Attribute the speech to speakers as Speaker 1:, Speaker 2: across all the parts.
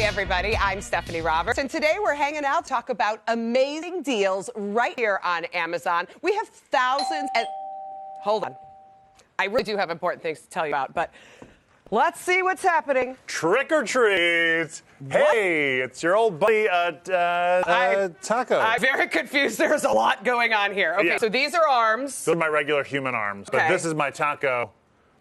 Speaker 1: everybody. I'm Stephanie Roberts, and today we're hanging out to talk about amazing deals right here on Amazon. We have thousands and... Hold on. I really do have important things to tell you about, but let's see what's happening.
Speaker 2: Trick or treat. Hey, it's your old buddy, Taco.
Speaker 1: I'm very confused. There's a lot going on here. Okay, So these are arms.
Speaker 2: Those are my regular human arms, but this is my taco.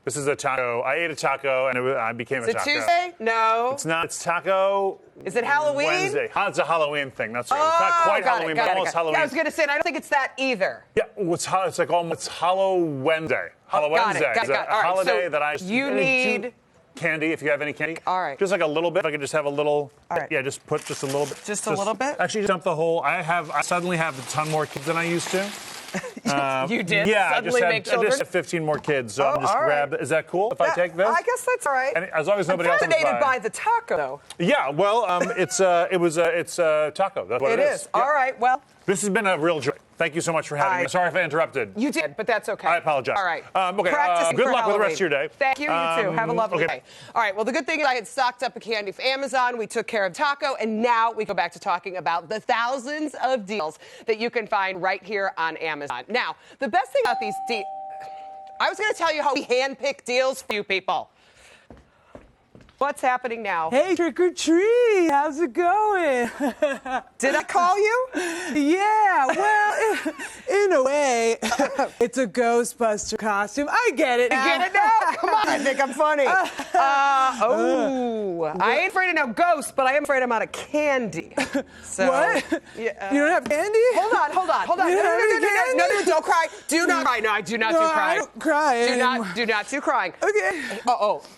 Speaker 2: This is a taco. I ate a taco, and I became a taco.
Speaker 1: Is it Tuesday? No.
Speaker 2: It's not. It's Taco.
Speaker 1: Is it Halloween?
Speaker 2: Wednesday. It's a Halloween thing. That's right. It's not quite Halloween, but almost Halloween.
Speaker 1: Yeah, I was going to say, and I don't think it's that either.
Speaker 2: Yeah, it's like almost Hollow Wednesday. Hollow Wednesday is a holiday that I...
Speaker 1: You need...
Speaker 2: Candy, if you have any candy.
Speaker 1: All right.
Speaker 2: Just like a little bit. If I could just have a little.
Speaker 1: All right.
Speaker 2: Yeah, just put just a little bit.
Speaker 1: Just a little bit?
Speaker 2: Actually, dump the whole. I suddenly have a ton more kids than I used to.
Speaker 1: You did?
Speaker 2: Yeah,
Speaker 1: Suddenly
Speaker 2: I just had 15 more kids, so I'm just grab. Is that cool if I take this?
Speaker 1: I guess that's all right.
Speaker 2: And as long as nobody else is
Speaker 1: fascinated by the taco, though.
Speaker 2: Yeah, well, it's taco. That's what it is.
Speaker 1: All right, well.
Speaker 2: This has been a real joy. Thank you so much for having me. Sorry if I interrupted.
Speaker 1: You did, but that's okay.
Speaker 2: I apologize.
Speaker 1: All right.
Speaker 2: Okay.
Speaker 1: Practicing
Speaker 2: good
Speaker 1: for
Speaker 2: luck with the rest of
Speaker 1: Halloween.
Speaker 2: your day.
Speaker 1: Thank you. You too. Have a lovely day. All right. Well, the good thing is I had stocked up a candy for Amazon. We took care of taco, and now we go back to talking about the thousands of deals that you can find right here on Amazon. Now, the best thing about these deals, I was going to tell you how we handpick deals for you people. What's happening now?
Speaker 3: Hey, trick or treat. How's it going?
Speaker 1: Did I call you?
Speaker 3: Yeah, well, in a way, it's a Ghostbuster costume. I get it now.
Speaker 1: You get it now? Come on, I think I'm funny. I ain't afraid of no ghosts, but I am afraid I'm out of candy. So,
Speaker 3: what?
Speaker 1: Yeah,
Speaker 3: you don't have candy?
Speaker 1: Hold on. No, don't cry. Do not cry. No, I do not do crying.
Speaker 3: I don't cry anymore.
Speaker 1: Do not do crying.
Speaker 3: Okay.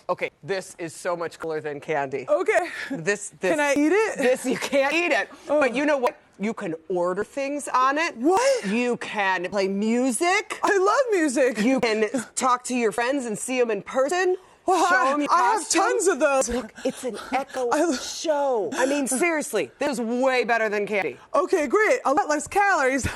Speaker 1: Okay. This is so much cooler than candy.
Speaker 3: Okay.
Speaker 1: This.
Speaker 3: Can I eat it?
Speaker 1: This, you can't eat it.
Speaker 3: Oh.
Speaker 1: But you know what? You can order things on it.
Speaker 3: What?
Speaker 1: You can play music.
Speaker 3: I love music.
Speaker 1: You can talk to your friends and see them in person.
Speaker 3: Well,
Speaker 1: Show them your
Speaker 3: I have
Speaker 1: costume.
Speaker 3: tons of those.
Speaker 1: Look, it's an Echo show. I mean, seriously, this is way better than candy.
Speaker 3: Okay, great. A lot less calories.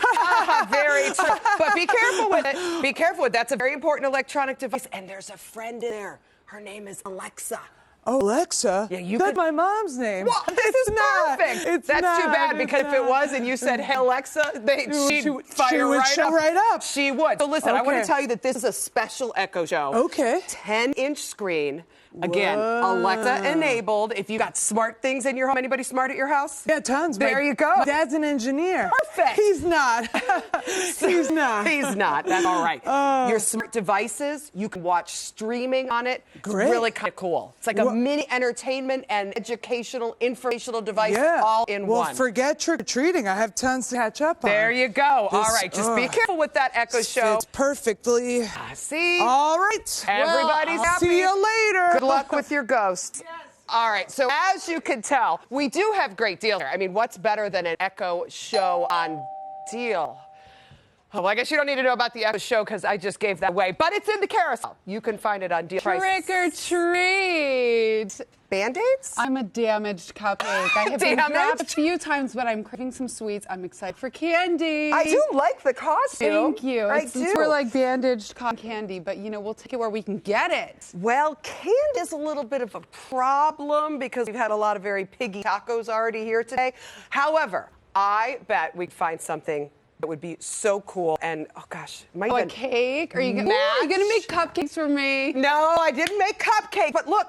Speaker 1: Very true. But be careful with it. Be careful with it. That's a very important electronic device. And there's a friend in there. Her name is Alexa.
Speaker 3: Oh, Alexa?
Speaker 1: Yeah,
Speaker 3: That's my mom's name.
Speaker 1: Well, this is perfect. That's too bad, because if it was and you said, hey, Alexa, she'd fire
Speaker 3: right up.
Speaker 1: She would. So listen, I want to tell you that this is a special Echo show.
Speaker 3: Okay.
Speaker 1: 10-inch screen. Again, Alexa enabled. If you got smart things in your home, anybody smart at your house?
Speaker 3: Yeah, tons.
Speaker 1: There you go.
Speaker 3: My dad's an engineer.
Speaker 1: Perfect.
Speaker 3: He's not. He's not.
Speaker 1: He's not. That's all right. Your smart devices, you can watch streaming on it.
Speaker 3: Great.
Speaker 1: It's really kind of cool. It's like a mini entertainment and educational, informational device all in one.
Speaker 3: Well, forget trick-or-treating. I have tons to catch up on.
Speaker 1: There you go. All right. Just be careful with that Echo show.
Speaker 3: Fits perfectly.
Speaker 1: See?
Speaker 3: All right.
Speaker 1: Everybody's happy.
Speaker 3: See you later.
Speaker 1: Good luck with your ghost. Yes. All right, so as you can tell, we do have great deals here. I mean, what's better than an Echo show on deal? Oh, well, I guess you don't need to know about the Echo show because I just gave that away. But it's in the carousel. You can find it on deal price.
Speaker 4: Trick or treat.
Speaker 1: Band-Aids?
Speaker 4: I'm a damaged cupcake. I have been grabbed a few times, but I'm craving some sweets. I'm excited for candy.
Speaker 1: I do like the costume.
Speaker 4: Thank you.
Speaker 1: I do.
Speaker 4: We're like bandaged cotton candy, but you know, we'll take it where we can get it.
Speaker 1: Well, candy is a little bit of a problem because we've had a lot of very piggy tacos already here today. However, I bet we'd find something that would be so cool and, oh gosh,
Speaker 4: a cake? Are you gonna make cupcakes for me?
Speaker 1: No, I didn't make cupcakes, but look.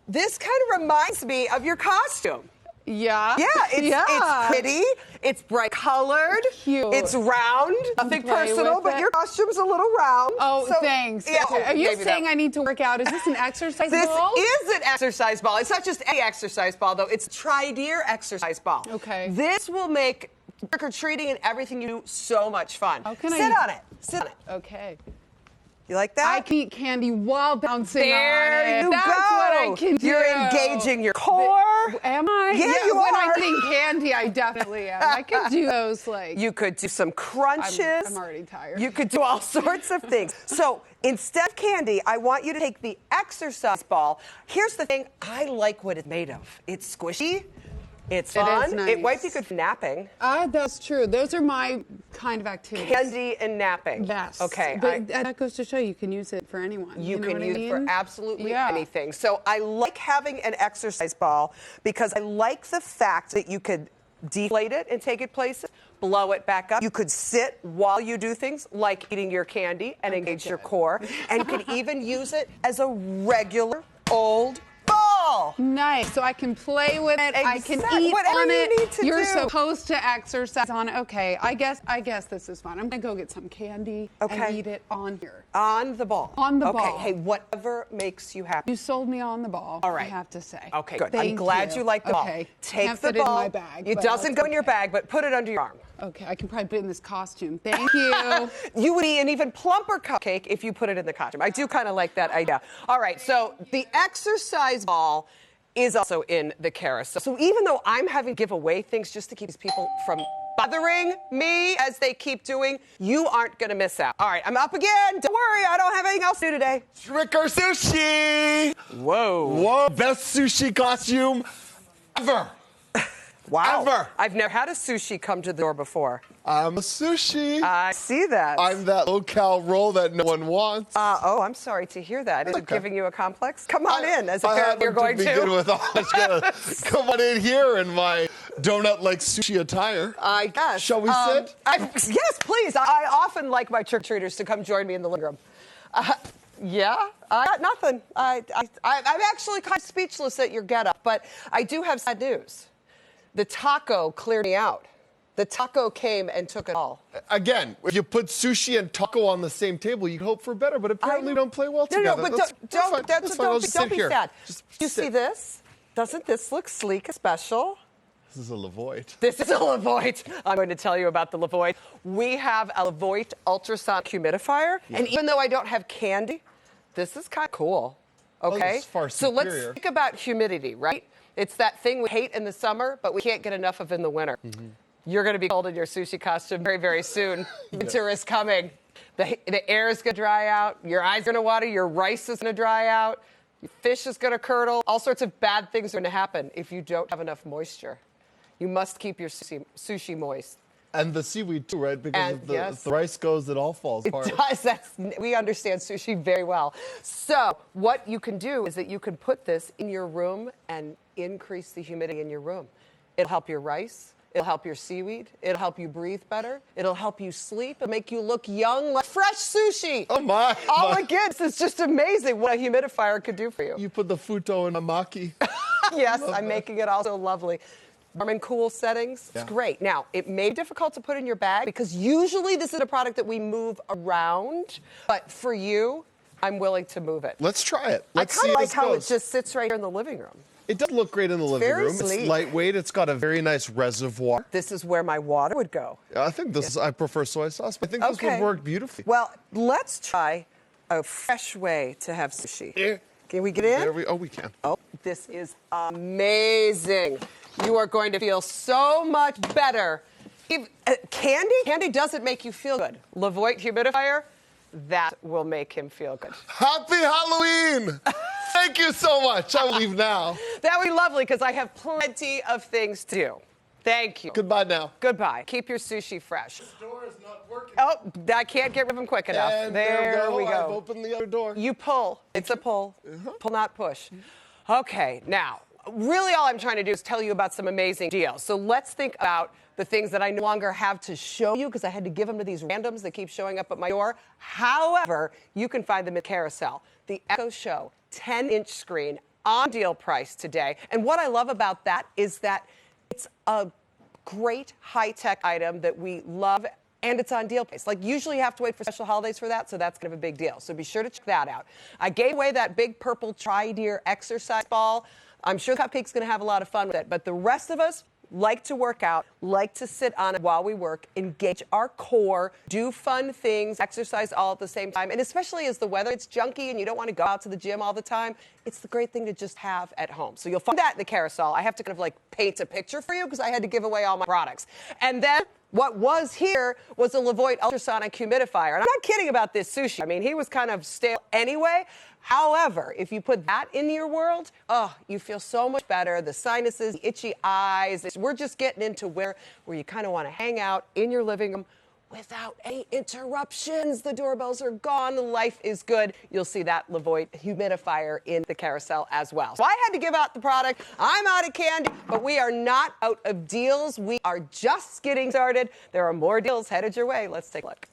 Speaker 1: This kind of reminds me of your costume.
Speaker 4: Yeah?
Speaker 1: Yeah, it's pretty, it's bright colored,
Speaker 4: cute.
Speaker 1: It's round, nothing personal, but your costume's a little round.
Speaker 4: Oh, so, thanks.
Speaker 1: Yeah,
Speaker 4: Are you saying I need to work out? Is this an exercise ball?
Speaker 1: This is an exercise ball. It's not just any exercise ball, though. It's a Trideer exercise ball.
Speaker 4: Okay.
Speaker 1: This will make trick-or-treating and everything you do so much fun.
Speaker 4: How can
Speaker 1: Sit on it. Sit on it.
Speaker 4: Okay.
Speaker 1: You like that?
Speaker 4: I can eat candy while bouncing on it.
Speaker 1: There you
Speaker 4: That's
Speaker 1: go.
Speaker 4: what I can do.
Speaker 1: You're engaging your core.
Speaker 4: Am I?
Speaker 1: Yeah, you
Speaker 4: when
Speaker 1: are.
Speaker 4: I'm eating candy, I definitely am. I could do those, like...
Speaker 1: You could do some crunches.
Speaker 4: I'm already tired.
Speaker 1: You could do all sorts of things. So instead of candy, I want you to take the exercise ball. Here's the thing. I like what it's made of. It's squishy. It's
Speaker 4: It is
Speaker 1: fun.
Speaker 4: nice.
Speaker 1: It might be good for napping.
Speaker 4: That's true. Those are my kind of activities.
Speaker 1: Candy and napping.
Speaker 4: Yes.
Speaker 1: Okay.
Speaker 4: But that goes to show you can use it for anyone.
Speaker 1: You
Speaker 4: know
Speaker 1: can
Speaker 4: what
Speaker 1: use
Speaker 4: I
Speaker 1: it for
Speaker 4: mean?
Speaker 1: absolutely
Speaker 4: Yeah.
Speaker 1: anything. So I like having an exercise ball because I like the fact that you could deflate it and take it places, blow it back up. You could sit while you do things like eating your candy and engage your core. And you could even use it as a regular old ball.
Speaker 4: Nice. So I can play with it. I can
Speaker 1: Exactly.
Speaker 4: eat
Speaker 1: Whatever
Speaker 4: on
Speaker 1: you
Speaker 4: it.
Speaker 1: need to
Speaker 4: You're
Speaker 1: do.
Speaker 4: supposed to exercise on it. Okay. I guess this is fun. I'm gonna go get some candy
Speaker 1: Okay.
Speaker 4: and eat it on here.
Speaker 1: On the ball.
Speaker 4: On the
Speaker 1: okay.
Speaker 4: ball.
Speaker 1: Hey, whatever makes you happy.
Speaker 4: You sold me on the ball.
Speaker 1: All right.
Speaker 4: I have to say.
Speaker 1: Okay, good. I'm
Speaker 4: Thank
Speaker 1: glad you like the ball.
Speaker 4: Okay.
Speaker 1: Take
Speaker 4: Can't
Speaker 1: the
Speaker 4: fit
Speaker 1: ball.
Speaker 4: in my bag.
Speaker 1: It
Speaker 4: but
Speaker 1: doesn't
Speaker 4: that's
Speaker 1: go in your
Speaker 4: okay.
Speaker 1: bag, but put it under your arm.
Speaker 4: Okay. I can probably put it in this costume. Thank you.
Speaker 1: You would eat an even plumper cupcake if you put it in the costume. I do kind of like that idea. All right, so the exercise ball is also in the carousel. So even though I'm having to give away things just to keep these people from bothering me as they keep doing, you aren't going to miss out. All right, I'm up again. Don't worry, I don't have anything else to do today.
Speaker 5: Stricker Sushi! Whoa, best sushi costume ever.
Speaker 1: Wow.
Speaker 5: Ever.
Speaker 1: I've never had a sushi come to the door before.
Speaker 5: I'm a sushi.
Speaker 1: I see that.
Speaker 5: I'm that low-cal roll that no one wants.
Speaker 1: Oh, I'm sorry to hear that. Is it
Speaker 5: Okay.
Speaker 1: giving you a complex? Come on in, as
Speaker 5: I
Speaker 1: apparently you're going
Speaker 5: happen to. Begin with, I'm just gonna come on in here in my donut-like sushi attire.
Speaker 1: I guess.
Speaker 5: Shall we sit?
Speaker 1: Yes, please. I often like my trick-or-treaters to come join me in the living room. Yeah, I got nothing. I'm actually kind of speechless at your getup, but I do have sad news. The taco cleared me out. The taco came and took it all.
Speaker 5: Again, if you put sushi and taco on the same table, you'd hope for better, but apparently don't play well
Speaker 1: No,
Speaker 5: together.
Speaker 1: but
Speaker 5: That's fine. That's fine. I'll just
Speaker 1: don't
Speaker 5: sit
Speaker 1: be
Speaker 5: here.
Speaker 1: sad.
Speaker 5: Just
Speaker 1: You
Speaker 5: sit.
Speaker 1: see this? Doesn't this look sleek and special?
Speaker 5: This is a Lavoit.
Speaker 1: This is a Lavoit. I'm going to tell you about the Lavoit. We have a Lavoit ultrasonic humidifier, and even though I don't have candy, this is kind of cool. Okay?
Speaker 5: this is far
Speaker 1: So let's
Speaker 5: superior.
Speaker 1: think about humidity, right? It's that thing we hate in the summer, but we can't get enough of in the winter. You're going to be cold in your sushi costume very, very soon. Winter is coming. The air is going to dry out. Your eyes are going to water. Your rice is going to dry out. Your fish is going to curdle. All sorts of bad things are going to happen if you don't have enough moisture. You must keep your sushi moist.
Speaker 5: And the seaweed too, right? Because
Speaker 1: And,
Speaker 5: if the,
Speaker 1: yes.
Speaker 5: if the rice goes, it all falls
Speaker 1: It
Speaker 5: apart.
Speaker 1: does. We understand sushi very well. So what you can do is that you can put this in your room and increase the humidity in your room. It'll help your rice. It'll help your seaweed. It'll help you breathe better. It'll help you sleep and make you look young like fresh sushi.
Speaker 5: Oh my!
Speaker 1: Oh my goodness, it's just amazing what a humidifier could do for you.
Speaker 5: You put the futo in a maki.
Speaker 1: Yes, I'm making it also lovely. Warm and cool settings, it's
Speaker 5: Yeah.
Speaker 1: great. Now, it may be difficult to put in your bag because usually this is a product that we move around, but for you, I'm willing to move it.
Speaker 5: Let's try it.
Speaker 1: I
Speaker 5: Let's
Speaker 1: kind
Speaker 5: see
Speaker 1: of
Speaker 5: how
Speaker 1: like
Speaker 5: this
Speaker 1: how
Speaker 5: goes.
Speaker 1: it just sits right here in the living room.
Speaker 5: It does look great in the living
Speaker 1: very
Speaker 5: room.
Speaker 1: sleek.
Speaker 5: It's lightweight. It's got a very nice reservoir.
Speaker 1: This is where my water would go.
Speaker 5: I think this is, I prefer soy sauce. But I think this would work beautifully.
Speaker 1: Well, let's try a fresh way to have sushi. Can we get in?
Speaker 5: We can.
Speaker 1: Oh, this is amazing. You are going to feel so much better. Candy doesn't make you feel good. Lavoit humidifier, that will make him feel good.
Speaker 5: Happy Halloween! Thank you so much. I will leave now.
Speaker 1: That would be lovely because I have plenty of things to do. Thank you.
Speaker 5: Goodbye now.
Speaker 1: Goodbye. Keep your sushi fresh.
Speaker 5: This door is not working.
Speaker 1: Oh, I can't get rid of him quick enough.
Speaker 5: And
Speaker 1: there we
Speaker 5: I've
Speaker 1: go.
Speaker 5: opened the other door.
Speaker 1: You pull. It's a pull. Pull, not push. Okay, now, really all I'm trying to do is tell you about some amazing deals. So let's think about the things that I no longer have to show you because I had to give them to these randoms that keep showing up at my door. However, you can find them at Carousel. The Echo Show 10-inch screen on deal price today. And what I love about that is that it's a great high-tech item that we love, and it's on deal price. Like, usually you have to wait for special holidays for that, so that's kind of a big deal. So be sure to check that out. I gave away that big purple Tri-Deer exercise ball. I'm sure Cupcake's going to have a lot of fun with it, but the rest of us like to work out, like to sit on it while we work, engage our core, do fun things, exercise all at the same time. And especially as the weather gets junky and you don't want to go out to the gym all the time, it's the great thing to just have at home. So you'll find that in the Carousel. I have to kind of like paint a picture for you because I had to give away all my products. And then What was here was a Levoit ultrasonic humidifier. And I'm not kidding about this sushi. I mean, he was kind of stale anyway. However, if you put that in your world, oh, you feel so much better. The sinuses, the itchy eyes. We're just getting into where you kind of want to hang out in your living room without any interruptions. The doorbells are gone. Life is good. You'll see that Levoit humidifier in the carousel as well. So I had to give out the product. I'm out of candy, but we are not out of deals. We are just getting started. There are more deals headed your way. Let's take a look.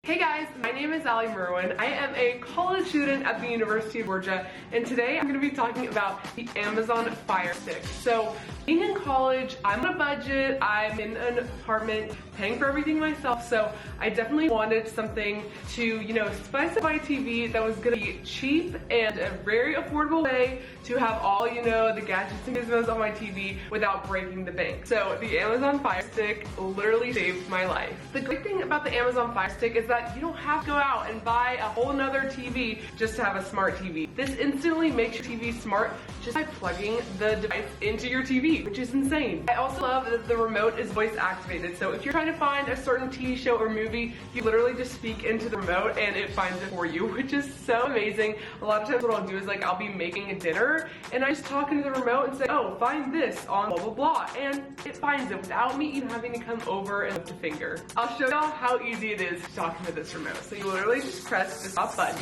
Speaker 6: Hey guys, my name is Allie Merwin. I am a college student at the University of Georgia, and today I'm going to be talking about the Amazon Fire Stick. So, being in college, I'm on a budget, I'm in an apartment, paying for everything myself, so I definitely wanted something to, spice up my TV that was going to be cheap and a very affordable way to have all, the gadgets and gizmos on my TV without breaking the bank. So, the Amazon Fire Stick literally saved my life. The great thing about the Amazon Fire Stick is that you don't have to go out and buy a whole nother TV just to have a smart TV. This instantly makes your TV smart just by plugging the device into your TV, which is insane. I also love that the remote is voice activated, so if you're trying to find a certain TV show or movie, you literally just speak into the remote and it finds it for you, which is so amazing. A lot of times what I'll do is I'll be making a dinner and I just talk into the remote and say, oh, find this on blah blah blah, and it finds it without me even having to come over and lift a finger. I'll show y'all how easy it is to talk into this remote. So you literally just press this up button.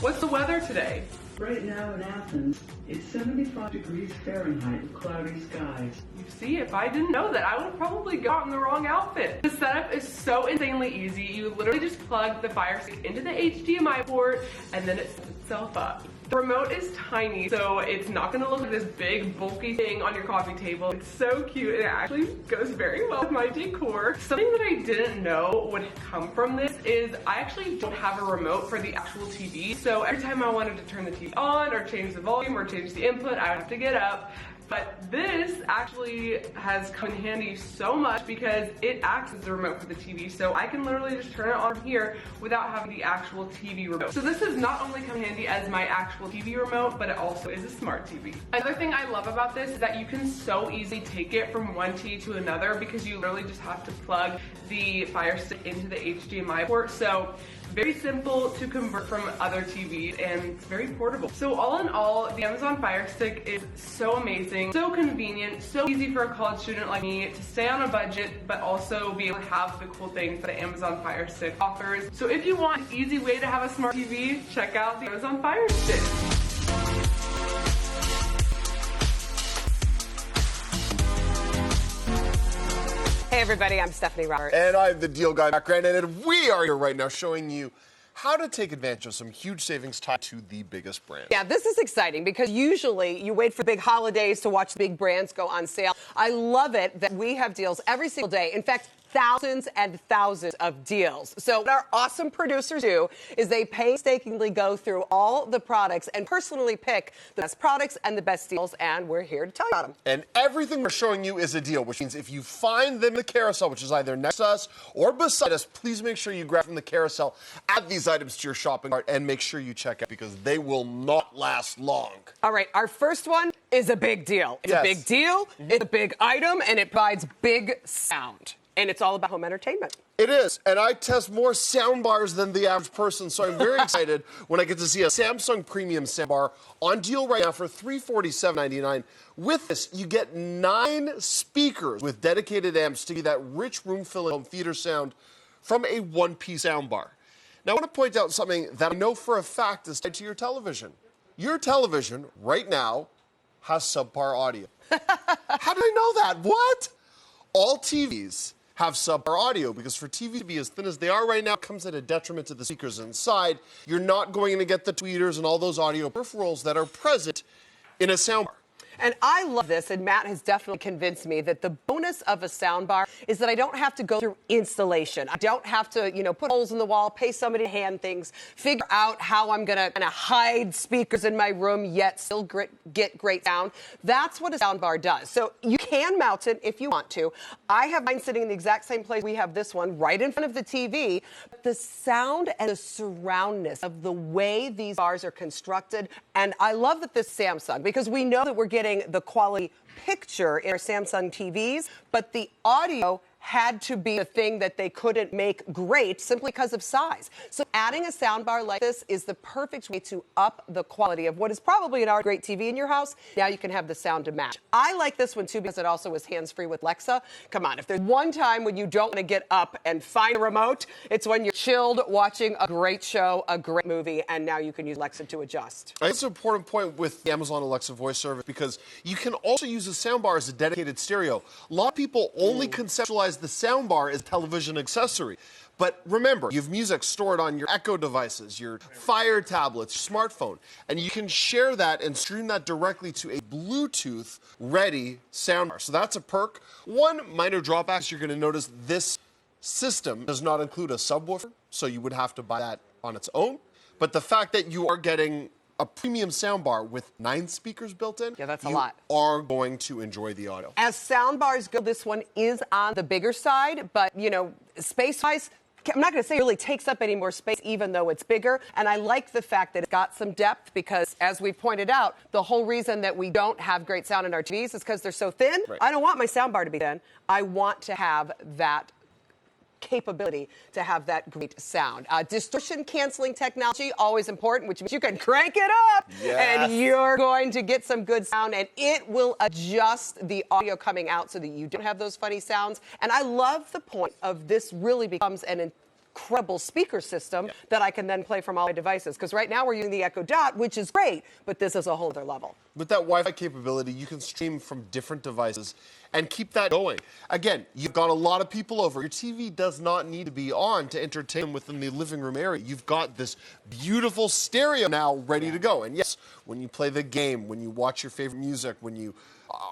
Speaker 6: What's the weather today?
Speaker 7: Right now in Athens, it's 75 degrees Fahrenheit with cloudy skies.
Speaker 6: You see, if I didn't know that, I would have probably gotten the wrong outfit. The setup is so insanely easy. You literally just plug the Fire Stick into the HDMI port and then it sets itself up. The remote is tiny, so it's not gonna look like this big, bulky thing on your coffee table. It's so cute, and it actually goes very well with my decor. Something that I didn't know would come from this is I actually don't have a remote for the actual TV, so every time I wanted to turn the TV on, or change the volume, or change the input, I would have to get up. But this actually has come in handy so much because it acts as the remote for the TV, so I can literally just turn it on from here without having the actual TV remote. So this has not only come in handy as my actual TV remote, but it also is a smart TV. Another thing I love about this is that you can so easily take it from one TV to another because you literally just have to plug the Fire Stick into the HDMI port. So very simple to convert from other TVs, and it's very portable. So all in all, the Amazon Fire Stick is so amazing, so convenient, so easy for a college student like me to stay on a budget, but also be able to have the cool things that the Amazon Fire Stick offers. So if you want an easy way to have a smart TV, check out the Amazon Fire Stick.
Speaker 1: Hey everybody, I'm Stephanie Roberts.
Speaker 5: And I'm the Deal Guy, Matt Grandin, and we are here right now showing you how to take advantage of some huge savings tied to the biggest brands.
Speaker 1: Yeah, this is exciting because usually you wait for big holidays to watch big brands go on sale. I love it that we have deals every single day. In fact, thousands and thousands of deals. So what our awesome producers do is they painstakingly go through all the products and personally pick the best products and the best deals, and we're here to tell you about them.
Speaker 5: And everything we're showing you is a deal, which means if you find them in the carousel, which is either next to us or beside us, please make sure you grab from the carousel, add these items to your shopping cart, and make sure you check out because they will not last long.
Speaker 1: All right, our first one is a big deal. It's a big deal, it's a big item, and it provides big sound. And it's all about home entertainment.
Speaker 5: It is, and I test more sound bars than the average person, so I'm very excited when I get to see a Samsung Premium soundbar on deal right now for $347.99. With this, you get 9 speakers with dedicated amps to give you that rich room-filling home theater sound from a one-piece soundbar. Now, I want to point out something that I know for a fact is tied to your television. Your television, right now, has subpar audio. How did I know that? What? All TVs have subpar audio because for TV to be as thin as they are right now, it comes at a detriment to the speakers inside. You're not going to get the tweeters and all those audio peripherals that are present in a soundbar.
Speaker 1: And I love this, and Matt has definitely convinced me that the bonus of a soundbar is that I don't have to go through installation. I don't have to, put holes in the wall, pay somebody to hand things, figure out how I'm going to kind of hide speakers in my room yet still get great sound. That's what a soundbar does. So you can mount it if you want to. I have mine sitting in the exact same place we have this one, right in front of the TV. The sound and the surroundness of the way these bars are constructed, and I love that this is Samsung because we know that we're getting getting the quality picture in our Samsung TVs, but the audio had to be a thing that they couldn't make great simply because of size. So adding a soundbar like this is the perfect way to up the quality of what is probably an already great TV in your house. Now you can have the sound to match. I like this one too because it also is hands-free with Alexa. Come on, if there's one time when you don't want to get up and find a remote, it's when you're chilled watching a great show, a great movie, and now you can use Alexa to adjust.
Speaker 5: That's an important point with the Amazon Alexa voice service because you can also use the soundbar as a dedicated stereo. A lot of people only conceptualize the soundbar as a television accessory. But remember, you have music stored on your Echo devices, your Fire tablets, your smartphone, and you can share that and stream that directly to a Bluetooth-ready soundbar. So that's a perk. One minor drawback is you're going to notice this system does not include a subwoofer, so you would have to buy that on its own. But the fact that you are getting a premium soundbar with 9 speakers built in,
Speaker 1: yeah, that's a lot.
Speaker 5: You are going to enjoy the audio.
Speaker 1: As soundbars go, this one is on the bigger side, but, you know, space-wise, I'm not going to say it really takes up any more space, even though it's bigger. And I like the fact that it's got some depth because, as we've pointed out, the whole reason that we don't have great sound in our TVs is because they're so thin.
Speaker 5: Right.
Speaker 1: I don't want my soundbar to be thin. I want to have that capability to have that great sound. Distortion canceling technology, always important, which means you can crank it up and you're going to get some good sound, and it will adjust the audio coming out so that you don't have those funny sounds. And I love the point of this really becomes an incredible speaker system that I can then play from all my devices. Because right now we're using the Echo Dot, which is great, but this is a whole other level.
Speaker 5: With that Wi-Fi capability, you can stream from different devices and keep that going. Again, you've got a lot of people over. Your TV does not need to be on to entertain them within the living room area. You've got this beautiful stereo now ready to go. And yes, when you play the game, when you watch your favorite music, when you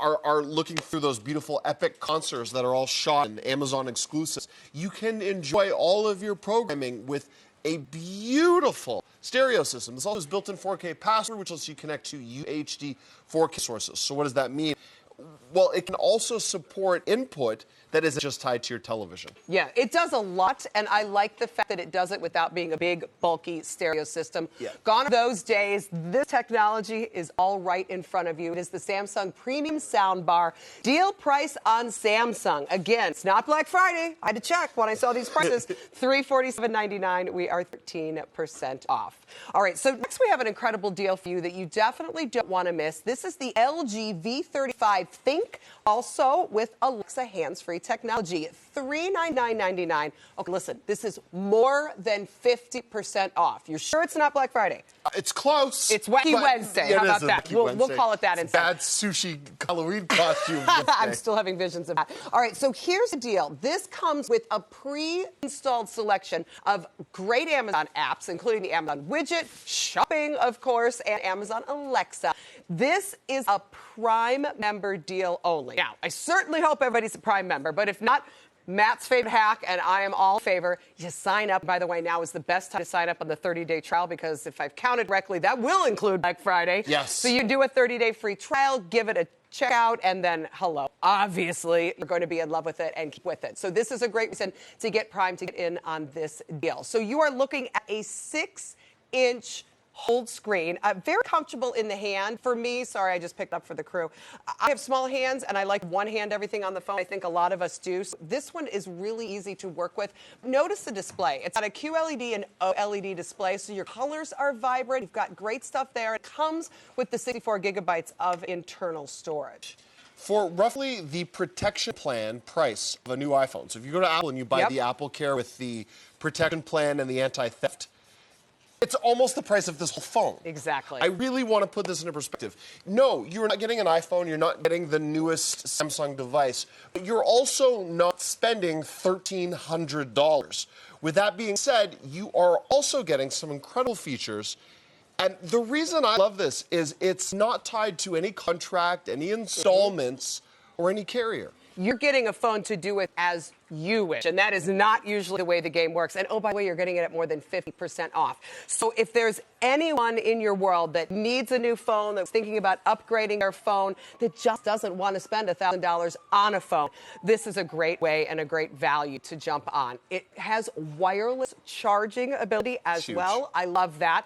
Speaker 5: are looking through those beautiful epic concerts that are all shot in Amazon exclusives, you can enjoy all of your programming with a beautiful stereo system. This also has built-in 4K password, which lets you connect to UHD 4K sources. So what does that mean? Well, it can also support input that isn't just tied to your television.
Speaker 1: Yeah, it does a lot, and I like the fact that it does it without being a big, bulky stereo system.
Speaker 5: Yeah.
Speaker 1: Gone are those days. This technology is all right in front of you. It is the Samsung Premium Soundbar. Deal price on Samsung. Again, it's not Black Friday. I had to check when I saw these prices. $347.99. We are 13% off. All right, so next we have an incredible deal for you that you definitely don't want to miss. This is the LG V35 Think, also with Alexa hands-free technology. $399.99. Okay, listen, this is more than 50% off. You're sure it's not Black Friday?
Speaker 5: It's close.
Speaker 1: It's Wacky Wednesday. How about that? We'll call it that instead.
Speaker 5: Bad sushi Halloween costume.
Speaker 1: I'm still having visions of that. All right, so here's the deal. This comes with a pre-installed selection of great Amazon apps, including the Amazon Widget, Shopping, of course, and Amazon Alexa. This is a Prime member deal only. Now, I certainly hope everybody's a Prime member, but if not, Matt's favorite hack, and I am all in favor. You sign up. By the way, now is the best time to sign up on the 30-day trial because if I've counted correctly, that will include Black Friday.
Speaker 5: Yes.
Speaker 1: So you do a 30-day free trial, give it a check out, and then hello. Obviously, you're going to be in love with it and keep with it. So this is a great reason to get Prime to get in on this deal. So you are looking at a 6-inch hold screen, very comfortable in the hand. For me, sorry, I just picked up for the crew. I have small hands, and I like one-hand everything on the phone. I think a lot of us do. So this one is really easy to work with. Notice the display. It's got a QLED and OLED display, so your colors are vibrant. You've got great stuff there. It comes with the 64 gigabytes of internal storage.
Speaker 5: For roughly the protection plan price of a new iPhone, so if you go to Apple and you buy the Apple Care with the protection plan and the anti-theft, it's almost the price of this whole phone.
Speaker 1: Exactly.
Speaker 5: I really want to put this into perspective. No, you're not getting an iPhone, you're not getting the newest Samsung device, but you're also not spending $1,300. With that being said, you are also getting some incredible features. And the reason I love this is it's not tied to any contract, any installments, or any carrier.
Speaker 1: You're getting a phone to do it as You wish. And that is not usually the way the game works. And oh, by the way, you're getting it at more than 50% off. So if there's anyone in your world that needs a new phone, that's thinking about upgrading their phone, that just doesn't want to spend $1,000 on a phone, this is a great way and a great value to jump on. It has wireless charging ability as well. I love that.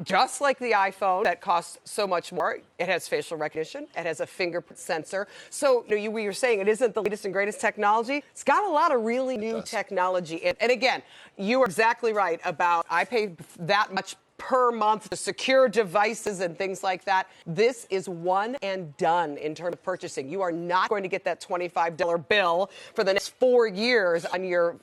Speaker 1: Just like the iPhone that costs so much more, it has facial recognition. It has a fingerprint sensor. So you were saying it isn't the latest and greatest technology. It's got a lot of really new technology in. And again, you are exactly right about I pay that much per month to secure devices and things like that. This is one and done in terms of purchasing. You are not going to get that $25 bill for the next 4 years on your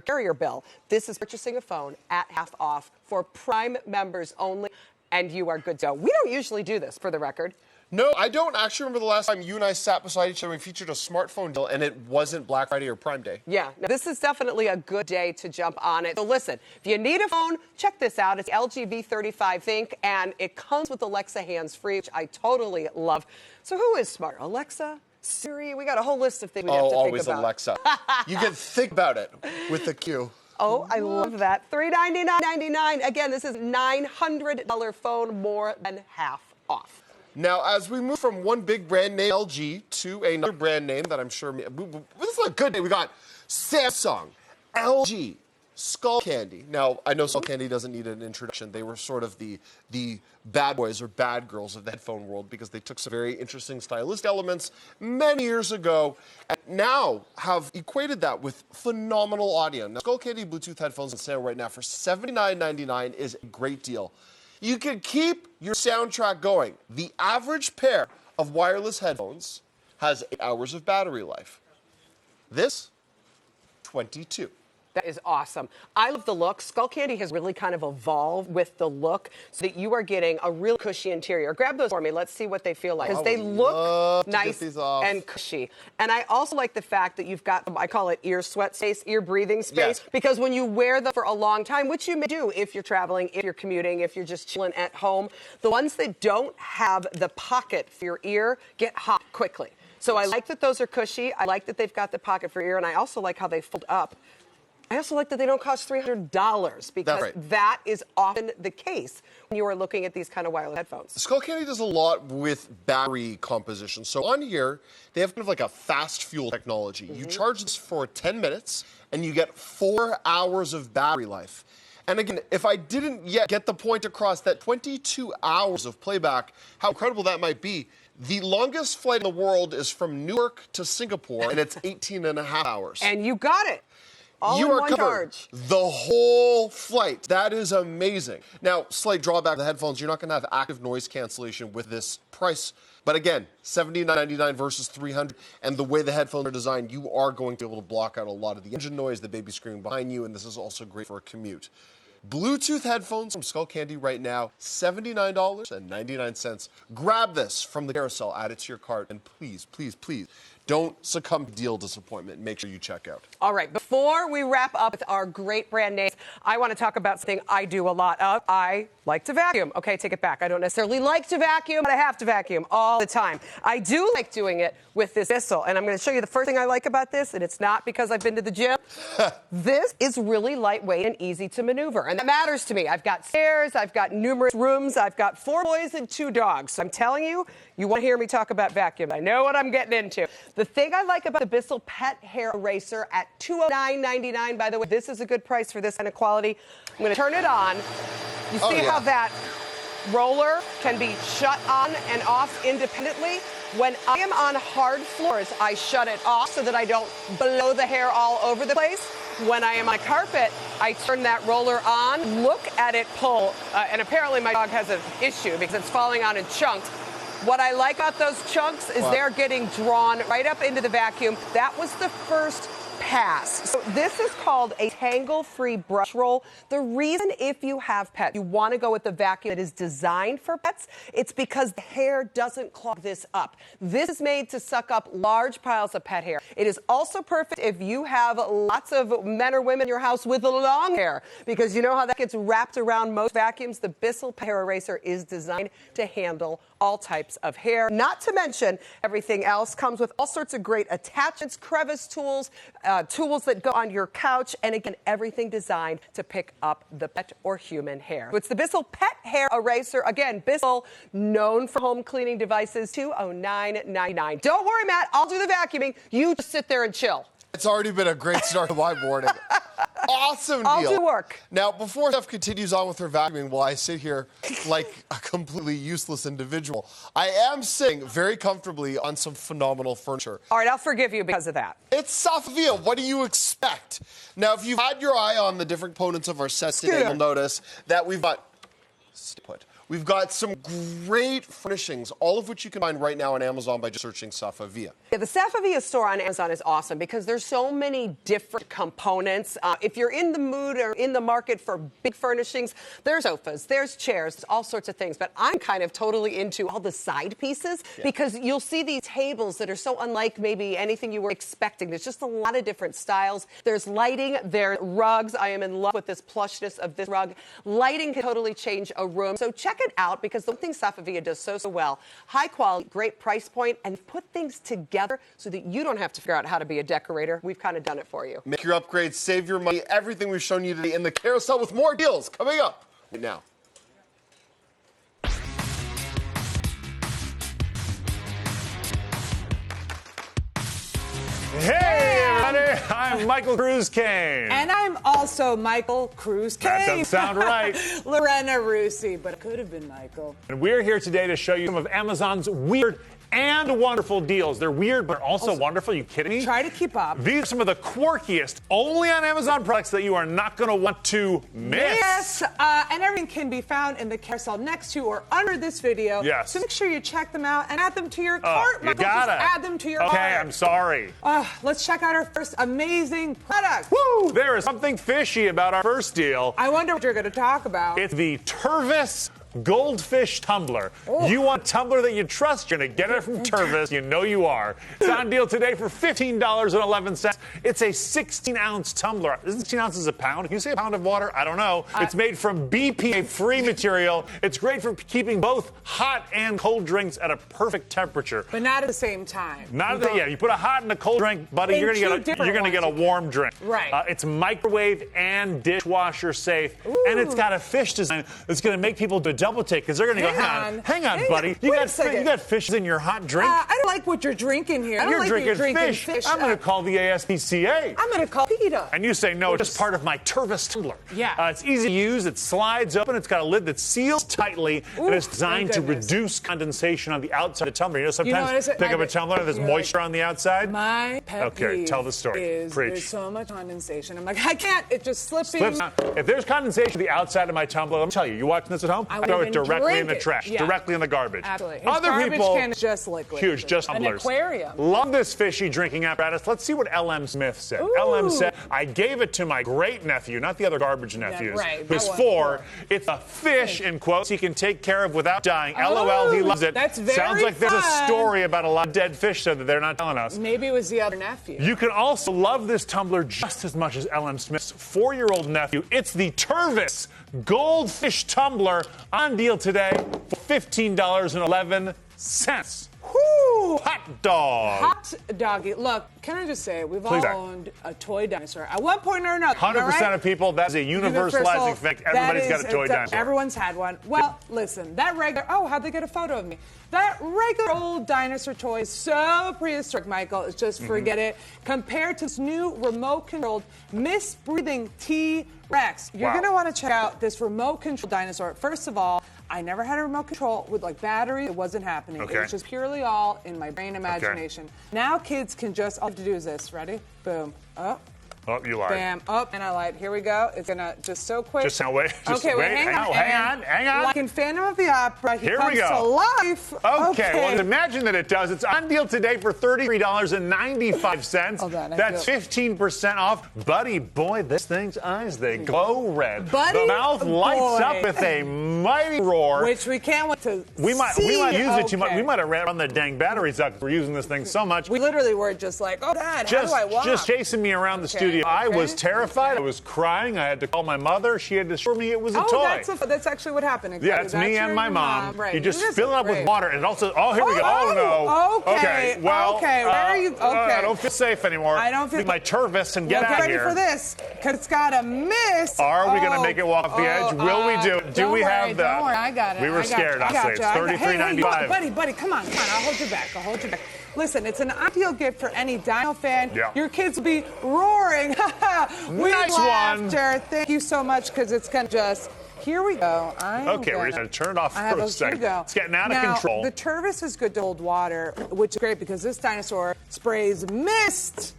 Speaker 1: carrier bill. This is purchasing a phone at half off for Prime members only, and you are good to go. We don't usually do this, for the record.
Speaker 5: No, I don't actually remember the last time you and I sat beside each other and featured a smartphone deal and it wasn't Black Friday or Prime Day.
Speaker 1: Yeah, now, this is definitely a good day to jump on it. So listen, if you need a phone, check this out. It's LG V35 Think, and it comes with Alexa hands-free, which I totally love. So who is smart? Alexa? Siri? We got a whole list of things we have to think about.
Speaker 5: Always Alexa. You can think about it with the Q.
Speaker 1: Oh, I love that. $399.99. Again, this is $900 phone, more than half off.
Speaker 5: Now, as we move from one big brand name, LG, to another brand name that I'm sure... This is a good day. We got Samsung, LG, Skullcandy. Now, I know Skullcandy doesn't need an introduction. They were sort of the bad boys or bad girls of the headphone world because they took some very interesting stylistic elements many years ago and now have equated that with phenomenal audio. Now, Skullcandy Bluetooth headphones on sale right now for $79.99 is a great deal. You can keep your soundtrack going. The average pair of wireless headphones has 8 hours of battery life. This, 22.
Speaker 1: That is awesome. I love the look. Skullcandy has really kind of evolved with the look so that you are getting a real cushy interior. Grab those for me. Let's see what they feel like. Because they look nice and cushy. And I also like the fact that you've got, I call it ear sweat space, ear breathing space. Yes. Because when you wear them for a long time, which you may do if you're traveling, if you're commuting, if you're just chilling at home, the ones that don't have the pocket for your ear get hot quickly. So I like that those are cushy. I like that they've got the pocket for your ear. And I also like how they fold up. I also like that they don't cost $300 because that is often the case when you are looking at these kind of wireless headphones.
Speaker 5: Skullcandy does a lot with battery composition. So on here, they have kind of like a fast fuel technology. You charge this for 10 minutes and you get 4 hours of battery life. And again, if I didn't yet get the point across that 22 hours of playback, how incredible that might be. The longest flight in the world is from Newark to Singapore, and it's 18.5 hours.
Speaker 1: And you got it. All
Speaker 5: you
Speaker 1: in
Speaker 5: are
Speaker 1: one
Speaker 5: covered
Speaker 1: charge.
Speaker 5: The whole flight. That is amazing. Now, slight drawback of the headphones, you're not going to have active noise cancellation with this price. But again, $79.99 versus $300. And the way the headphones are designed, you are going to be able to block out a lot of the engine noise, the baby screaming behind you, and this is also great for a commute. Bluetooth headphones from Skullcandy right now, $79.99. Grab this from the carousel, add it to your cart, and please, please, please, don't succumb to deal disappointment. Make sure you check out.
Speaker 1: All right, before we wrap up with our great brand names, I want to talk about something I do a lot of. I like to vacuum. Okay, take it back. I don't necessarily like to vacuum, but I have to vacuum all the time. I do like doing it with this Bissell, and I'm going to show you the first thing I like about this, and it's not because I've been to the gym. This is really lightweight and easy to maneuver, and that matters to me. I've got stairs, I've got numerous rooms, I've got 4 boys and 2 dogs. So I'm telling you, you want to hear me talk about vacuum. I know what I'm getting into. The thing I like about the Bissell Pet Hair Eraser at $209.99, by the way, this is a good price for this kind of quality. I'm going to turn it on. You see how that roller can be shut on and off independently? When I am on hard floors, I shut it off so that I don't blow the hair all over the place. When I am on carpet, I turn that roller on, look at it pull, and apparently my dog has an issue because it's falling on in chunks. What I like about those chunks is they're getting drawn right up into the vacuum. That was the first pass. So this is called a tangle-free brush roll. The reason, if you have pets, you want to go with the vacuum that is designed for pets, it's because the hair doesn't clog this up. This is made to suck up large piles of pet hair. It is also perfect if you have lots of men or women in your house with long hair, because you know how that gets wrapped around most vacuums. The Bissell Pet Hair Eraser is designed to handle all types of hair. Not to mention everything else comes with all sorts of great attachments, crevice tools, tools that go on your couch, and again, everything designed to pick up the pet or human hair. So it's the Bissell Pet Hair Eraser. Again, Bissell, known for home cleaning devices, $209.99. Don't worry, Matt, I'll do the vacuuming. You just sit there and chill.
Speaker 5: It's already been a great start to my morning. Awesome deal.
Speaker 1: I'll do work.
Speaker 5: Now, before Steph continues on with her vacuuming while I sit here like a completely useless individual, I am sitting very comfortably on some phenomenal furniture.
Speaker 1: All right, I'll forgive you because of that.
Speaker 5: It's Safavia. What do you expect? Now, if you've had your eye on the different components of our set today, you'll notice that we've got... Stay put. We've got some great furnishings, all of which you can find right now on Amazon by just searching Safavia.
Speaker 1: Yeah, the Safavia store on Amazon is awesome because there's so many different components. If you're in the mood or in the market for big furnishings, there's sofas, there's chairs, all sorts of things. But I'm kind of totally into all the side pieces because you'll see these tables that are so unlike maybe anything you were expecting. There's just a lot of different styles. There's lighting, there's rugs. I am in love with this plushness of this rug. Lighting can totally change a room. So check it out because the one thing Safavia does so well, high quality, great price point, and put things together so that you don't have to figure out how to be a decorator. We've kind of done it for you.
Speaker 5: Make your upgrades, save your money, everything we've shown you today in the carousel with more deals coming up right now.
Speaker 2: Hey, everybody! I'm Michael Cruz Kane.
Speaker 3: And I'm also Michael Cruz Kane.
Speaker 2: That doesn't sound right.
Speaker 3: Lorena Rusi, but it could have been Michael.
Speaker 2: And we're here today to show you some of Amazon's weird and wonderful deals. They're weird, but also wonderful. You kidding me?
Speaker 3: Try to keep up.
Speaker 2: These are some of the quirkiest, only on Amazon products that you are not going to want to miss.
Speaker 3: Yes, and everything can be found in the carousel next to or under this video.
Speaker 2: Yes.
Speaker 3: So make sure you check them out and add them to your cart.
Speaker 2: You
Speaker 3: Michael.
Speaker 2: gotta.
Speaker 3: Just add them to your cart.
Speaker 2: Okay, I'm sorry.
Speaker 3: Let's check out our first amazing product.
Speaker 2: Woo! There is something fishy about our first deal.
Speaker 3: I wonder what you're going to talk about.
Speaker 2: It's the Tervis Goldfish Tumbler. You want a tumbler that you trust, you're going to get it from Tervis. You know you are. It's on deal today for $15.11. It's a 16-ounce tumbler. Isn't 16 ounces a pound? Can you say a pound of water? I don't know. It's made from BPA-free material. It's great for keeping both hot and cold drinks at a perfect temperature.
Speaker 3: But not at the same time.
Speaker 2: You put a hot and a cold drink, buddy, you're going to get a warm drink.
Speaker 3: Right.
Speaker 2: It's microwave and dishwasher safe.
Speaker 3: Ooh.
Speaker 2: And it's got a fish design that's going to make people do a double take because they're going to go, hang on, buddy. You got fishes in your hot drink?
Speaker 3: I don't like what you're drinking here. I don't
Speaker 2: You're
Speaker 3: like
Speaker 2: drinking
Speaker 3: you're drinking fish.
Speaker 2: I'm going to call the ASPCA.
Speaker 3: I'm going to call PETA.
Speaker 2: And you say, no, it's just part of my Tervis tumbler.
Speaker 3: Yeah.
Speaker 2: It's easy to use. It slides open. It's got a lid that seals tightly. And it's designed to reduce condensation on the outside of the tumbler. You know, sometimes pick up a tumbler and there's moisture on the outside.
Speaker 3: My pet peeve
Speaker 2: tell the story.
Speaker 3: There's so much condensation. I'm like, I can't. It's just slipping.
Speaker 2: Slips out. If there's condensation on the outside of my tumbler, let me tell you, you watching this at home? I throw it directly in the trash, directly in the garbage.
Speaker 3: Absolutely.
Speaker 2: Other
Speaker 3: garbage
Speaker 2: people,
Speaker 3: can is just liquid.
Speaker 2: Huge, just tumblers.
Speaker 3: An aquarium.
Speaker 2: Love this fishy drinking apparatus. Let's see what LM Smith said.
Speaker 3: Ooh.
Speaker 2: LM said, I gave it to my great nephew, not the other garbage nephews, who's 4. It's a fish, in quotes, he can take care of without dying. LOL, he loves it.
Speaker 3: That's very
Speaker 2: Sounds like there's a
Speaker 3: fun.
Speaker 2: Story about a lot of dead fish so that they're not telling us.
Speaker 3: Maybe it was the other nephew.
Speaker 2: You can also love this tumbler just as much as LM Smith's 4-year-old nephew. It's the Tervis Goldfish Tumbler on deal today for $15.11. Whoo! Hot dog.
Speaker 3: Hot doggy. Look, can I just say, we've all owned a toy dinosaur at one point or another.
Speaker 2: 100% of people, that's a universalizing fact. Everybody's got a toy dinosaur.
Speaker 3: Everyone's had one. Well, listen, that regular... Oh, how'd they get a photo of me? That regular old dinosaur toy is so prehistoric, Michael. It's just forget it. Compared to this new remote-controlled, misbreathing T-Rex. You're going to want to check out this remote-controlled dinosaur. First of all, I never had a remote control with like battery. It wasn't happening. It was just purely all in my brain imagination. Now kids can just, all you have to do is this. Ready? Boom. Oh.
Speaker 2: Oh, you lied.
Speaker 3: Bam. Up, and I lied. Here we go. It's going to just so quick.
Speaker 2: Just now, wait.
Speaker 3: Okay, wait. Hang on. Like in Phantom of the Opera, he comes to life.
Speaker 2: Okay. Well, imagine that it does. It's on deal today for $33.95.
Speaker 3: Hold on,
Speaker 2: That's 15% off. Buddy boy, this thing's eyes, they glow red.
Speaker 3: Buddy
Speaker 2: the mouth lights up with a mighty roar.
Speaker 3: Which we can't wait to
Speaker 2: we might
Speaker 3: see.
Speaker 2: use it too much. We might have run the dang batteries up. We're using this thing so much.
Speaker 3: We literally were just like, oh, Dad, how do I walk?
Speaker 2: Just chasing me around the studio you. I was terrified. I was crying. I had to call my mother. She had to assure me it was a toy.
Speaker 3: That's actually what happened. Exactly.
Speaker 2: Yeah, it's me and my mom.
Speaker 3: Right.
Speaker 2: You just
Speaker 3: This
Speaker 2: fill it
Speaker 3: is
Speaker 2: up with
Speaker 3: great.
Speaker 2: water, and also, here we go. Oh, no.
Speaker 3: Okay.
Speaker 2: Well,
Speaker 3: Okay. Where are you? Okay.
Speaker 2: I don't feel safe anymore.
Speaker 3: I don't feel.
Speaker 2: My Tervis and get
Speaker 3: Well,
Speaker 2: out of
Speaker 3: get
Speaker 2: here.
Speaker 3: ready for this, because it's got a miss.
Speaker 2: Are we going to make it walk off the edge? Will we do it? Do we have that?
Speaker 3: Don't worry, I got it.
Speaker 2: We were scared, honestly. It's $33.95.
Speaker 3: Hey, buddy, come on. I'll hold you back. Listen, it's an ideal gift for any Dino fan.
Speaker 2: Yeah.
Speaker 3: Your kids will be roaring. With
Speaker 2: Nice one.
Speaker 3: laughter. Thank you so much, because it's going to just... Here we go.
Speaker 2: Okay, we're just going to turn it off for a second. It's getting out of control.
Speaker 3: The Tervis is good to hold water, which is great because this dinosaur sprays mist.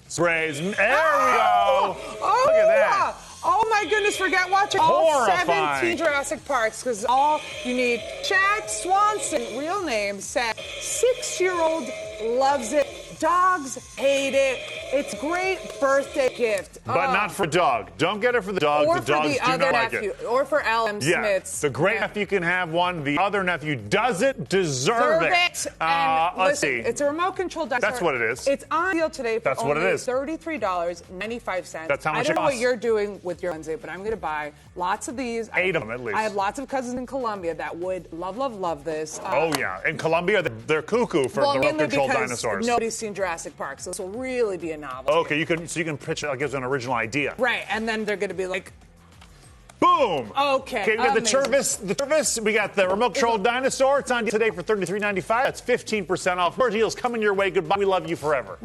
Speaker 2: Sprays. There we go.
Speaker 3: Oh,
Speaker 2: Look at that.
Speaker 3: Oh my goodness, forget watching all
Speaker 2: Horrifying.
Speaker 3: 17 Jurassic Parks, because all you need. Chad Swanson, real name, said 6-year-old loves it. Dogs hate it. It's a great birthday gift.
Speaker 2: But not for a dog. Don't get it for the dog.
Speaker 3: Or
Speaker 2: the
Speaker 3: for
Speaker 2: dogs
Speaker 3: the
Speaker 2: do
Speaker 3: other
Speaker 2: not like
Speaker 3: nephew.
Speaker 2: it.
Speaker 3: Or for L.M.
Speaker 2: Yeah,
Speaker 3: Smith's.
Speaker 2: the great nephew can have one. The other nephew doesn't deserve it.
Speaker 3: And
Speaker 2: Let's
Speaker 3: listen,
Speaker 2: see.
Speaker 3: it's a remote control dinosaur.
Speaker 2: That's what it is.
Speaker 3: It's on deal today for
Speaker 2: That's what
Speaker 3: only
Speaker 2: it is.
Speaker 3: $33.95.
Speaker 2: That's how much
Speaker 3: I don't
Speaker 2: it
Speaker 3: know what
Speaker 2: costs.
Speaker 3: you're doing with your Lindsay, but I'm going to buy lots of these.
Speaker 2: 8 of them at least.
Speaker 3: I have lots of cousins in Colombia that would love this.
Speaker 2: Oh, yeah. In Colombia, they're cuckoo for the remote control dinosaurs.
Speaker 3: Nobody's seen Jurassic Park, so this will really be a novel.
Speaker 2: Okay, you can pitch it like it's an original idea.
Speaker 3: Right, and then they're going to be like,
Speaker 2: boom.
Speaker 3: Okay,
Speaker 2: we got the
Speaker 3: amazing.
Speaker 2: Tervis. We got the remote control dinosaur. It's on deal today for $33.95. That's 15% off. More deals coming your way. Goodbye. We love you forever.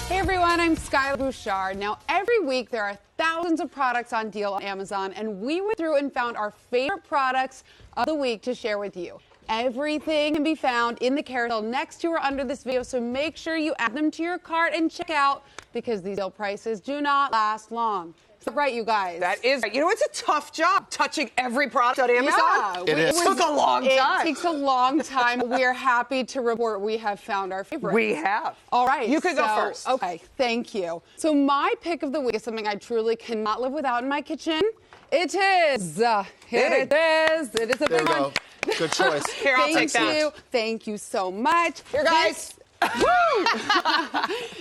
Speaker 4: Hey everyone, I'm Skylar Bouchard. Now, every week there are thousands of products on deal on Amazon, and we went through and found our favorite products of the week to share with you. Everything can be found in the carousel next to or under this video, so make sure you add them to your cart and check out, because these deal prices do not last long. So right, you guys.
Speaker 1: That is right. You know, it's a tough job touching every product on Amazon.
Speaker 4: Yeah,
Speaker 5: It
Speaker 1: took a long time.
Speaker 4: It takes a long time. We are happy to report we have found our favorites.
Speaker 1: We have.
Speaker 4: All right.
Speaker 1: You can go first.
Speaker 4: Okay, thank you. So my pick of the week is something I truly cannot live without in my kitchen. It is. Here it is. It is a
Speaker 5: There
Speaker 4: big
Speaker 5: you
Speaker 4: one.
Speaker 5: go. Good choice.
Speaker 1: Here, I'll take that.
Speaker 4: Thank you so much.
Speaker 1: Here, guys.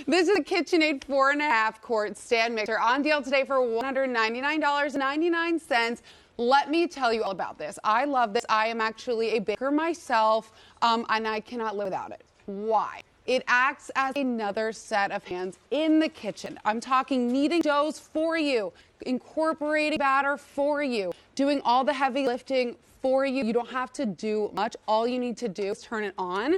Speaker 4: This is a KitchenAid 4.5 quart stand mixer on deal today for $199.99. Let me tell you all about this. I love this. I am actually a baker myself, and I cannot live without it. Why? It acts as another set of hands in the kitchen. I'm talking kneading doughs for you, incorporating batter for you, doing all the heavy lifting for you. You don't have to do much. All you need to do is turn it on.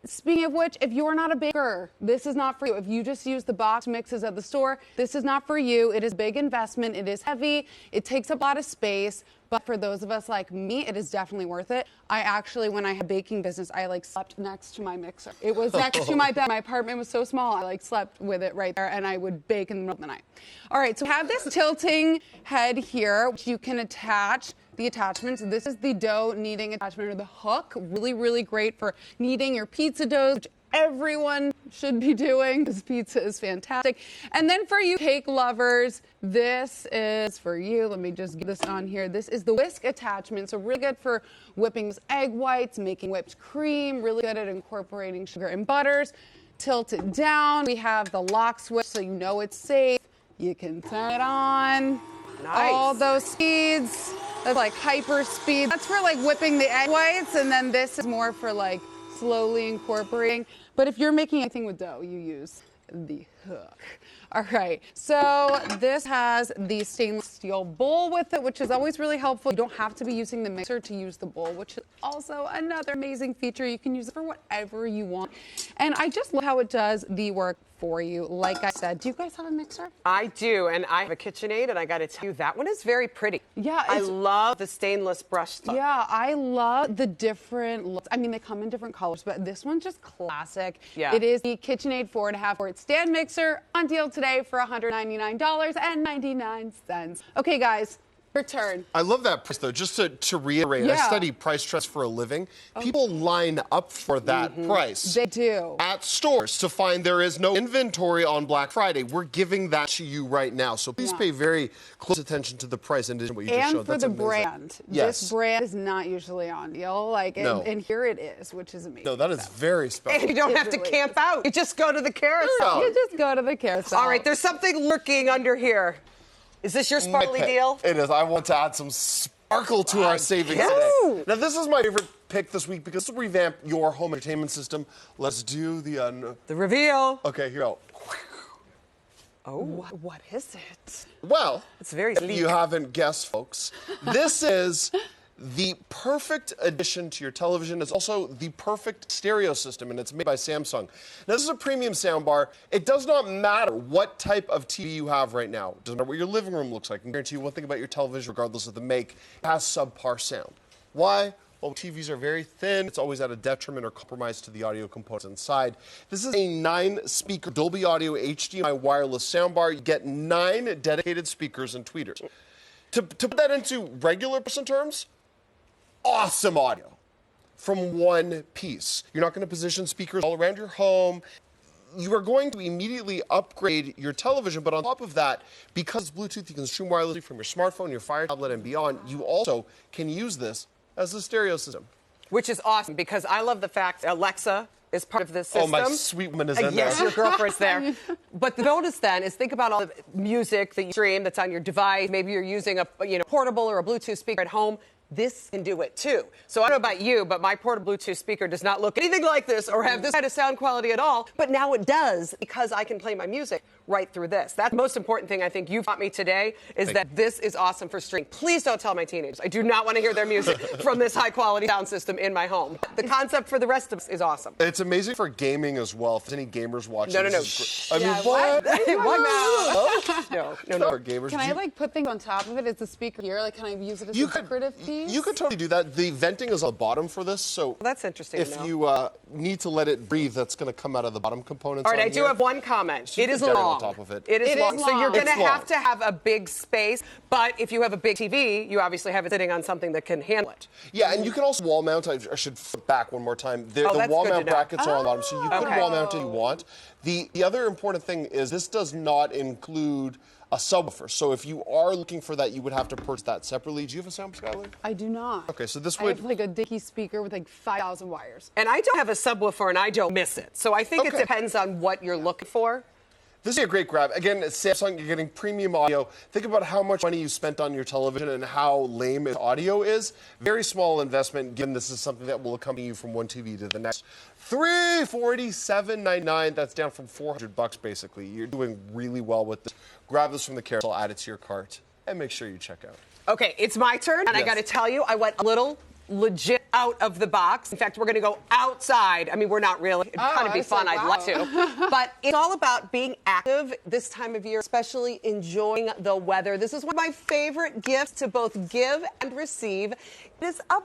Speaker 4: Speaking of which, if you're not a baker, this is not for you. If you just use the box mixes at the store, this is not for you. It is a big investment. It is heavy. It takes up a lot of space. But for those of us like me, it is definitely worth it. I actually, when I had a baking business, I slept next to my mixer. It was next to my bed. My apartment was so small, I slept with it right there, and I would bake in the middle of the night. All right, so we have this tilting head here, which you can attach the attachments. This is the dough kneading attachment, or the hook. Really, really great for kneading your pizza doughs, which everyone should be doing, because pizza is fantastic. And then for you cake lovers, this is for you. Let me just get this on here. This is the whisk attachment. So really good for whipping egg whites, making whipped cream, really good at incorporating sugar and butters. Tilt it down. We have the lock switch, so you know it's safe. You can turn it on.
Speaker 1: Nice.
Speaker 4: All those speeds. That's like hyper speed. That's for whipping the egg whites, and then this is more for slowly incorporating. But if you're making anything with dough, you use the hook. All right, so this has the stainless steel bowl with it, which is always really helpful. You don't have to be using the mixer to use the bowl, which is also another amazing feature. You can use it for whatever you want. And I just love how it does the work for you. Like I said, do you guys have a mixer?
Speaker 1: I do, and I have a KitchenAid, and I got to tell you, that one is very pretty.
Speaker 4: Yeah,
Speaker 1: I love the stainless brushed look.
Speaker 4: Yeah, I love the different looks. I mean, they come in different colors, but this one's just classic.
Speaker 1: Yeah.
Speaker 4: It is the KitchenAid 4.5 quart stand mixer on deal today for $199.99. Okay, guys, Return.
Speaker 5: I love that price, though. Just to reiterate, I
Speaker 4: Yeah.
Speaker 5: study price trends for a living. People line up for that price.
Speaker 4: They do.
Speaker 5: At stores to find there is no inventory on Black Friday. We're giving that to you right now. So please pay very close attention to the price in addition to what you just
Speaker 4: And
Speaker 5: showed.
Speaker 4: for
Speaker 5: That's
Speaker 4: the
Speaker 5: amazing.
Speaker 4: brand.
Speaker 5: Yes.
Speaker 4: This brand is not usually on deal.
Speaker 5: No.
Speaker 4: And here it is, which is amazing.
Speaker 5: No, that is very special.
Speaker 1: And you don't have to
Speaker 4: really
Speaker 1: camp out. You just go to the carousel.
Speaker 5: No.
Speaker 4: You just go to the carousel.
Speaker 1: All right, there's something lurking under here. Is this your
Speaker 5: My
Speaker 1: sparkly
Speaker 5: pick.
Speaker 1: deal?
Speaker 5: It is. I want to add some sparkle to our savings today. Now, this is my favorite pick this week because to revamp your home entertainment system, let's do the...
Speaker 1: The reveal.
Speaker 5: Okay, here we go.
Speaker 1: Oh, what is it?
Speaker 5: Well,
Speaker 1: It's very
Speaker 5: if
Speaker 1: sleek.
Speaker 5: you haven't guessed, folks, this is the perfect addition to your television. It's also the perfect stereo system, and it's made by Samsung. Now, this is a premium soundbar. It does not matter what type of TV you have right now. It doesn't matter what your living room looks like. I can guarantee you one thing about your television, regardless of the make, it has subpar sound. Why? Well, TVs are very thin. It's always at a detriment or compromise to the audio components inside. This is a 9-speaker Dolby Audio HDMI wireless soundbar. You get 9 dedicated speakers and tweeters. To put that into regular person terms, awesome audio from one piece. You're not going to position speakers all around your home. You are going to immediately upgrade your television, but on top of that, because it's Bluetooth, you can stream wirelessly from your smartphone, your Fire tablet, and beyond. You also can use this as a stereo system.
Speaker 1: Which is awesome because I love the fact Alexa is part of this system.
Speaker 5: Oh, my sweet woman is in
Speaker 1: Yes,
Speaker 5: there.
Speaker 1: your girlfriend's there. But the bonus then is think about all the music that you stream that's on your device. Maybe you're using a portable or a Bluetooth speaker at home. This can do it too. So I don't know about you, but my portable Bluetooth speaker does not look anything like this or have this kind of sound quality at all. But now it does because I can play my music right through this. That's the most important thing I think you taught me today is that this is awesome for streaming. Please don't tell my teenagers. I do not want to hear their music from this high quality sound system in my home. The concept for the rest of us is awesome.
Speaker 5: It's amazing for gaming as well. If there's any gamers watching,
Speaker 1: No.
Speaker 5: this is great. I mean,
Speaker 4: Yeah,
Speaker 5: what?
Speaker 1: What? No.
Speaker 5: For gamers,
Speaker 4: Can I put things on top of it? Is the speaker here? Can I use it as a decorative piece?
Speaker 5: You could totally do that. The venting is on the bottom for this, so
Speaker 1: That's interesting to
Speaker 5: if
Speaker 1: know.
Speaker 5: you need to let it breathe, that's going to come out of the bottom components.
Speaker 1: All right,
Speaker 5: on
Speaker 1: I do
Speaker 5: here.
Speaker 1: have one comment.
Speaker 5: So you
Speaker 1: It is
Speaker 5: can get it on
Speaker 1: long.
Speaker 5: top of it.
Speaker 1: It is
Speaker 4: It
Speaker 1: long.
Speaker 4: is
Speaker 1: So you're
Speaker 4: long.
Speaker 1: going to
Speaker 5: It's
Speaker 1: have
Speaker 5: long.
Speaker 1: to have a big space, but if you have a big TV, you obviously have it sitting on something that can handle it.
Speaker 5: Yeah, and you can also wall mount. I should flip back one more time. The
Speaker 1: that's
Speaker 5: wall
Speaker 1: good to
Speaker 5: mount
Speaker 1: know.
Speaker 5: brackets are on the bottom, so you can
Speaker 1: Okay.
Speaker 5: wall mount if you want. The other important thing is this does not include a subwoofer. So if you are looking for that, you would have to purchase that separately. Do you have a sound, Skylar?
Speaker 4: I do not.
Speaker 5: Okay, so this
Speaker 4: I
Speaker 5: would-
Speaker 4: have like a dicky speaker with like 5,000 wires.
Speaker 1: And I don't have a subwoofer and I don't miss it. So I think it
Speaker 5: Okay.
Speaker 1: depends on what you're looking for.
Speaker 5: This is a great grab. Again, it's Samsung, you're getting premium audio. Think about how much money you spent on your television and how lame its audio is. Very small investment, given this is something that will accompany you from one TV to the next. $347.99. That's down from $400 basically. You're doing really well with this. Grab this from the carousel, add it to your cart, and make sure you check out.
Speaker 1: Okay, it's my turn, and I
Speaker 5: Yes.
Speaker 1: got to tell you, I went a little legit out of the box. In fact, we're going to go outside. I mean, we're not really. It'd kind of
Speaker 4: I
Speaker 1: be
Speaker 4: was
Speaker 1: fun.
Speaker 4: like,
Speaker 1: I'd
Speaker 4: wow.
Speaker 1: love to. But it's all about being active this time of year, especially enjoying the weather. This is one of my favorite gifts to both give and receive. It is a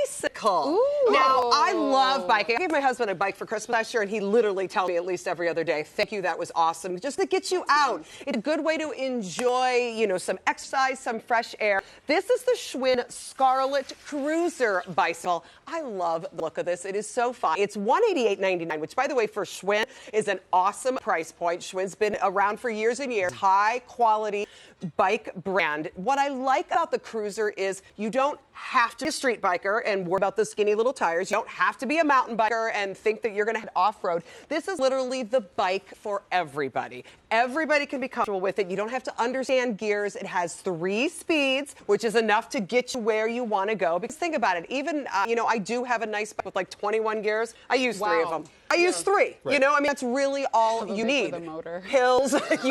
Speaker 1: bicycle.
Speaker 4: Ooh.
Speaker 1: Now, I love biking. I gave my husband a bike for Christmas last year, and he literally tells me at least every other day, thank you, that was awesome. Just to get you out. It's a good way to enjoy, some exercise, some fresh air. This is the Schwinn Scarlet Cruiser bicycle. I love the look of this. It is so fun. It's $188.99, which, by the way, for Schwinn is an awesome price point. Schwinn's been around for years and years. High quality bike brand. What I like about the Cruiser is you don't have to be a street biker and worry about the skinny little tires. You don't have to be a mountain biker and think that you're going to head off-road. This is literally the bike for everybody. Everybody can be comfortable with it. You don't have to understand gears. It has 3 speeds, which is enough to get you where you want to go. Because think about it. Even, I do have a nice bike with like 21 gears. I use 3 of
Speaker 4: Wow.
Speaker 1: them. I use 3.
Speaker 5: Right.
Speaker 1: That's really all
Speaker 4: have a
Speaker 1: you
Speaker 4: bike
Speaker 1: need.
Speaker 4: with a motor.
Speaker 1: Hills. Did you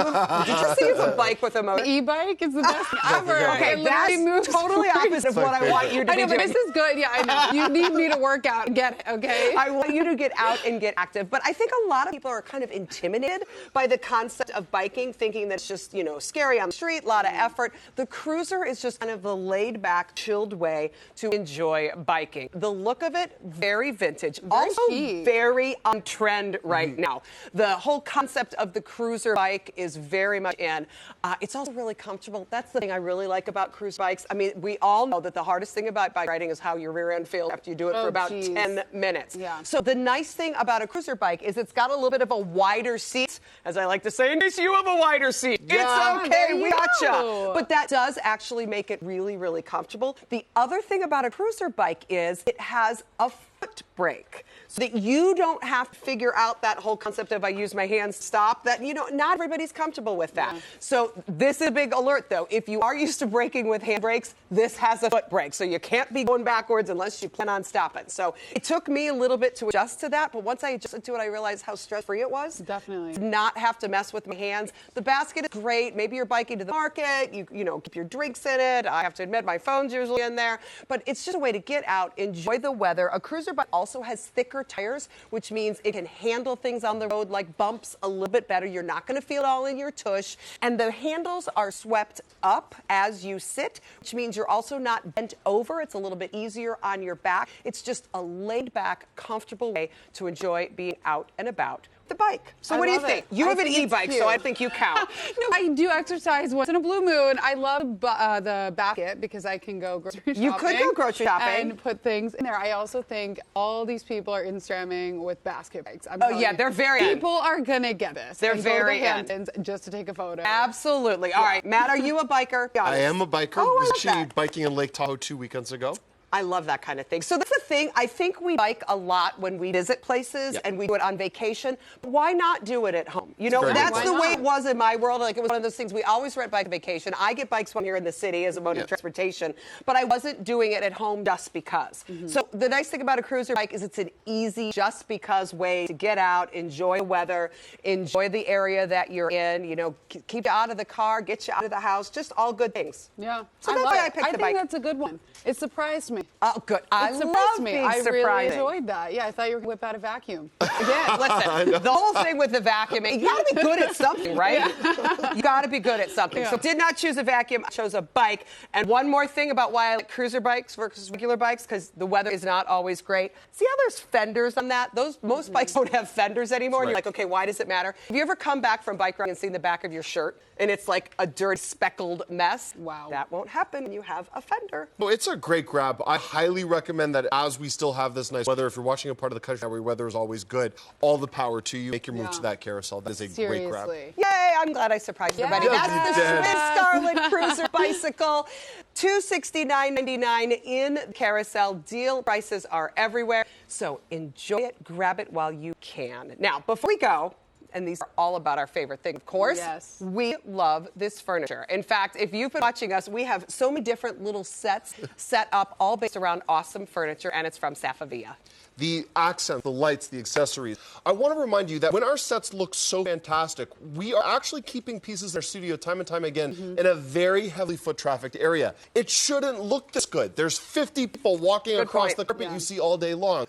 Speaker 1: see you have a bike with a motor?
Speaker 4: The e-bike is the best thing ever.
Speaker 1: Okay,
Speaker 4: It literally moves
Speaker 1: that's totally
Speaker 4: crazy.
Speaker 1: opposite of what I want you to
Speaker 4: I
Speaker 1: be
Speaker 4: know, but
Speaker 1: doing.
Speaker 4: this is good. Yeah, I know. You need me to work out. Get it, okay?
Speaker 1: I want you to get out and get active. But I think a lot of people are kind of intimidated by the concept concept of biking, thinking that it's just, scary on the street, a lot of effort. The Cruiser is just kind of the laid back, chilled way to enjoy biking. The look of it, very vintage. Also
Speaker 4: chic.
Speaker 1: very on trend right now. The whole concept of the Cruiser bike is very much in. It's also really comfortable. That's the thing I really like about cruiser bikes. I mean, we all know that the hardest thing about bike riding is how your rear end feels after you do it for about 10 minutes.
Speaker 4: Yeah.
Speaker 1: So the nice thing about a cruiser bike is it's got a little bit of a wider seat. As I like to say, in case you have a wider seat.
Speaker 5: Yeah.
Speaker 1: It's okay,
Speaker 4: there
Speaker 1: we
Speaker 4: you
Speaker 1: gotcha.
Speaker 4: go.
Speaker 1: But that does actually make it really, really comfortable. The other thing about a cruiser bike is it has a foot brake, so that you don't have to figure out that whole concept of I use my hands to stop. That, not everybody's comfortable with that.
Speaker 4: Yeah.
Speaker 1: So this is a big alert, though. If you are used to braking with hand brakes, this has a foot brake, so you can't be going backwards unless you plan on stopping. So it took me a little bit to adjust to that, but once I adjusted to it, I realized how stress-free it was.
Speaker 4: Definitely.
Speaker 1: To not have to mess with my hands. The basket is great. Maybe you're biking to the market. You keep your drinks in it. I have to admit, my phone's usually in there. But it's just a way to get out, enjoy the weather. A cruiser bike also has thicker tires, which means it can handle things on the road like bumps a little bit better. You're not going to feel it all in your tush. And the handles are swept up as you sit, which means you're also not bent over. It's a little bit easier on your back. It's just a laid back, comfortable way to enjoy being out and about the bike. So what do you think? You have an e-bike, so I think you count.
Speaker 4: No, I do exercise once in a blue moon. I love the basket because I can go grocery shopping.
Speaker 1: You could go grocery shopping.
Speaker 4: And put things in there. I also think all these people are Instagramming with basket bikes.
Speaker 1: They're very in.
Speaker 4: People are going to get this.
Speaker 1: They're
Speaker 4: and
Speaker 1: very
Speaker 4: go to
Speaker 1: in.
Speaker 4: Hamptons just to take a photo.
Speaker 1: Absolutely. All right, Matt, are you a biker? Be honest.
Speaker 5: I am a biker.
Speaker 1: Oh, I
Speaker 5: was
Speaker 1: love
Speaker 5: actually
Speaker 1: that.
Speaker 5: biking in Lake Tahoe 2 weekends ago.
Speaker 1: I love that kind of thing. So that's the thing. I think we bike a lot when we visit places and we do it on vacation. Why not do it at home?
Speaker 5: very
Speaker 1: That's
Speaker 5: good
Speaker 1: the
Speaker 4: point.
Speaker 1: way it was in my world. Like, it was one of those things. We always rent bike vacation. I get bikes when I'm here in the city as a mode of transportation, but I wasn't doing it at home just because. So the nice thing about a cruiser bike is it's an easy just because way to get out, enjoy the weather, enjoy the area that you're in, keep you out of the car, get you out of the house, just all good things.
Speaker 4: Yeah.
Speaker 1: So that's why I picked the
Speaker 4: think
Speaker 1: bike.
Speaker 4: that's a good one. It surprised me.
Speaker 1: Oh, good. I
Speaker 4: It surprised
Speaker 1: love
Speaker 4: me.
Speaker 1: being
Speaker 4: I really
Speaker 1: surprising.
Speaker 4: enjoyed that. Yeah, I thought you were going to whip out a vacuum.
Speaker 1: Again, listen, the whole thing with the vacuum, you got to be good at something, right? You got to be good at something.
Speaker 4: Yeah.
Speaker 1: So did not choose a vacuum, I chose a bike. And one more thing about why I like cruiser bikes versus regular bikes, because the weather is not always great. See how there's fenders on that? Most bikes don't have fenders anymore. And you're like, okay, why does it matter? Have you ever come back from bike riding and seen the back of your shirt and it's like a dirty speckled mess?
Speaker 4: Wow.
Speaker 1: That won't happen when you have a fender.
Speaker 5: Well, it's a great grab. I highly recommend that as we still have this nice weather, if you're watching a part of the country where weather is always good, all the power to you. Make your move to that carousel. That is a great grab.
Speaker 4: Seriously.
Speaker 1: Yay, I'm glad I surprised everybody.
Speaker 4: Yeah.
Speaker 1: That's the
Speaker 5: You did.
Speaker 1: Swiss Scarlet Cruiser bicycle. $269.99 in carousel. Deal prices are everywhere. So enjoy it, grab it while you can. Now, before we go, and these are all about our favorite thing, of course.
Speaker 4: Yes.
Speaker 1: We love this furniture. In fact, if you've been watching us, we have so many different little sets set up, all based around awesome furniture, and it's from Safavia.
Speaker 5: The accent, the lights, the accessories. I want to remind you that when our sets look so fantastic, we are actually keeping pieces in our studio time and time again in a very heavily foot trafficked area. It shouldn't look this good. There's 50 people walking across
Speaker 1: point.
Speaker 5: the carpet you see all day long,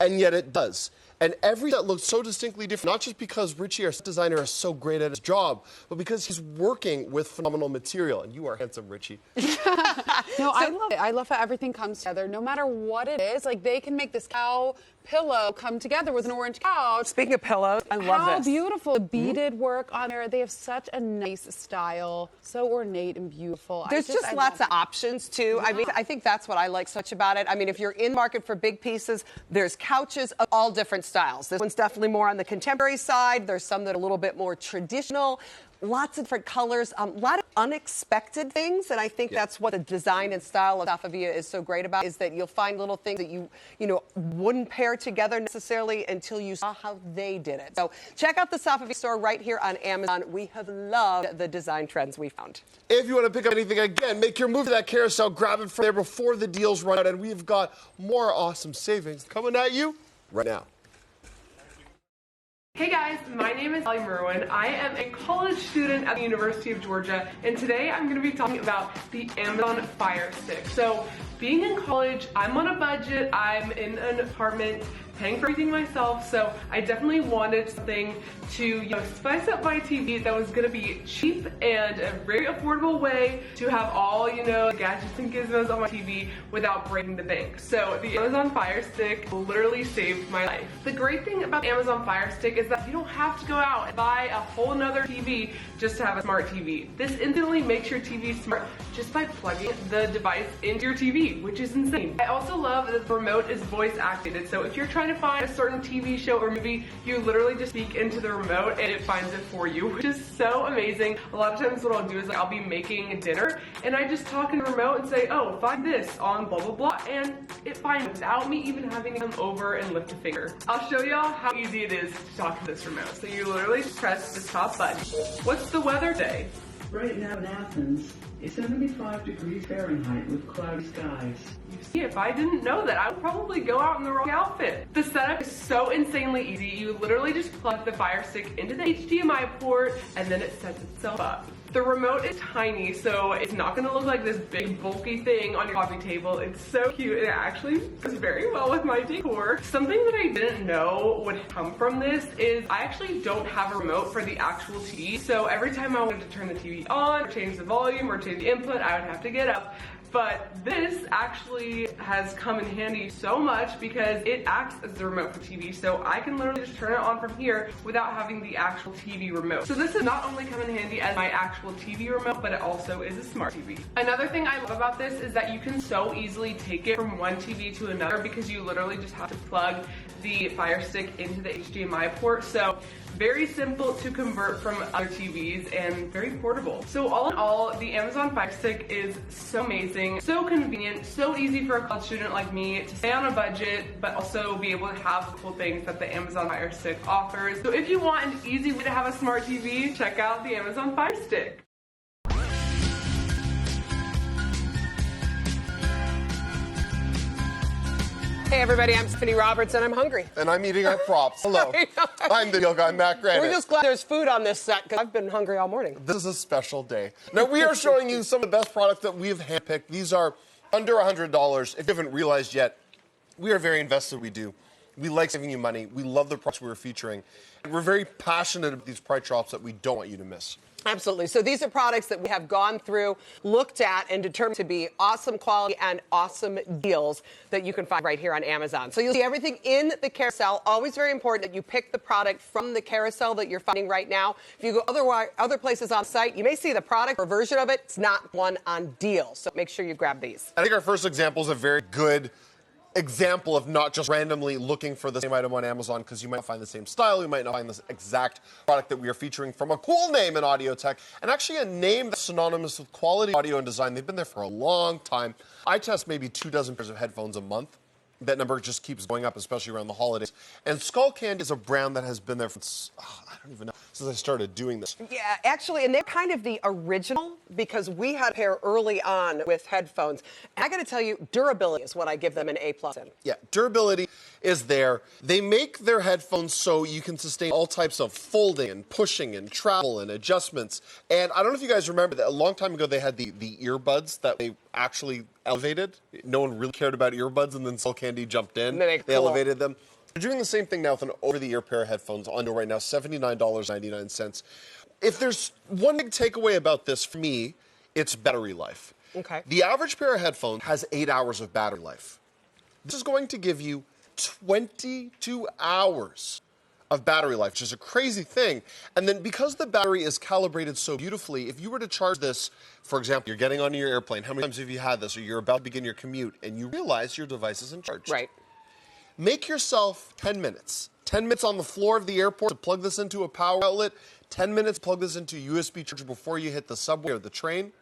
Speaker 5: and yet it does. And every set looks so distinctly different, not just because Richie, our set designer, is so great at his job, but because he's working with phenomenal material. And you are handsome, Richie.
Speaker 4: No, I love it. I love how everything comes together, no matter what it is. Like, they can make this cow pillow come together with an orange couch.
Speaker 1: Speaking of pillows, I love
Speaker 4: How
Speaker 1: this.
Speaker 4: beautiful. The beaded work on there. They have such a nice style. So ornate and beautiful.
Speaker 1: There's just lots of options, too. I mean, I think that's what I like so much about it. I mean, if you're in market for big pieces, there's couches of all different styles. This one's definitely more on the contemporary side. There's some that are a little bit more traditional. Lots of different colors, a lot of unexpected things, and I think that's what the design and style of Safavia is so great about, is that you'll find little things that you wouldn't pair together necessarily until you saw how they did it. So check out the Safavia store right here on Amazon. We have loved the design trends we found.
Speaker 5: If you want to pick up anything, again, make your move to that carousel, grab it from there before the deals run out, and we've got more awesome savings coming at you right now.
Speaker 6: Hey guys, my name is Allie Merwin. I am a college student at the University of Georgia, and today I'm going to be talking about the Amazon Fire Stick. So, being in college, I'm on a budget, I'm in an apartment, paying for everything myself, so I definitely wanted something to, spice up my TV that was gonna be cheap and a very affordable way to have all, the gadgets and gizmos on my TV without breaking the bank. So the Amazon Fire Stick literally saved my life. The great thing about the Amazon Fire Stick is that you don't have to go out and buy a whole nother TV just to have a smart TV. This instantly makes your TV smart just by plugging the device into your TV, which is insane. I also love that the remote is voice activated, so if you're trying to find a certain TV show or movie, you literally just speak into the remote and it finds it for you, which is so amazing. A lot of times what I'll do is I'll be making dinner and I just talk in the remote and say, oh, find this on blah, blah, blah, and it finds it without me even having to come over and lift a finger. I'll show y'all how easy it is to talk to this remote. So you literally press the top button. What's the weather today?
Speaker 7: Right now in Athens, it's 75 degrees Fahrenheit with cloudy skies.
Speaker 6: You see, if I didn't know that, I would probably go out in the wrong outfit. The setup is so insanely easy. You literally just plug the Fire Stick into the HDMI port and then it sets itself up. The remote is tiny, so it's not gonna look like this big bulky thing on your coffee table. It's so cute and it actually goes very well with my decor. Something that I didn't know would come from this is I actually don't have a remote for the actual TV, so every time I wanted to turn the TV on, or change the volume, or change the input, I would have to get up. But this actually has come in handy so much because it acts as the remote for TV, so I can literally just turn it on from here without having the actual TV remote. So this has not only come in handy as my actual TV remote, but it also is a smart TV. Another thing I love about this is that you can so easily take it from one TV to another because you literally just have to plug the Fire Stick into the HDMI port. So very simple to convert from other TVs and very portable. So all in all, the Amazon Fire Stick is so amazing, so convenient, so easy for a college student like me to stay on a budget, but also be able to have the cool things that the Amazon Fire Stick offers. So if you want an easy way to have a smart TV, check out the Amazon Fire Stick.
Speaker 1: Hey everybody, I'm Stephanie Roberts and I'm hungry.
Speaker 5: And I'm eating our props. Hello. I'm the yoga guy, Matt Granite.
Speaker 1: We're just glad there's food on this set because I've been hungry all morning.
Speaker 5: This is a special day. Now, we are showing you some of the best products that we've handpicked. These are under $100. If you haven't realized yet, we are very invested. We do. We like saving you money. We love the products we're featuring. We're very passionate about these price drops that we don't want you to miss.
Speaker 1: Absolutely. So these are products that we have gone through, looked at, and determined to be awesome quality and awesome deals that you can find right here on Amazon. So you'll see everything in the carousel. Always very important that you pick the product from the carousel that you're finding right now. If you go other places on the site, you may see the product or version of it. It's not one on deal. So make sure you grab these.
Speaker 5: I think our first example is a very good example of not just randomly looking for the same item on Amazon, because you might not find the same style, you might not find this exact product that we are featuring from a cool name in audio tech, and actually a name that's synonymous with quality audio and design. They've been there for a long time. I test maybe 24 pairs of headphones a month. That number just keeps going up, especially around the holidays. And Skullcandy is a brand that has been there since, I don't even know, since I started doing this.
Speaker 1: Yeah, actually, and they're kind of the original because we had a pair early on with headphones. And I got to tell you, durability is what I give them an A+ in.
Speaker 5: Yeah, durability is there. They make their headphones so you can sustain all types of folding and pushing and travel and adjustments. And I don't know if you guys remember that a long time ago they had the earbuds that they actually elevated. No one really cared about earbuds, and then Skullcandy jumped in. They elevated them. They're doing the same thing now with an over-the-ear pair of headphones on right now, $79.99. If there's one big takeaway about this for me, it's battery life.
Speaker 1: Okay.
Speaker 5: The average pair of headphones has 8 hours of battery life. This is going to give you 22 hours of battery life, which is a crazy thing. And then because the battery is calibrated so beautifully, if you were to charge this, for example, you're getting onto your airplane, how many times have you had this, or you're about to begin your commute, and you realize your device isn't charged?
Speaker 1: Right.
Speaker 5: Make yourself 10 minutes. 10 minutes on the floor of the airport to plug this into a power outlet. 10 minutes, plug this into a USB charger before you hit the subway or the train.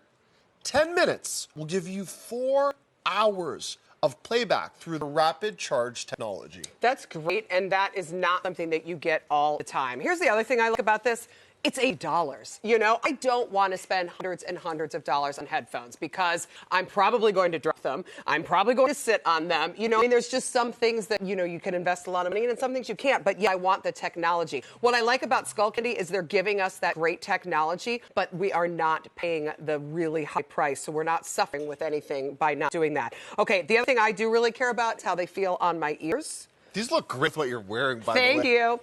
Speaker 5: 10 minutes will give you 4 hours of playback through the rapid charge technology.
Speaker 1: That's great, and that is not something that you get all the time. Here's the other thing I like about this. it's $8. You know, I don't want to spend hundreds and hundreds of dollars on headphones because I'm probably going to drop them. I'm probably going to sit on them. You know, I mean, there's just some things that, you know, you can invest a lot of money in and some things you can't. But yeah, I want the technology. What I like about Skullcandy is they're giving us that great technology, but we are not paying the really high price. So we're not suffering with anything by not doing that. Okay, the other thing I do really care about is how they feel on my ears.
Speaker 5: These look great with what you're wearing, by the way.
Speaker 1: Thank you.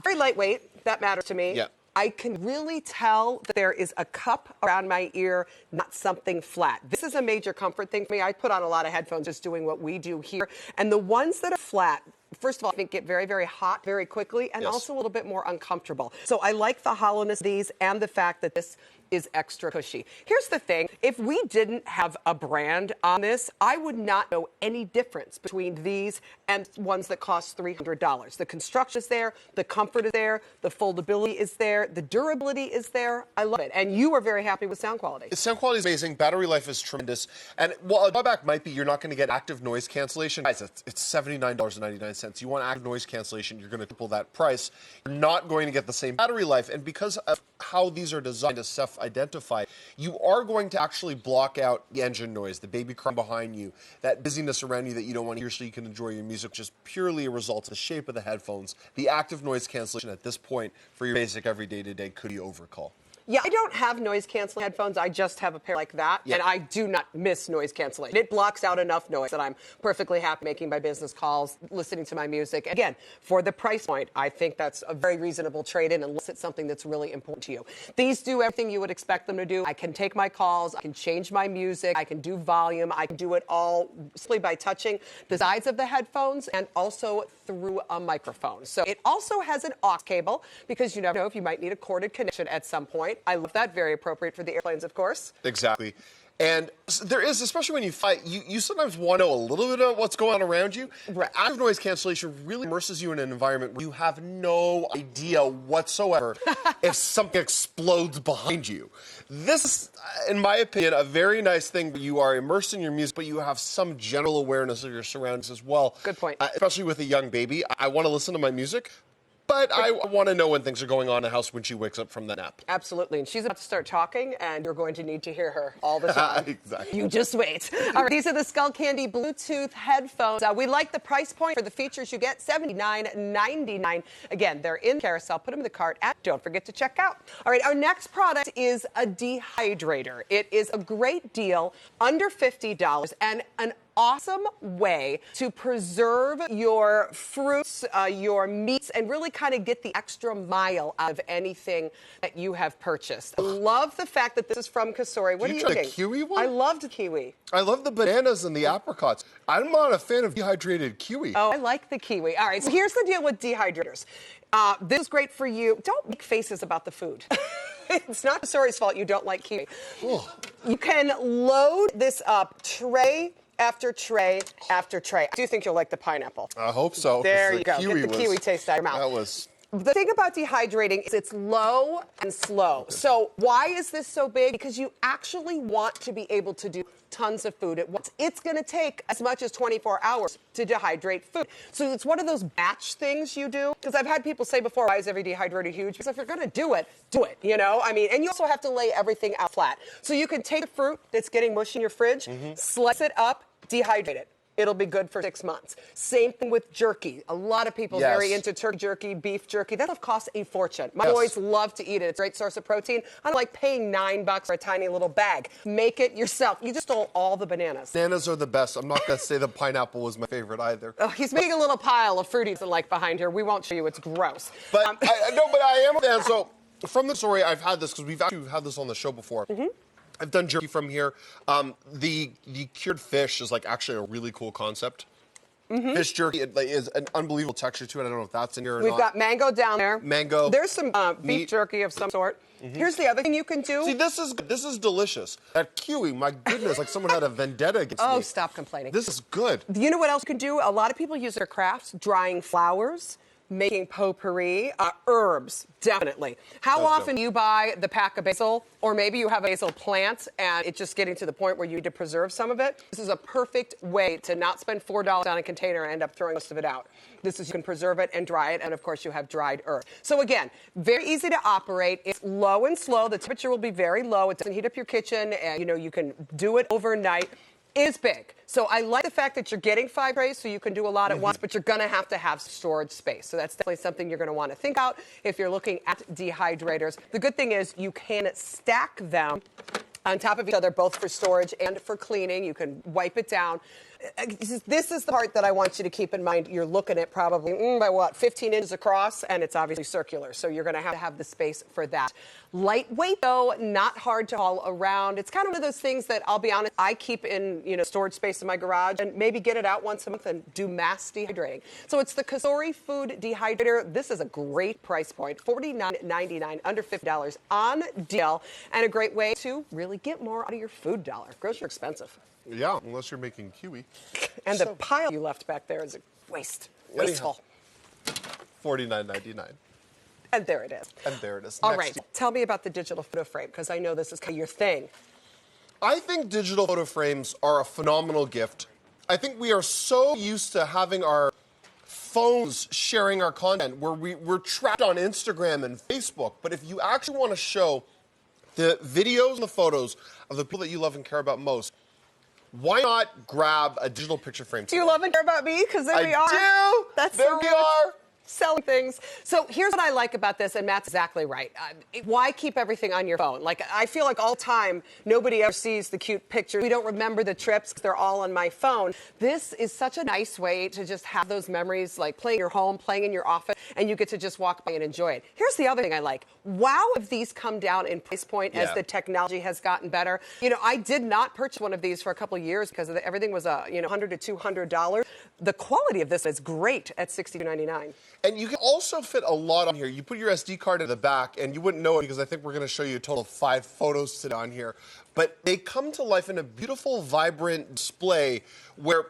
Speaker 1: Very lightweight. That matters to me.
Speaker 5: Yeah.
Speaker 1: I can really tell that there is a cup around my ear, not something flat. This is a major comfort thing for me. I put on a lot of headphones just doing what we do here. And the ones that are flat, first of all, I think get very, very hot very quickly and also a little bit more uncomfortable. So I like the hollowness of these and the fact that this is extra cushy. Here's the thing. If we didn't have a brand on this, I would not know any difference between these and ones that cost $300. The construction is there, the comfort is there, the foldability is there, the durability is there. I love it. And you are very happy with sound quality.
Speaker 5: The sound quality is amazing. Battery life is tremendous. And while a drawback might be you're not going to get active noise cancellation. Guys, it's $79.99. You want active noise cancellation, you're going to triple that price. You're not going to get the same battery life. And because of how these are designed to self-identify, you are going to actually block out the engine noise, the baby crying behind you, that busyness around you that you don't want to hear so you can enjoy your music, just purely a result of the shape of the headphones. The active noise cancellation at this point for your basic everyday to day could be overkill.
Speaker 1: Yeah, I don't have noise canceling headphones. I just have a pair like that, and I do not miss noise cancellation. It blocks out enough noise that I'm perfectly happy making my business calls, listening to my music. Again, for the price point, I think that's a very reasonable trade-in unless it's something that's really important to you. These do everything you would expect them to do. I can take my calls, I can change my music, I can do volume, I can do it all simply by touching the sides of the headphones and also through a microphone. So it also has an aux cable because you never know if you might need a corded connection at some point. I love that. Very appropriate for the airplanes, of course.
Speaker 5: Exactly. And there is, especially when you fly, you sometimes want to know a little bit of what's going on around you.
Speaker 1: Right.
Speaker 5: Active noise cancellation really immerses you in an environment where you have no idea whatsoever if something explodes behind you. This is, in my opinion, a very nice thing where you are immersed in your music, but you have some general awareness of your surroundings as well.
Speaker 1: Good point.
Speaker 5: Especially with a young baby. I want to listen to my music, but I want to know when things are going on in the house when she wakes up from the nap.
Speaker 1: Absolutely. And she's about to start talking, and you're going to need to hear her all the time.
Speaker 5: Exactly.
Speaker 1: You just wait. All right, these are the Skullcandy Bluetooth headphones. We like the price point for the features you get, $79.99. Again, they're in carousel. Put them in the cart, and don't forget to check out. All right, our next product is a dehydrator. It is a great deal, under $50, and an awesome way to preserve your fruits, your meats, and really kind of get the extra mile out of anything that you have purchased. I love the fact that this is from Cosori. What are you thinking?
Speaker 5: The kiwi one?
Speaker 1: I loved the kiwi.
Speaker 5: I love the bananas and the apricots. I'm not a fan of dehydrated kiwi.
Speaker 1: Oh, I like the kiwi. All right, so here's the deal with dehydrators. This is great for you. Don't make faces about the food. It's not Cosori's fault you don't like kiwi. You can load this up tray after tray after tray. I do think you'll like the pineapple.
Speaker 5: I hope so.
Speaker 1: There you go. Get the kiwi taste out of your mouth.
Speaker 5: That was...
Speaker 1: The thing about dehydrating is it's low and slow. So why is this so big? Because you actually want to be able to do tons of food at once. It's going to take as much as 24 hours to dehydrate food. So it's one of those batch things you do. Because I've had people say before, why is every dehydrator huge? Because if you're going to do it, you know? I mean, and you also have to lay everything out flat. So you can take the fruit that's getting mushy in your fridge, slice it up, dehydrate it. It'll be good for 6 months. Same thing with jerky. A lot of people are very into turkey jerky, beef jerky. That stuff costs a fortune. My boys love to eat it. It's a great source of protein. I don't like paying $9 for a tiny little bag. Make it yourself. You just stole all the bananas.
Speaker 5: Bananas are the best. I'm not going to say the pineapple was my favorite either.
Speaker 1: Oh, he's making a little pile of fruities like behind here. We won't show you. It's gross.
Speaker 5: But I am a fan. So from the story, I've had this because we've actually had this on the show before. I've done jerky from here. The cured fish is like actually a really cool concept. Fish jerky is an unbelievable texture to it. I don't know if that's in here or not.
Speaker 1: We've got mango down there.
Speaker 5: Mango.
Speaker 1: There's some beef jerky of some sort. Here's the other thing you can do.
Speaker 5: See, this is delicious. That kiwi, my goodness, like someone had a vendetta against me.
Speaker 1: Oh, stop complaining.
Speaker 5: This is good.
Speaker 1: You know what else you can do? A lot of people use their crafts, drying flowers, making potpourri, herbs, definitely. How often you buy the pack of basil, or maybe you have a basil plant and it's just getting to the point where you need to preserve some of it? This is a perfect way to not spend $4 on a container and end up throwing most of it out. This is, you can preserve it and dry it, and of course you have dried herb. So again, very easy to operate. It's low and slow. The temperature will be very low. It doesn't heat up your kitchen, and you can do it overnight. Is big. So I like the fact that you're getting 5 trays so you can do a lot at once, but you're going to have storage space. So that's definitely something you're going to want to think about if you're looking at dehydrators. The good thing is you can stack them on top of each other, both for storage and for cleaning. You can wipe it down. This is the part that I want you to keep in mind. You're looking at probably, by what, 15 inches across, and it's obviously circular. So you're going to have the space for that. Lightweight, though, not hard to haul around. It's kind of one of those things that, I'll be honest, I keep in storage space in my garage and maybe get it out once a month and do mass dehydrating. So it's the Cosori Food Dehydrator. This is a great price point, $49.99, under $50 on deal, and a great way to really get more out of your food dollar. Groceries are expensive.
Speaker 5: Yeah, unless you're making kiwi.
Speaker 1: And the pile you left back there is a wasteful.
Speaker 5: $49.99.
Speaker 1: And there it is.
Speaker 5: And there it is.
Speaker 1: All right, tell me about the digital photo frame, because I know this is kind of your thing.
Speaker 5: I think digital photo frames are a phenomenal gift. I think we are so used to having our phones sharing our content where we're trapped on Instagram and Facebook. But if you actually want to show the videos and the photos of the people that you love and care about most, why not grab a digital picture frame today?
Speaker 1: Do you love and care about me? Because there we are.
Speaker 5: I do.
Speaker 1: That's
Speaker 5: there we are.
Speaker 1: Selling things. So here's what I like about this, and Matt's exactly right. Why keep everything on your phone? Like, I feel like all the time, nobody ever sees the cute pictures. We don't remember the trips because they're all on my phone. This is such a nice way to just have those memories, like playing in your home, playing in your office, and you get to just walk by and enjoy it. Here's the other thing I like. Wow, have these come down in price point as the technology has gotten better. I did not purchase one of these for a couple of years because everything was $100 to $200. The quality of this is great at $62.99.
Speaker 5: And you can also fit a lot on here. You put your SD card in the back, and you wouldn't know it because I think we're going to show you a total of 5 photos today on here. But they come to life in a beautiful, vibrant display where,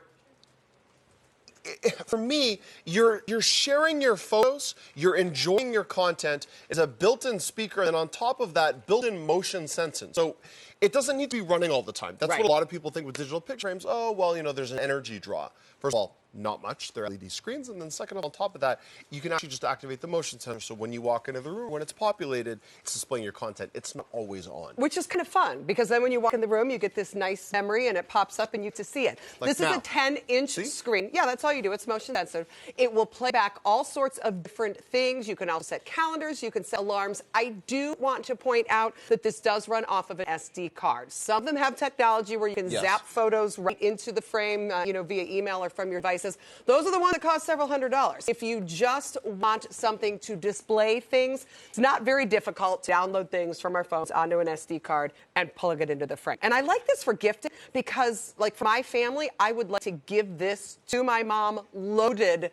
Speaker 5: for me, you're sharing your photos, you're enjoying your content. It's a built-in speaker, and on top of that, built-in motion sensing. So it doesn't need to be running all the time. That's what a lot of people think with digital picture frames. Oh, well, there's an energy draw. First of all, not much. They're LED screens. And then second, on top of that, you can actually just activate the motion sensor. So when you walk into the room, when it's populated, it's displaying your content. It's not always on.
Speaker 1: Which is kind of fun, because then when you walk in the room, you get this nice memory, and it pops up, and you get to see it.
Speaker 5: Like
Speaker 1: this is a 10-inch screen. Yeah, that's all you do. It's motion sensitive. It will play back all sorts of different things. You can also set calendars. You can set alarms. I do want to point out that this does run off of an SD card. Some of them have technology where you can zap photos right into the frame, via email or from your devices. Those are the ones that cost several $100s. If you just want something to display things, it's not very difficult to download things from our phones onto an SD card and plug it into the frame. And I like this for gifting because, like, for my family, I would like to give this to my mom loaded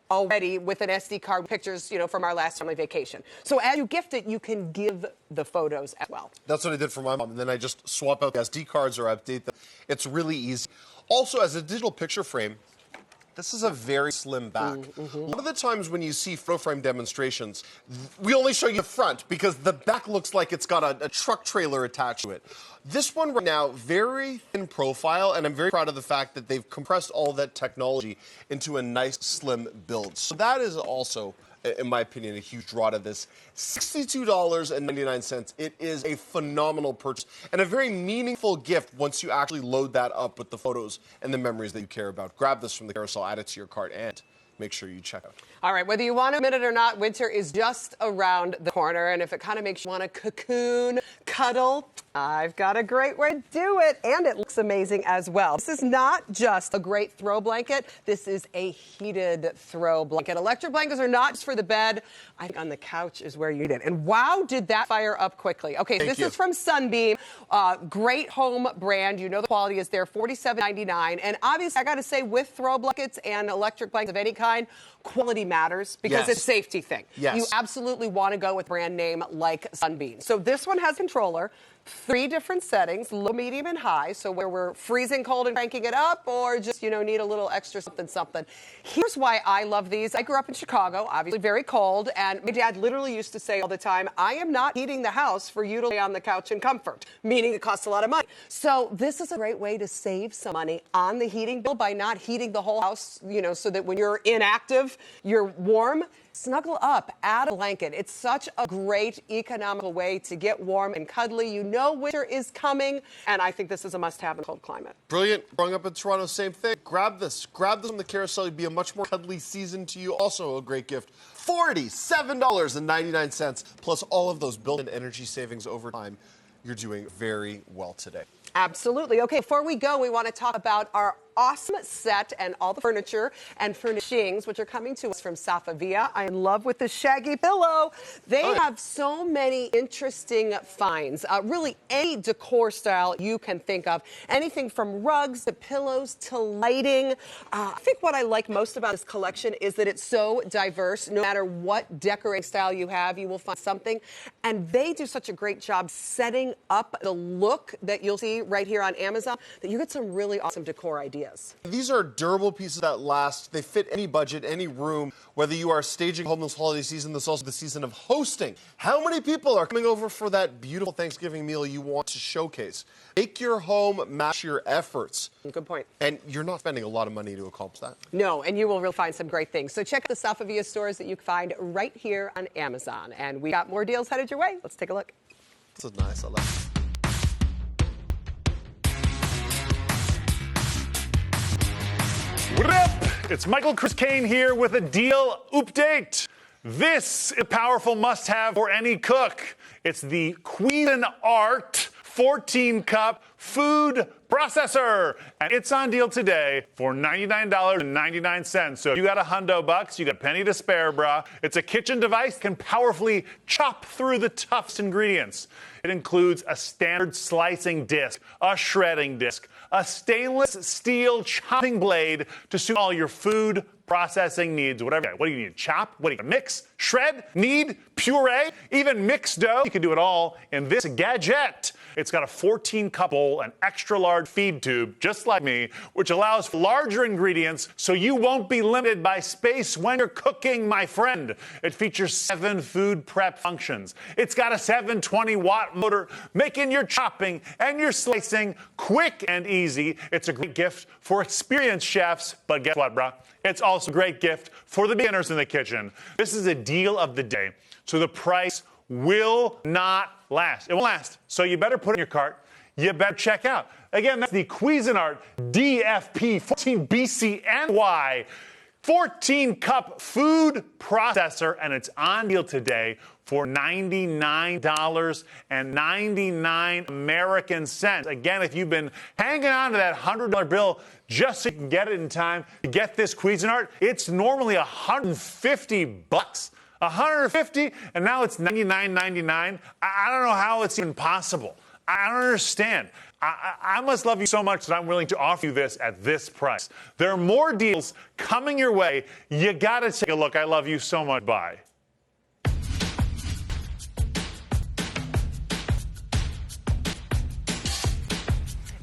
Speaker 1: already with an SD card with pictures, from our last family vacation. So as you gift it, you can give the photos as well.
Speaker 5: That's what I did for my mom. And then I just swap out the SD cards or update them. It's really easy. Also, as a digital picture frame, this is a very slim back. A lot of the times when you see photo frame demonstrations, we only show you the front because the back looks like it's got a truck trailer attached to it. This one right now, very thin profile, and I'm very proud of the fact that they've compressed all that technology into a nice, slim build. So that is also, in my opinion, a huge draw to this. $62.99. It is a phenomenal purchase and a very meaningful gift once you actually load that up with the photos and the memories that you care about. Grab this from the carousel, add it to your cart, and make sure you check out.
Speaker 1: All right, whether you want to admit it or not, winter is just around the corner, and if it kind of makes you want to cocoon, cuddle, I've got a great way to do it, and it looks amazing as well. This is not just a great throw blanket. This is a heated throw blanket. Electric blankets are not just for the bed. I think on the couch is where you need it. And wow, did that fire up quickly. Okay, this is from Sunbeam. Great home brand. You know the quality is there, $47.99. And obviously, I got to say, with throw blankets and electric blankets of any kind, quality matters because
Speaker 5: Yes.
Speaker 1: it's a safety thing.
Speaker 5: Yes.
Speaker 1: You absolutely want to go with a brand name like Sunbeam. So this one has controller, 3 different settings, low, medium, and high. So where we're freezing cold and cranking it up, or just, need a little extra something. Here's why I love these. I grew up in Chicago, obviously very cold, and my dad literally used to say all the time, I am not heating the house for you to lay on the couch in comfort, meaning it costs a lot of money. So this is a great way to save some money on the heating bill by not heating the whole house, so that when you're inactive, you're warm. Snuggle up, add a blanket. It's such a great economical way to get warm and cuddly. You know winter is coming, and I think this is a must-have in a cold climate.
Speaker 5: Brilliant. Growing up in Toronto, same thing. Grab this. Grab this on the carousel. It'd be a much more cuddly season to you. Also a great gift. $47.99 plus all of those built-in energy savings over time. You're doing very well today.
Speaker 1: Absolutely. Okay, before we go, we want to talk about our awesome set and all the furniture and furnishings, which are coming to us from Safavia. I'm in love with this shaggy pillow. They have so many interesting finds. Really, any decor style you can think of. Anything from rugs to pillows to lighting. I think what I like most about this collection is that it's so diverse. No matter what decorating style you have, you will find something. And they do such a great job setting up the look that you'll see right here on Amazon that you get some really awesome decor ideas.
Speaker 5: These are durable pieces that last. They fit any budget, any room. Whether you are staging home this holiday season, this is also the season of hosting. How many people are coming over for that beautiful Thanksgiving meal you want to showcase? Make your home match your efforts.
Speaker 1: Good point.
Speaker 5: And you're not spending a lot of money to accomplish that.
Speaker 1: No, and you will really find some great things. So check out the Safavia stores that you can find right here on Amazon. And we got more deals headed your way. Let's take a look.
Speaker 5: This is nice. I like it.
Speaker 2: What up? It's Michael Chris Kane here with a deal update. This is a powerful must-have for any cook. It's the Cuisinart 14-cup food processor. And it's on deal today for $99.99. So if you got $100, you got a penny to spare, brah. It's a kitchen device that can powerfully chop through the toughest ingredients. It includes a standard slicing disc, a shredding disc, a stainless steel chopping blade to suit all your food processing needs, whatever. What do you need? Chop? What do you mix? Shred? Knead? Puree? Even mixed dough? You can do it all in this gadget. It's got a 14-cup bowl, an extra-large feed tube, just like me, which allows for larger ingredients so you won't be limited by space when you're cooking, my friend. It features 7 food prep functions. It's got a 720-watt motor, making your chopping and your slicing quick and easy. It's a great gift for experienced chefs, but guess what, brah? It's also a great gift for the beginners in the kitchen. This is a deal of the day, so the price will not last. It won't last, so you better put it in your cart. You better check out. Again, that's the Cuisinart DFP 14BCNY 14-cup food processor, and it's on deal today for $99.99 American cents. Again, if you've been hanging on to that $100 bill just so you can get it in time to get this Cuisinart, it's normally $150. $150, and now it's $99.99. I don't know how it's even possible. I don't understand. I must love you so much that I'm willing to offer you this at this price. There are more deals coming your way. You gotta take a look. I love you so much. Bye.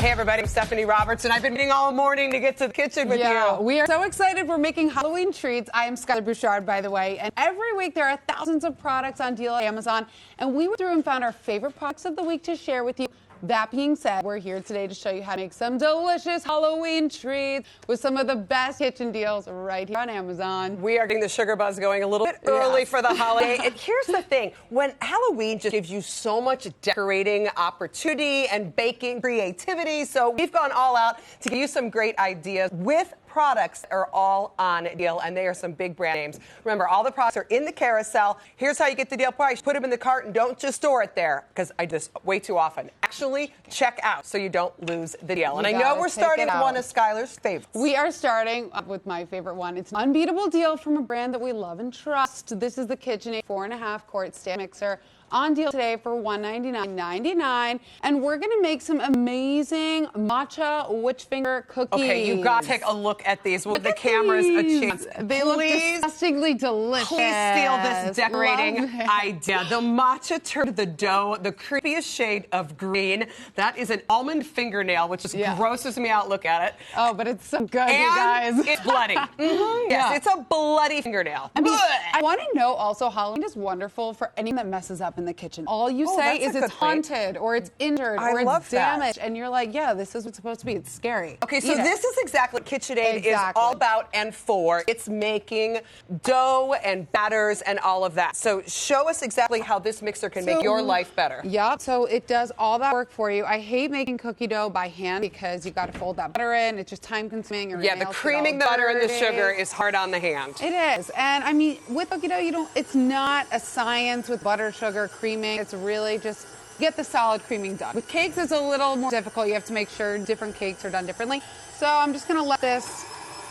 Speaker 1: Hey, everybody, I'm Stephanie Roberts, and I've been meeting all morning to get to the kitchen with you.
Speaker 4: We are so excited. We're making Halloween treats. I am Skylar Bouchard, by the way, and every week there are thousands of products on deal at Amazon, and we went through and found our favorite products of the week to share with you. That being said, we're here today to show you how to make some delicious Halloween treats with some of the best kitchen deals right here on Amazon.
Speaker 1: We are getting the sugar buzz going a little bit early for the holiday. And here's the thing. When Halloween just gives you so much decorating opportunity and baking creativity, so we've gone all out to give you some great ideas with products that are all on deal, and they are some big brand names. Remember, all the products are in the carousel. Here's how you get the deal price. Put them in the cart and don't just store it there, because I just way too often. Actually, check out so you don't lose the deal. And I know we're starting with one of Skylar's favorites.
Speaker 4: We are starting with my favorite one. It's an unbeatable deal from a brand that we love and trust. This is the KitchenAid 4.5-quart stand mixer. on deal today for $199.99. And we're going to make some amazing matcha witch finger cookies.
Speaker 1: Okay, you got to take a look at these. We'll give the cameras a chance.
Speaker 4: They look disgustingly delicious.
Speaker 1: Please steal this decorating idea. The matcha turned the dough the creepiest shade of green. That is an almond fingernail, which just grosses me out. Look at it.
Speaker 4: Oh, but it's so good, you
Speaker 1: And
Speaker 4: guys.
Speaker 1: it's bloody. Yes, it's a bloody fingernail.
Speaker 4: I mean, I want to know also, Halloween is wonderful for anyone that messes up in the kitchen. All you say is it's haunted or it's injured or it's damaged. And you're like, yeah, this is what's supposed to be. It's scary.
Speaker 1: Okay, so this is exactly what KitchenAid is all about and for. It's making dough and batters and all of that. So show us exactly how this mixer can make your life better.
Speaker 4: Yep, so it does all that work for you. I hate making cookie dough by hand because you've got to fold that butter in. It's just time consuming.
Speaker 1: Yeah, the creaming the butter and the sugar is hard on the hand.
Speaker 4: It is. And I mean, with cookie dough, it's not a science with butter, sugar, creaming. It's really just get the solid creaming done. With cakes, it's a little more difficult. You have to make sure different cakes are done differently. So I'm just going to let this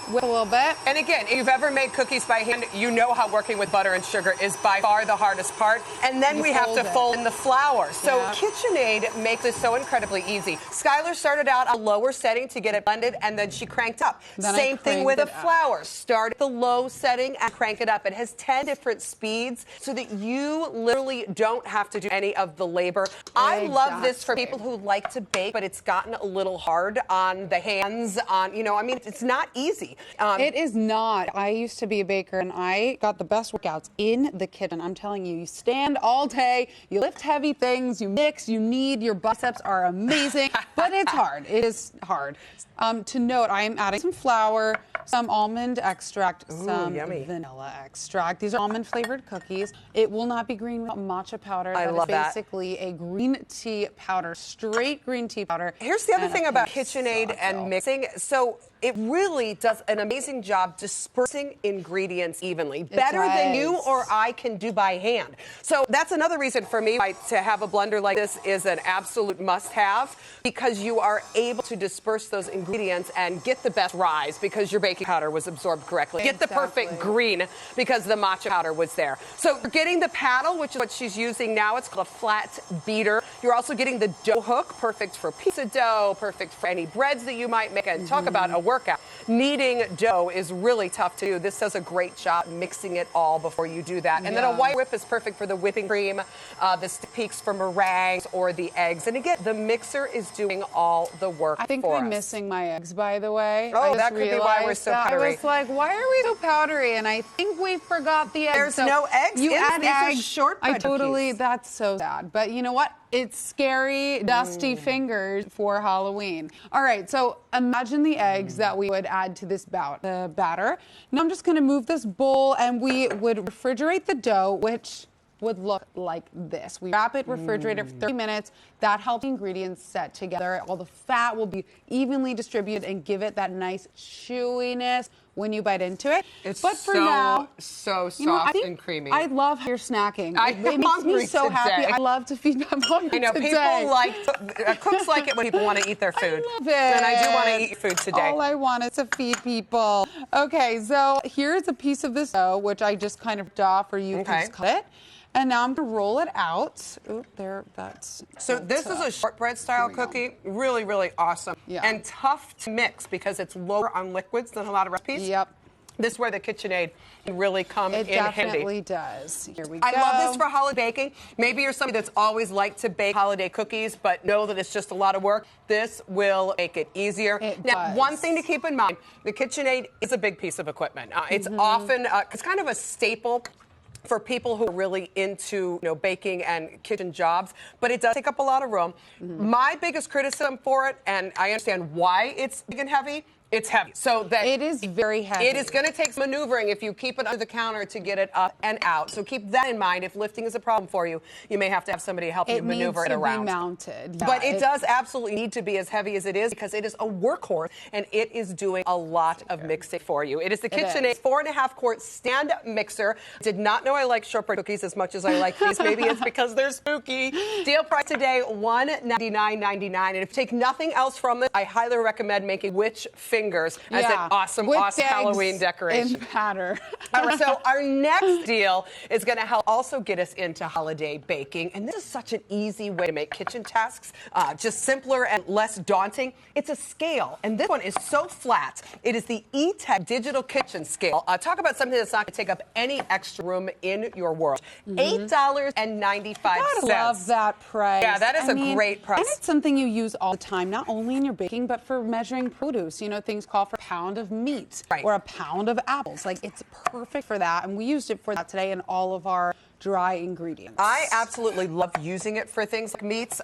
Speaker 4: whip a little bit.
Speaker 1: And again, if you've ever made cookies by hand, you know how working with butter and sugar is by far the hardest part. And then we have to fold in the flour. So KitchenAid makes this so incredibly easy. Skylar started out on a lower setting to get it blended, and then she cranked up. Same thing with the flour. Start at the low setting and crank it up. It has 10 different speeds so that you literally don't have to do any of the labor. I love this for people who like to bake, but it's gotten a little hard on the hands. I mean, it's not easy.
Speaker 4: It is not. I used to be a baker, and I got the best workouts in the kitchen. I'm telling you, you stand all day, you lift heavy things, you mix, you knead, your biceps are amazing, but it's hard. It is hard. To note, I am adding some flour, some almond extract, some vanilla extract. These are almond-flavored cookies. It will not be green without matcha powder.
Speaker 1: I love that.
Speaker 4: Basically a green tea powder, straight green tea powder.
Speaker 1: Here's the other thing about KitchenAid and mixing. So it really does an amazing job dispersing ingredients evenly, better than you or I can do by hand. So that's another reason for me to have a blender like this is an absolute must-have, because you are able to disperse those ingredients and get the best rise because your baking powder was absorbed correctly. Get the perfect green because the matcha powder was there. So you're getting the paddle, which is what she's using now. It's called a flat beater. You're also getting the dough hook, perfect for pizza dough, perfect for any breads that you might make. And talk about a workout. Kneading dough is really tough to do. This does a great job mixing it all before you do that. And then a white whip is perfect for the whipping cream, the stick peaks for meringues or the eggs. And again, the mixer is doing all the work for us.
Speaker 4: I think we're missing my eggs, by the way.
Speaker 1: Oh, that could be why we're so powdery.
Speaker 4: I was like, why are we so powdery? And I think we forgot the eggs.
Speaker 1: There's no eggs.
Speaker 4: You add eggs.
Speaker 1: These are shortbread cookies.
Speaker 4: That's so sad. But you know what? It's scary, dusty fingers for Halloween. All right, so imagine the eggs that we would add to this the batter. Now I'm just going to move this bowl, and we would refrigerate the dough, which would look like this. We wrap it, refrigerate it for 30 minutes. That helps the ingredients set together. All the fat will be evenly distributed and give it that nice chewiness when you bite into it.
Speaker 1: It's
Speaker 4: but for now,
Speaker 1: so soft and creamy.
Speaker 4: I love how you're snacking.
Speaker 1: It
Speaker 4: makes me so happy. I love to feed my mom.
Speaker 1: I know
Speaker 4: today.
Speaker 1: people cooks like it when people want to eat their food.
Speaker 4: I love it.
Speaker 1: And I do want to eat food today.
Speaker 4: All I want is to feed people. Okay, so here's a piece of this dough, which I just kind of off, or you can just cut it. And now I'm going to roll it out. Ooh, there, that's...
Speaker 1: So this is a shortbread style cookie. Really, really awesome. And tough to mix because it's lower on liquids than a lot of recipes.
Speaker 4: Yep.
Speaker 1: This is where the KitchenAid can really come in handy.
Speaker 4: It definitely does. Here we go.
Speaker 1: I love this for holiday baking. Maybe you're somebody that's always liked to bake holiday cookies, but know that it's just a lot of work. This will make it easier. Now, one thing to keep in mind, the KitchenAid is a big piece of equipment. It's often, it's kind of a staple for people who are really into baking and kitchen jobs, but it does take up a lot of room. My biggest criticism for it, and I understand why it's big and heavy, it's heavy. So that
Speaker 4: it is very heavy.
Speaker 1: It is going to take some maneuvering if you keep it under the counter to get it up and out. So keep that in mind. If lifting is a problem for you, you may have to have somebody help you maneuver it around.
Speaker 4: It needs to be mounted. Yeah,
Speaker 1: but it does absolutely need to be as heavy as it is because it is a workhorse and it is doing a lot of mixing for you. It is the KitchenAid 4.5 quart stand mixer. Did not know I like shortbread cookies as much as I like these. Maybe it's because they're spooky. Deal price today, $199.99. And if you take nothing else from this, I highly recommend making witch finger fingers as
Speaker 4: Yeah.
Speaker 1: an awesome
Speaker 4: With
Speaker 1: Halloween
Speaker 4: eggs
Speaker 1: decoration.
Speaker 4: in batter.
Speaker 1: All right, so our next deal is going to help also get us into holiday baking. And this is such an easy way to make kitchen tasks just simpler and less daunting. It's a scale, and this one is so flat. It is the E-Tech Digital Kitchen Scale. Talk about something that's not going to take up any extra room in your world. $8.95.
Speaker 4: I love that price.
Speaker 1: Yeah, that is a great price.
Speaker 4: And it's something you use all the time, not only in your baking, but for measuring produce. You know, things call for a pound of meat or a pound of apples. Like, it's perfect for that. And we used it for that today in all of our dry ingredients.
Speaker 1: I absolutely love using it for things like meats,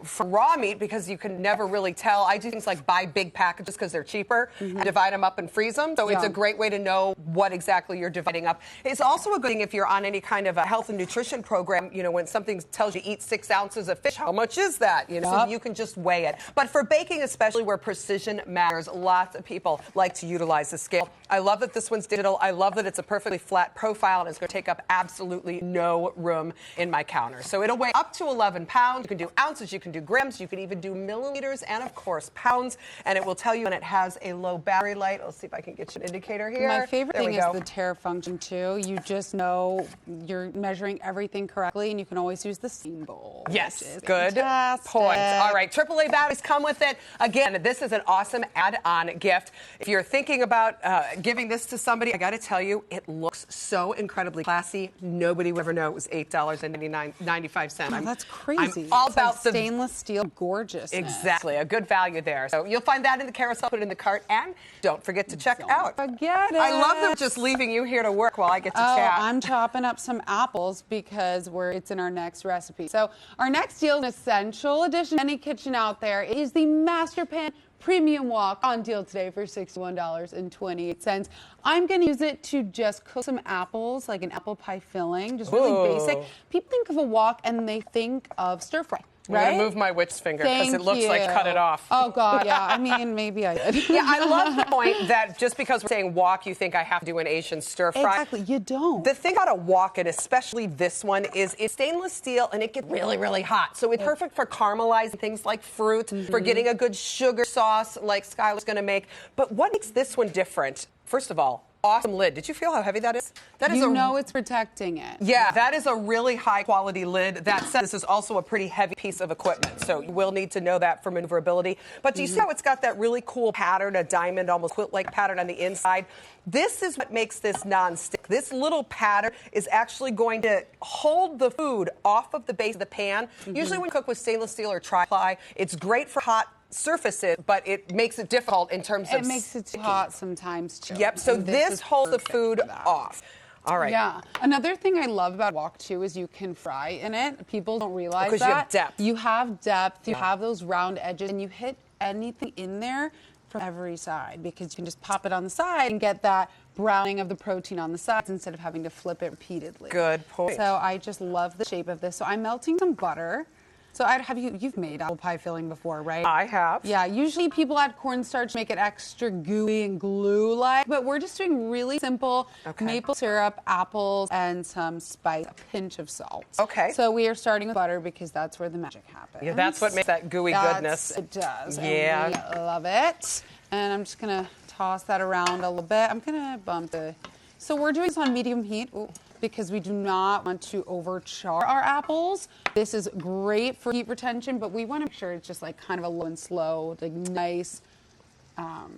Speaker 1: for raw meat, because you can never really tell. I do things like buy big packages because they're cheaper, and divide them up and freeze them. So it's a great way to know what exactly you're dividing up. It's also a good thing if you're on any kind of a health and nutrition program, you know, when something tells you eat 6 ounces of fish, how much is that? You know, so you can just weigh it. But for baking, especially where precision matters, lots of people like to utilize the scale. I love that this one's digital. I love that it's a perfectly flat profile and it's going to take up absolutely no room in my counter. So it'll weigh up to 11 pounds. You can do ounces, you can do grams, you can even do milliliters, and of course pounds. And it will tell you when it has a low battery light. Let's see if I can get you an indicator here.
Speaker 4: My favorite
Speaker 1: There
Speaker 4: thing
Speaker 1: we
Speaker 4: is
Speaker 1: go.
Speaker 4: the tare function too. You just know you're measuring everything correctly, and you can always use the steam bowl.
Speaker 1: Yes,
Speaker 4: which is
Speaker 1: good
Speaker 4: fantastic.
Speaker 1: points. All right, AAA batteries come with it. Again, this is an awesome add-on gift. If you're thinking about giving this to somebody, I got to tell you, it looks so incredibly classy. Nobody would ever know it was $8.95.
Speaker 4: Oh, that's crazy.
Speaker 1: I'm all
Speaker 4: It's
Speaker 1: about
Speaker 4: like
Speaker 1: the
Speaker 4: stainless steel gorgeousness.
Speaker 1: Exactly, a good value there. So you'll find that in the carousel, put it in the cart, and don't forget to check out.
Speaker 4: Forget it.
Speaker 1: I love them just leaving you here to work while I get to chat.
Speaker 4: I'm chopping up some apples because it's in our next recipe. So our next deal, an essential addition to any kitchen out there, is the Masterpan Premium Wok on deal today for $61.28. I'm going to use it to just cook some apples, like an apple pie filling, just really basic. People think of a wok and they think of stir fry.
Speaker 1: I'm
Speaker 4: Right?
Speaker 1: going to move my witch finger because
Speaker 4: Thank
Speaker 1: it looks like
Speaker 4: you.
Speaker 1: cut it off.
Speaker 4: Oh, God, yeah. I mean, maybe I did.
Speaker 1: Yeah, I love the point that just because we're saying wok, you think I have to do an Asian stir fry.
Speaker 4: Exactly, you don't.
Speaker 1: The thing about a wok, and especially this one, is it's stainless steel and it gets really, really hot. So it's perfect for caramelizing things like fruit, for getting a good sugar sauce like Skylar's going to make. But what makes this one different? First of all, awesome lid. Did you feel how heavy that is? That is
Speaker 4: it's protecting it.
Speaker 1: Yeah, that is a really high quality lid. That said, this is also a pretty heavy piece of equipment, so you will need to know that for maneuverability. But do you see how it's got that really cool pattern, a diamond, almost quilt-like pattern on the inside? This is what makes this non-stick. This little pattern is actually going to hold the food off of the base of the pan. Usually when you cook with stainless steel or tri-ply, it's great for hot surfaces, but it makes it difficult in terms of
Speaker 4: It makes it too hot sometimes, too.
Speaker 1: Yep, so
Speaker 4: And
Speaker 1: this
Speaker 4: is
Speaker 1: holds the
Speaker 4: perfect
Speaker 1: food
Speaker 4: for that.
Speaker 1: off. All right.
Speaker 4: Yeah. Another thing I love about wok too is you can fry in it. People don't realize
Speaker 1: Because
Speaker 4: that.
Speaker 1: you have depth.
Speaker 4: You have depth. You have those round edges, and you hit anything in there from every side because you can just pop it on the side and get that browning of the protein on the sides instead of having to flip it repeatedly.
Speaker 1: Good point.
Speaker 4: So I just love the shape of this. So I'm melting some butter. So you've made apple pie filling before, right?
Speaker 1: I have.
Speaker 4: Yeah, usually people add cornstarch, make it extra gooey and glue-like, but we're just doing really simple maple syrup, apples, and some spice, a pinch of salt.
Speaker 1: Okay.
Speaker 4: So we are starting with butter because that's where the magic happens.
Speaker 1: Yeah, that's what makes that gooey goodness.
Speaker 4: It does.
Speaker 1: Yeah.
Speaker 4: And we love it. And I'm just gonna toss that around a little bit. I'm gonna so we're doing this on medium heat. Ooh. Because we do not want to overchar our apples. This is great for heat retention, but we want to make sure it's just like kind of a low and slow, like nice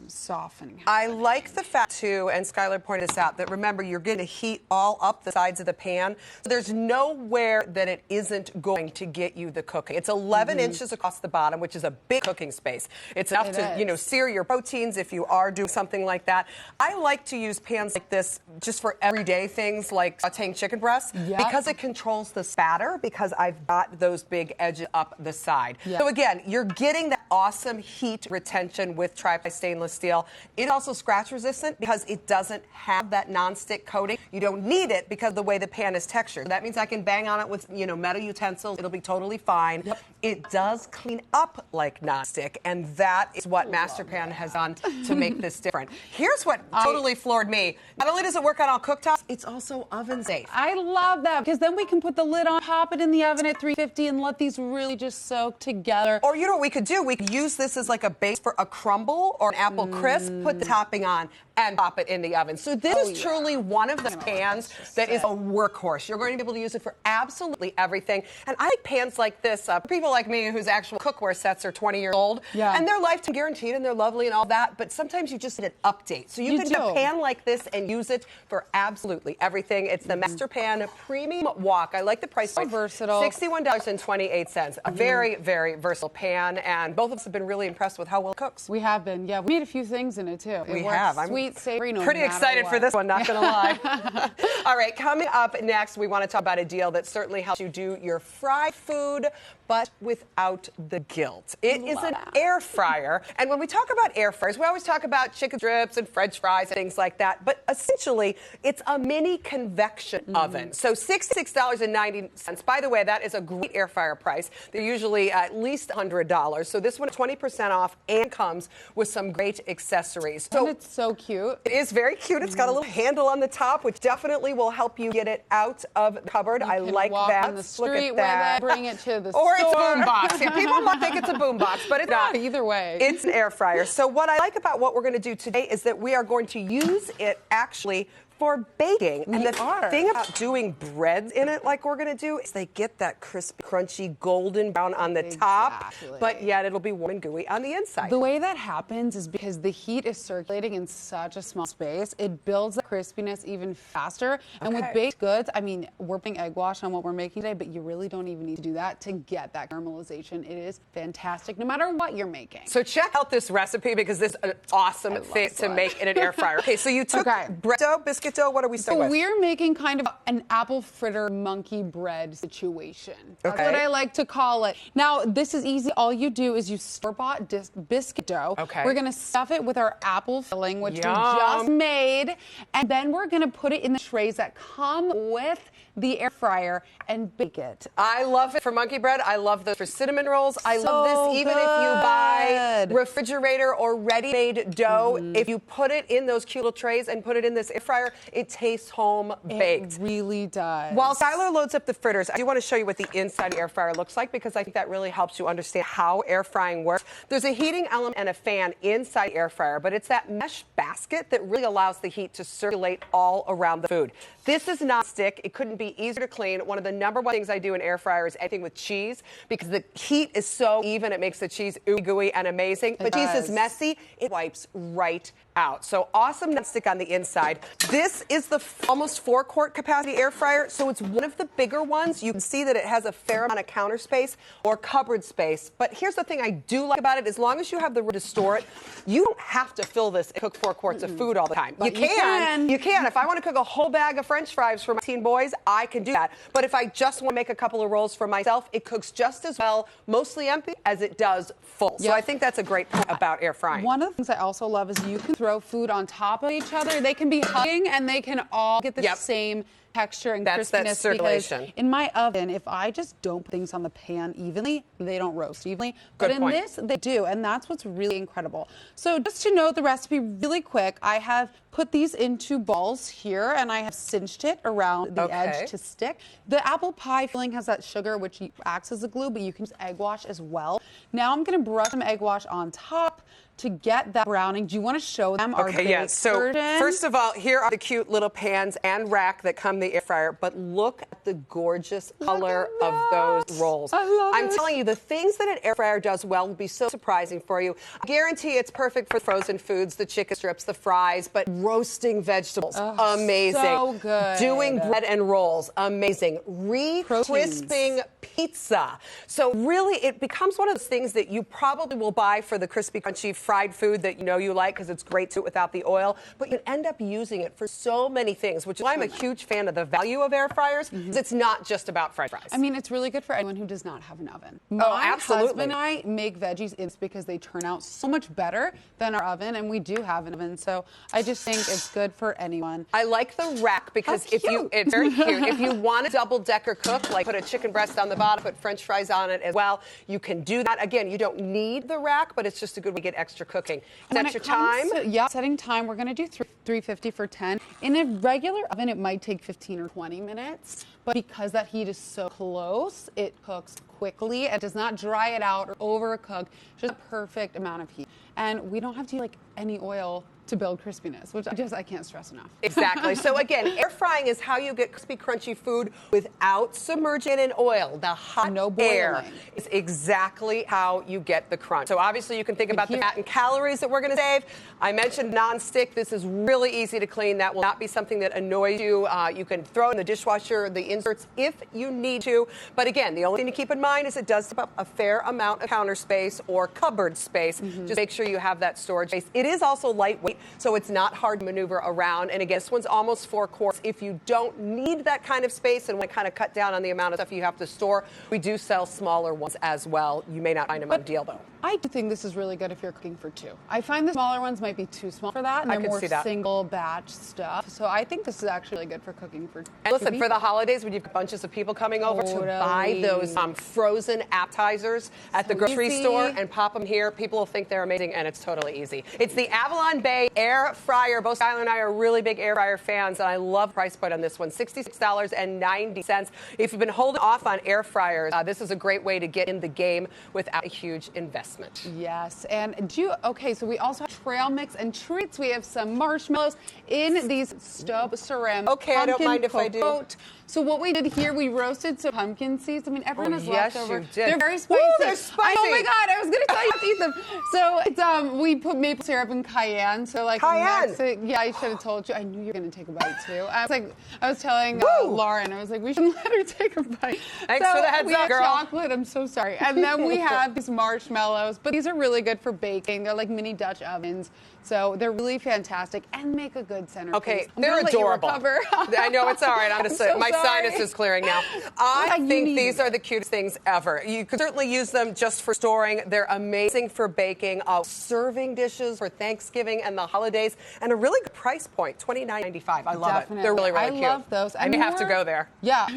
Speaker 4: softening.
Speaker 1: I like the fact, too, and Skylar pointed this out, that remember, you're going to heat all up the sides of the pan. So there's nowhere that it isn't going to get you the cooking. It's 11 inches across the bottom, which is a big cooking space. It's enough to, sear your proteins if you are doing something like that. I like to use pans like this just for everyday things like sauteing chicken breasts because it controls the spatter because I've got those big edges up the side. So again, you're getting that awesome heat retention with tri-ply stainless steel. It's also scratch resistant because it doesn't have that non-stick coating. You don't need it because of the way the pan is textured. That means I can bang on it with, metal utensils. It'll be totally fine. It does clean up like non-stick, and that is what Masterpan has done to make this different. Here's what totally floored me. Not only does it work on all cooktops, it's also oven safe.
Speaker 4: I love that because then we can put the lid on, pop it in the oven at 350 and let these really just soak together.
Speaker 1: Or you know what we could do? We can use this as like a base for a crumble or an apple crisp, put the topping on, and pop it in the oven. So this is truly one of the pans that is a workhorse. You're going to be able to use it for absolutely everything. And I like pans like this. People like me whose actual cookware sets are 20 years old, and they're lifetime guaranteed and they're lovely and all that, but sometimes you just need an update. So you can get a pan like this and use it for absolutely everything. It's the Master Pan Premium Wok. I like the price point.
Speaker 4: Versatile.
Speaker 1: $61.28. A very, very versatile pan, and both of us have been really impressed with how well it cooks.
Speaker 4: We have been. Yeah, we made a few things in it too.
Speaker 1: We have.
Speaker 4: I'm sweet, savory, no
Speaker 1: pretty
Speaker 4: matter
Speaker 1: excited
Speaker 4: what.
Speaker 1: for this one, not gonna lie. All right, coming up next, we want to talk about a deal that certainly helps you do your fried food, but without the guilt. It is an air fryer. And when we talk about air fryers, we always talk about chicken strips and French fries and things like that. But essentially, it's a mini convection oven. So $66.90. By the way, that is a great air fryer price. They're usually at least $100. So this one, 20% off, and comes with some great accessories. So
Speaker 4: and it's so cute.
Speaker 1: It is very cute. It's got a little handle on the top, which definitely will help you get it out of the cupboard. I like
Speaker 4: walk
Speaker 1: that.
Speaker 4: on the
Speaker 1: Look
Speaker 4: street
Speaker 1: at
Speaker 4: with
Speaker 1: that.
Speaker 4: it, bring it to the
Speaker 1: Or
Speaker 4: store.
Speaker 1: it's a boom box. Yeah, people might think it's a boom box, but it's not.
Speaker 4: Either way.
Speaker 1: It's an air fryer. So what I like about what we're going to do today is that we are going to use it actually for baking. And the thing about doing breads in it like we're going to do is they get that crispy, crunchy, golden brown on the top, but yet it'll be warm and gooey on the inside.
Speaker 4: The way that happens is because the heat is circulating in such a small space, it builds the crispiness even faster. And with baked goods, I mean, we're putting egg wash on what we're making today, but you really don't even need to do that to get that caramelization. It is fantastic no matter what you're making.
Speaker 1: So check out this recipe because this is an awesome thing to make in an air fryer. Okay, so you took bread dough, biscuit dough, what are we starting with?
Speaker 4: So we're making kind of an apple fritter monkey bread situation. That's what I like to call it. Now, this is easy. All you do is you store-bought biscuit dough. We're going to stuff it with our apple filling, which we just made, and then we're going to put it in the trays that come with the air fryer and bake it.
Speaker 1: I love it for monkey bread. I love those for cinnamon rolls. I love this even if you buy refrigerator or ready-made dough. If you put it in those cute little trays and put it in this air fryer, it tastes home baked.
Speaker 4: It really does.
Speaker 1: While Skylar loads up the fritters, I do want to show you what the inside air fryer looks like because I think that really helps you understand how air frying works. There's a heating element and a fan inside the air fryer, but it's that mesh basket that really allows the heat to circulate all around the food. This is non-stick. It couldn't be easier to clean. One of the number one things I do in air fryer is anything with cheese because the heat is so even. It makes the cheese ooey gooey and amazing. But cheese is messy. It wipes right out. So awesome non-stick on the inside. This is the almost 4-quart capacity air fryer. So it's one of the bigger ones. You can see that it has a fair amount of counter space or cupboard space. But here's the thing I do like about it. As long as you have the room to store it, you don't have to fill this and cook 4 quarts of food all the time.
Speaker 4: But you can.
Speaker 1: If I want to cook a whole bag of French fries for my teen boys, I can do that. But if I just want to make a couple of rolls for myself, it cooks just as well, mostly empty, as it does full. So I think that's a great point about air frying.
Speaker 4: One of the things I also love is you can throw food on top of each other. They can be hugging and they can all get the same texture and crispiness.
Speaker 1: That's that circulation.
Speaker 4: In my oven, if I just don't put things on the pan evenly, they don't roast evenly. But in this, they do, and that's what's really incredible. So just to note the recipe really quick, I have put these into balls here, and I have cinched it around the edge to stick. The apple pie filling has that sugar, which acts as a glue, but you can use egg wash as well. Now I'm going to brush some egg wash on top to get that browning. Do you want to show them our baked
Speaker 1: So
Speaker 4: version?
Speaker 1: first of all, here are the cute little pans and rack that come in the air fryer, but look at the gorgeous color of those rolls. I'm telling you, the things that an air fryer does well will be so surprising for you. I guarantee it's perfect for frozen foods, the chicken strips, the fries, but roasting vegetables, amazing.
Speaker 4: So good.
Speaker 1: Doing bread and rolls, amazing. Re-crisping pizza. So really, it becomes one of those things that you probably will buy for the crispy, crunchy fried food that you know you like because it's great to it without the oil, but you end up using it for so many things, which is why I'm a huge fan of the value of air fryers. It's not just about French fries.
Speaker 4: I mean, it's really good for anyone who does not have an oven.
Speaker 1: Oh, absolutely.
Speaker 4: My husband and I make veggies because they turn out so much better than our oven, and we do have an oven, so I just think it's good for anyone.
Speaker 1: I like the rack because it's very cute. If you want a double-decker cook, like put a chicken breast on the bottom, put French fries on it as well, you can do that. Again, you don't need the rack, but it's just a good way to get extra cooking. Set your time.
Speaker 4: Setting time. We're going to do 350 for 10. In a regular oven, it might take 15 or 20 minutes. but because that heat is so close, it cooks quickly and does not dry it out or overcook. Just a perfect amount of heat. And we don't have to use like any oil to build crispiness, which I can't stress enough.
Speaker 1: Exactly. So again, air frying is how you get crispy, crunchy food without submerging it in oil. The hot air is exactly how you get the crunch. So obviously you can think about the fat and calories that we're going to save. I mentioned non-stick. This is really easy to clean. That will not be something that annoys you. You can throw in the dishwasher the inserts if you need to. But again, the only thing to keep in mind is it does take up a fair amount of counter space or cupboard space. Just make sure you have that storage space. It is also lightweight, so it's not hard to maneuver around. And again, this one's almost 4 quarts. If you don't need that kind of space and want to kind of cut down on the amount of stuff you have to store, we do sell smaller ones as well. You may not find them on deal, though.
Speaker 4: I do think this is really good if you're cooking for 2. I find the smaller ones might be too small for that, and they're more single batch stuff. So I think this is actually really good for cooking for 2
Speaker 1: And listen,
Speaker 4: people.
Speaker 1: for the holidays, when you've got bunches of people coming over to buy those frozen appetizers at the grocery store and pop them here, people will think they're amazing, and it's totally easy. It's the Avalon Bay Air Fryer. Both Skylar and I are really big air fryer fans, and I love the price point on this one, $66.90. If you've been holding off on air fryers, this is a great way to get in the game without a huge investment.
Speaker 4: Yes, and so we also have trail mix and treats. We have some marshmallows in these Stubbs ceramic.
Speaker 1: Okay, I don't mind if I do.
Speaker 4: So what we did here, we roasted some pumpkin seeds. I mean, everyone has leftover.
Speaker 1: You did.
Speaker 4: They're very spicy.
Speaker 1: Ooh, they're spicy.
Speaker 4: Oh my God, I was going to tell you to eat them. So it's, we put maple syrup and cayenne. So like
Speaker 1: cayenne.
Speaker 4: Yeah, I should have told you. I knew you were going to take a bite too. I was telling Lauren, I was like, we should let her take a bite.
Speaker 1: Thanks for the heads up, girl.
Speaker 4: Chocolate. I'm so sorry. And then we have these marshmallows, but these are really good for baking. They're like mini Dutch ovens. So they're really fantastic and make a good centerpiece.
Speaker 1: Okay, they're adorable. I know, it's all right. I'm going to say my sinus is clearing now. I think these are the cutest things ever. You could certainly use them just for storing. They're amazing for baking, serving dishes for Thanksgiving and the holidays, and a really good price point, $29.95. I love it. They're really, really cute.
Speaker 4: I love those.
Speaker 1: I may have to go there.
Speaker 4: Yeah,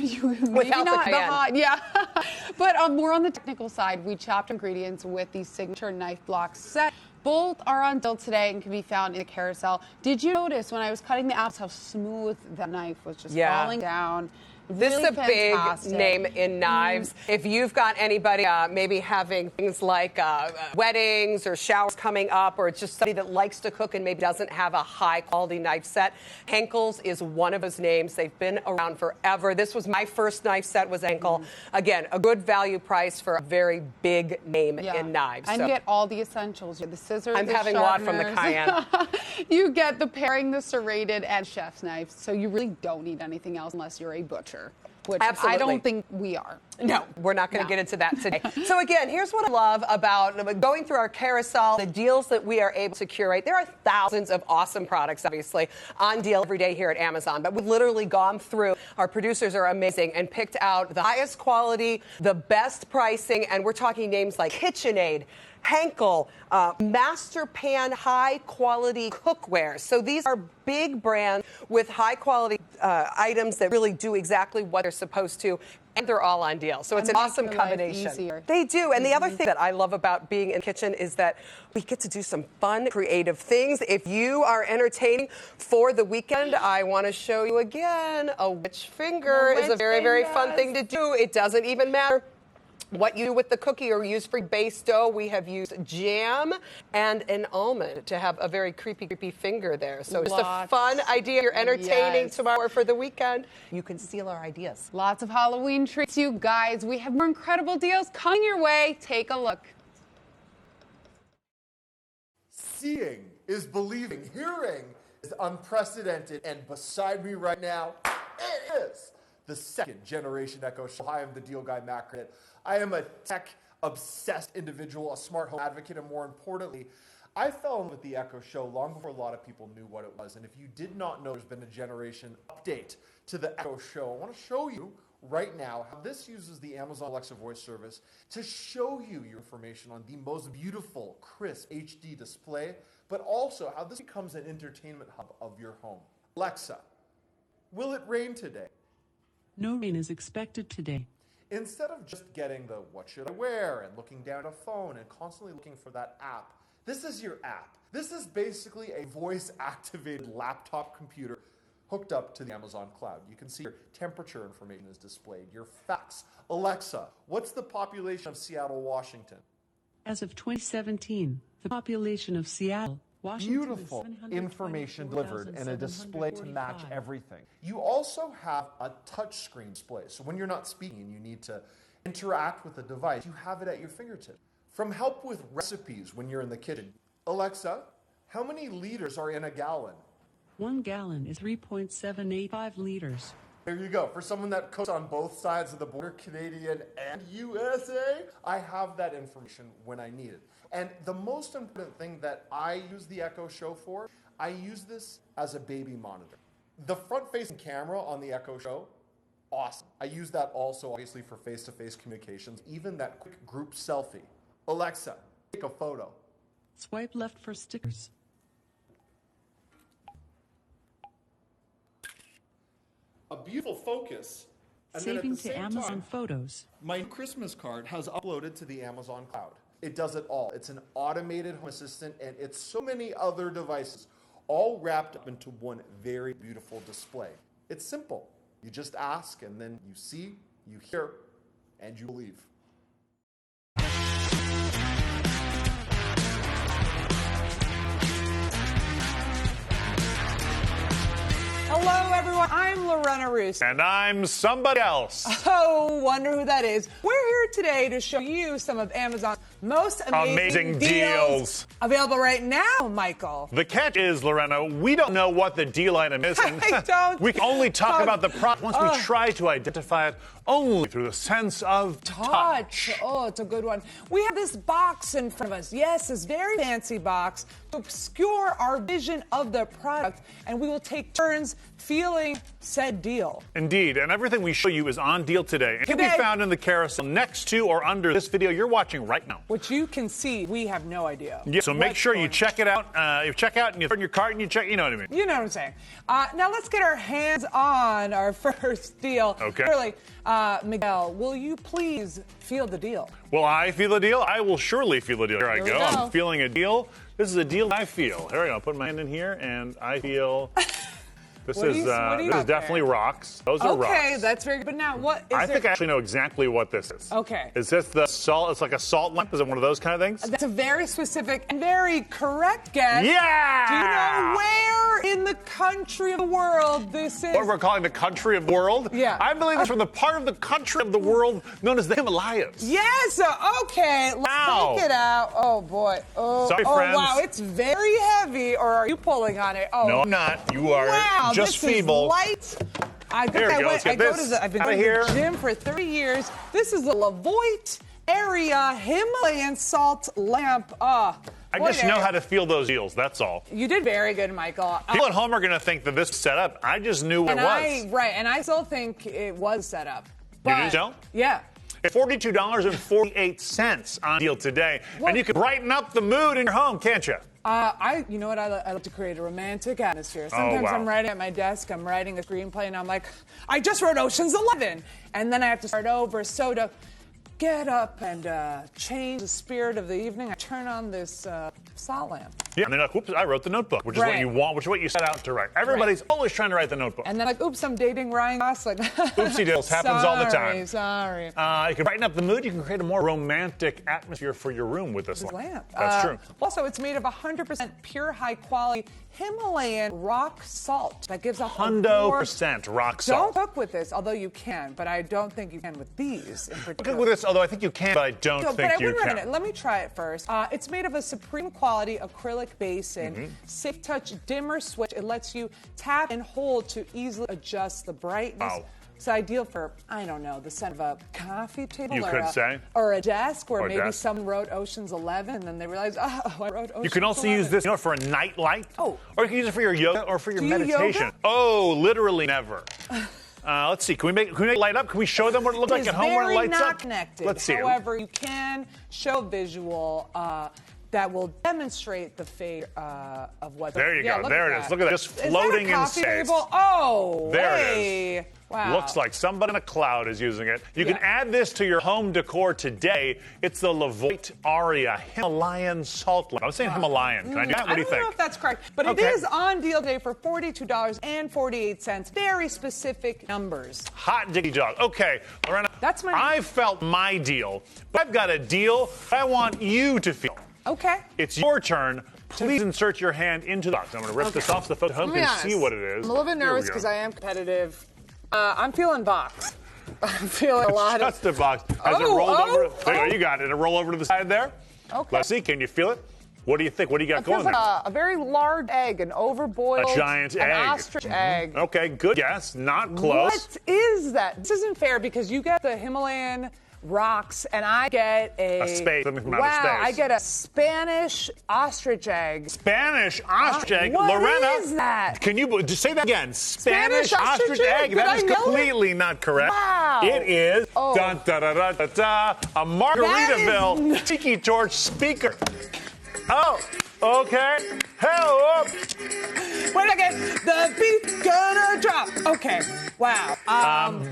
Speaker 1: without the cayenne.
Speaker 4: Yeah, but more on the technical side, we chopped ingredients with the Signature Knife Block set. Both are on deal today and can be found in the carousel. Did you notice when I was cutting the apples how smooth that knife was just falling down?
Speaker 1: This
Speaker 4: really
Speaker 1: is a big name in knives. If you've got anybody maybe having things like weddings or showers coming up, or it's just somebody that likes to cook and maybe doesn't have a high-quality knife set, Henkel's is one of those names. They've been around forever. This was my first knife set was Henkel. Again, a good value price for a very big name in knives.
Speaker 4: And you get all the essentials. You get the scissors,
Speaker 1: I'm
Speaker 4: the
Speaker 1: having a lot from the cayenne.
Speaker 4: You get the paring, the serrated, and chef's knives. So you really don't need anything else unless you're a butcher. Which I don't think we are.
Speaker 1: No, we're not going to get into that today. So again, here's what I love about going through our carousel, the deals that we are able to curate. There are thousands of awesome products, obviously, on deal every day here at Amazon. But we've literally gone through, our producers are amazing, and picked out the highest quality, the best pricing, and we're talking names like KitchenAid, Henkel, Master Pan, high-quality cookware. So these are big brands with high-quality items that really do exactly what they're supposed to, and they're all on deal. So it's an awesome combination. They do. And the other thing that I love about being in the kitchen is that we get to do some fun, creative things. If you are entertaining for the weekend, I want to show you again, a witch finger is a very, very fun thing to do. It doesn't even matter what you do with the cookie or use for base dough. We have used jam and an almond to have a very creepy finger there. So it's a fun idea. You're entertaining tomorrow or for the weekend. You can steal our ideas.
Speaker 4: Lots of Halloween treats, you guys. We have more incredible deals coming your way. Take a look.
Speaker 5: Seeing is believing. Hearing is unprecedented. And beside me right now, it is the second generation Echo Show. Hi, I'm the deal guy, Matt Critt. I am a tech-obsessed individual, a smart home advocate, and more importantly, I fell in love with the Echo Show long before a lot of people knew what it was. And if you did not know, there's been a generation update to the Echo Show. I want to show you right now how this uses the Amazon Alexa voice service to show you your information on the most beautiful, crisp HD display, but also how this becomes an entertainment hub of your home. Alexa, will it rain today?
Speaker 8: No rain is expected today.
Speaker 5: Instead of just getting the what should I wear and looking down at a phone and constantly looking for that app, this is your app. This is basically a voice-activated laptop computer hooked up to the Amazon cloud. You can see your temperature information is displayed, your facts. Alexa, what's the population of Seattle, Washington?
Speaker 8: As of 2017, the population of Seattle, Washington
Speaker 5: Beautiful information delivered and a display to match everything. You also have a touch screen display. So when you're not speaking and you need to interact with the device, you have it at your fingertips. From help with recipes when you're in the kitchen. Alexa, how many liters are in a gallon?
Speaker 8: 1 gallon is 3.785 liters.
Speaker 5: There you go. For someone that cooks on both sides of the border, Canadian and USA, I have that information when I need it. And the most important thing that I use the Echo Show for, I use this as a baby monitor. The front-facing camera on the Echo Show, awesome. I use that also, obviously, for face-to-face communications, even that quick group selfie. Alexa, take a photo.
Speaker 8: Swipe left for stickers.
Speaker 5: A beautiful focus. And
Speaker 8: Saving
Speaker 5: then at the
Speaker 8: to
Speaker 5: same
Speaker 8: Amazon
Speaker 5: time,
Speaker 8: Photos.
Speaker 5: my Christmas card has uploaded to the Amazon cloud. It does it all. It's an automated home assistant, and it's so many other devices, all wrapped up into one very beautiful display. It's simple. You just ask, and then you see, you hear, and you believe.
Speaker 3: Hello, everyone. I'm Lorena Roos.
Speaker 2: And I'm somebody else.
Speaker 3: Oh, wonder who that is. We're here today to show you some of Amazon's most amazing
Speaker 2: deals.
Speaker 3: Available right now, Michael.
Speaker 2: The catch is, Lorena, we don't know what the deal item is. And
Speaker 3: I don't.
Speaker 2: we can only talk about the product once
Speaker 3: Oh.
Speaker 2: we try to identify it only through the sense of touch.
Speaker 3: Oh, it's a good one. We have this box in front of us. Yes, this very fancy box to obscure our vision of the product, and we will take turns feeling said deal.
Speaker 2: Indeed, and everything we show you is on deal today. It can be
Speaker 3: Today.
Speaker 2: found in the carousel next to or under this video you're watching right now.
Speaker 3: Which you can see, we have no idea.
Speaker 2: Yeah, so make
Speaker 3: what's
Speaker 2: sure you
Speaker 3: going
Speaker 2: check it out. You check out and you put in your cart and you check, you know what I mean.
Speaker 3: You know what I'm saying. Now let's get our hands on our first deal.
Speaker 2: Okay.
Speaker 3: Really, Miguel, will you please feel the deal?
Speaker 2: Will I feel the deal? I will surely feel the deal. Here I
Speaker 3: Here we
Speaker 2: go.
Speaker 3: go.
Speaker 2: I'm feeling a deal. This is a deal I feel. Here I go. I'll put my hand in here and I feel. This
Speaker 3: What do
Speaker 2: is
Speaker 3: you- what do you
Speaker 2: this is
Speaker 3: got there?
Speaker 2: definitely rocks. Those are rocks.
Speaker 3: Okay, that's very good. But now, what is
Speaker 2: I
Speaker 3: there?
Speaker 2: think I actually know exactly what this is.
Speaker 3: Okay.
Speaker 2: Is this the salt? It's like a salt lamp. Is it one of those kind of things?
Speaker 3: That's a very specific and very correct guess.
Speaker 2: Yeah!
Speaker 3: Do you know where in the country of the world this is?
Speaker 2: What we're calling the country of the world?
Speaker 3: Yeah.
Speaker 2: I believe it's from the part of the country of the world known as the Himalayas.
Speaker 3: Yes. Okay. Let's
Speaker 2: Ow.
Speaker 3: take it out. Oh boy. Oh.
Speaker 2: Sorry,
Speaker 3: oh
Speaker 2: friends.
Speaker 3: wow. It's very heavy. Or are you pulling on it? Oh.
Speaker 2: No, I'm not. You are
Speaker 3: Wow.
Speaker 2: just
Speaker 3: this
Speaker 2: feeble.
Speaker 3: Is light.
Speaker 2: Here we go. Let's get this
Speaker 3: I've been
Speaker 2: outta
Speaker 3: going
Speaker 2: here.
Speaker 3: to the gym for 30 years. This is the Lavoit area Himalayan salt lamp.
Speaker 2: I just know how to feel those deals. That's all.
Speaker 3: You did very good, Michael.
Speaker 2: People at home are going to think that this is set up. I just knew what it was.
Speaker 3: Right, and I still think it was set up.
Speaker 2: You
Speaker 3: But,
Speaker 2: do so?
Speaker 3: Yeah.
Speaker 2: It's $42.48 on deal today.
Speaker 3: What?
Speaker 2: And you can brighten up the mood in your home, can't you?
Speaker 3: You know what? I like to create a romantic atmosphere. Sometimes
Speaker 2: wow.
Speaker 3: I'm writing at my desk, I'm writing a screenplay, and I'm like, I just wrote Ocean's 11. And then I have to start over. So to get up and change the spirit of the evening, I turn on this salt lamp.
Speaker 2: Yeah, and then like, whoops, I wrote the Notebook, which is what
Speaker 3: Right.
Speaker 2: you want, which is what you set out to write. Everybody's always trying to write the Notebook.
Speaker 3: And then like, oops, I'm dating Ryan Gosling.
Speaker 2: Oopsie doodles, happens all the time.
Speaker 3: Sorry.
Speaker 2: You can brighten up the mood. You can create a more romantic atmosphere for your room with this
Speaker 3: Lamp.
Speaker 2: That's true.
Speaker 3: Also, it's made of 100% pure, high-quality Himalayan rock salt that gives off a warm-
Speaker 2: 100% rock salt.
Speaker 3: Don't cook with this, although you can, but I don't think you can with these in particular.
Speaker 2: Cook with this, although I think you can, but I don't
Speaker 3: No,
Speaker 2: think
Speaker 3: but I
Speaker 2: you
Speaker 3: wouldn't
Speaker 2: can.
Speaker 3: recommend it. Let me try it first. It's made of a supreme quality acrylic basin,
Speaker 2: Mm-hmm.
Speaker 3: safe touch dimmer switch. It lets you tap and hold to easily adjust the brightness.
Speaker 2: Wow.
Speaker 3: It's ideal for, I don't know, the scent of a coffee table
Speaker 2: You
Speaker 3: or,
Speaker 2: could say.
Speaker 3: or a desk where
Speaker 2: Or a
Speaker 3: maybe
Speaker 2: desk.
Speaker 3: someone wrote Ocean's 11 and then they realized, oh, I wrote Ocean's
Speaker 2: You can also
Speaker 3: 11.
Speaker 2: use this, for a night light.
Speaker 3: Oh.
Speaker 2: Or you can use it for your yoga or for your
Speaker 3: Do you
Speaker 2: meditation.
Speaker 3: yoga?
Speaker 2: Oh, literally never. Let's see. Can we make it light up? Can we show them what it looks like
Speaker 3: It's
Speaker 2: at home when it
Speaker 3: very
Speaker 2: lights
Speaker 3: not
Speaker 2: up?
Speaker 3: connected.
Speaker 2: Let's see.
Speaker 3: However, you can show visual. that will demonstrate the fate of what.
Speaker 2: There you go. There it is. Look at that. Just
Speaker 3: Is
Speaker 2: floating
Speaker 3: that a
Speaker 2: in
Speaker 3: coffee
Speaker 2: space.
Speaker 3: table? Oh,
Speaker 2: There
Speaker 3: hey.
Speaker 2: it is.
Speaker 3: Wow.
Speaker 2: Looks like somebody in a cloud is using it. You can add this to your home decor today. It's the Levoit Aria Himalayan Salt Lamp. I was saying Himalayan. Can I do that? What do you think?
Speaker 3: I don't know if that's correct, but
Speaker 2: Okay.
Speaker 3: it is on deal today for $42.48. Very specific numbers.
Speaker 2: Hot diggity dog. Okay, Lorena.
Speaker 3: That's my-
Speaker 2: I felt my deal, but I've got a deal that I want you to feel.
Speaker 3: Okay.
Speaker 2: It's your turn. Please insert your hand into the box. I'm going to rip this off so the folks at home can see what it is.
Speaker 3: I'm a little bit
Speaker 2: Here we
Speaker 3: nervous
Speaker 2: go.
Speaker 3: because I am competitive. I'm feeling box. I'm feeling a lot of.
Speaker 2: Just the box. Has it rolled over? There you go. You got it. It'll roll over to the side there.
Speaker 3: Okay.
Speaker 2: Let's see. Can you feel it? What do you think? What do you got
Speaker 3: It feels
Speaker 2: going
Speaker 3: like
Speaker 2: there?
Speaker 3: a very large egg, an overboiled,
Speaker 2: A giant
Speaker 3: an
Speaker 2: egg.
Speaker 3: ostrich egg.
Speaker 2: Okay, good guess. Not close.
Speaker 3: What is that? This isn't fair because you get the Himalayan rocks and I get
Speaker 2: A space, something from outer
Speaker 3: wow,
Speaker 2: space.
Speaker 3: I get a Spanish ostrich egg.
Speaker 2: Spanish ostrich egg.
Speaker 3: What
Speaker 2: Lorena,
Speaker 3: is that?
Speaker 2: Can you just say that again? Spanish
Speaker 3: ostrich egg? Did
Speaker 2: That
Speaker 3: I
Speaker 2: is
Speaker 3: nail it?
Speaker 2: completely not correct.
Speaker 3: Wow.
Speaker 2: It is
Speaker 3: Oh.
Speaker 2: dun, da, da, da, da, da, a Margaritaville Tiki Torch speaker. Oh, okay. Hello.
Speaker 3: Wait a second. The beat's gonna drop. Okay. Wow.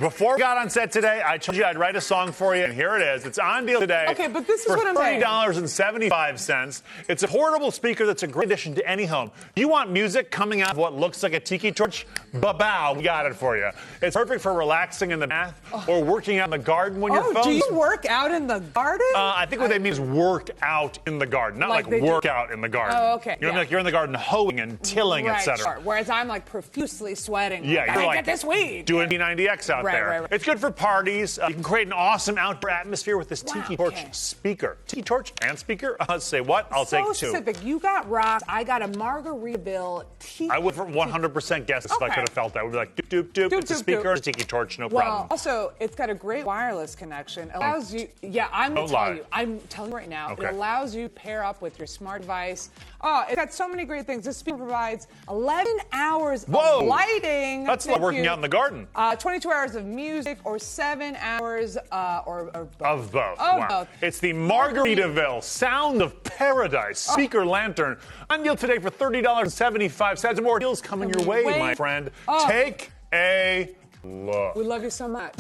Speaker 2: Before we got on set today, I told you I'd write a song for you, and here it is. It's on deal today.
Speaker 3: Okay, but this is
Speaker 2: for
Speaker 3: what I'm saying.
Speaker 2: $30.75. It's a portable speaker that's a great addition to any home. Do you want music coming out of what looks like a tiki torch? Ba-bow, we got it for you. It's perfect for relaxing in the bath or working out in the garden when your
Speaker 3: Oh,
Speaker 2: phone's...
Speaker 3: do you work out in the garden?
Speaker 2: I think what they mean is work out in the garden, not
Speaker 3: Like
Speaker 2: like
Speaker 3: they do-
Speaker 2: work out in the garden.
Speaker 3: Oh, okay,
Speaker 2: You know what I mean?
Speaker 3: yeah.
Speaker 2: Like you're in the garden hoeing and tilling,
Speaker 3: right,
Speaker 2: etc.
Speaker 3: sure. Whereas I'm like profusely sweating.
Speaker 2: Yeah,
Speaker 3: like,
Speaker 2: you're
Speaker 3: I
Speaker 2: like
Speaker 3: get this weed.
Speaker 2: doing B90X out
Speaker 3: Right,
Speaker 2: there.
Speaker 3: right, right.
Speaker 2: It's good for parties. You can create an awesome outdoor atmosphere with this Tiki Torch
Speaker 3: okay.
Speaker 2: speaker. Tiki Torch and speaker? Say what? I'll
Speaker 3: so
Speaker 2: take two.
Speaker 3: specific. You got rock. I got a Margaritaville tea.
Speaker 2: I would 100% guess if I
Speaker 3: Okay.
Speaker 2: could have felt that. I would be like, doop, doop, doop.
Speaker 3: Doop,
Speaker 2: It's a
Speaker 3: doop,
Speaker 2: speaker,
Speaker 3: doop.
Speaker 2: it's a Tiki Torch, no
Speaker 3: Well,
Speaker 2: problem.
Speaker 3: also, it's got a great wireless connection. It allows you, I'm
Speaker 2: Don't
Speaker 3: going to
Speaker 2: lie.
Speaker 3: tell you. I'm telling you right now.
Speaker 2: Okay.
Speaker 3: It allows you to pair up with your smart device. Oh, it's got so many great things. This speaker provides 11 hours
Speaker 2: Whoa.
Speaker 3: of lighting.
Speaker 2: That's like
Speaker 3: Thank
Speaker 2: working
Speaker 3: you.
Speaker 2: out in the garden.
Speaker 3: 22 hours of music or 7 hours or both.
Speaker 2: Of both.
Speaker 3: Of
Speaker 2: Wow.
Speaker 3: both.
Speaker 2: It's the Margaritaville Sound of Paradise speaker lantern. On deal today for $30.75. More deals coming your way, my friend.
Speaker 3: Oh.
Speaker 2: Take a look.
Speaker 3: We love you so much.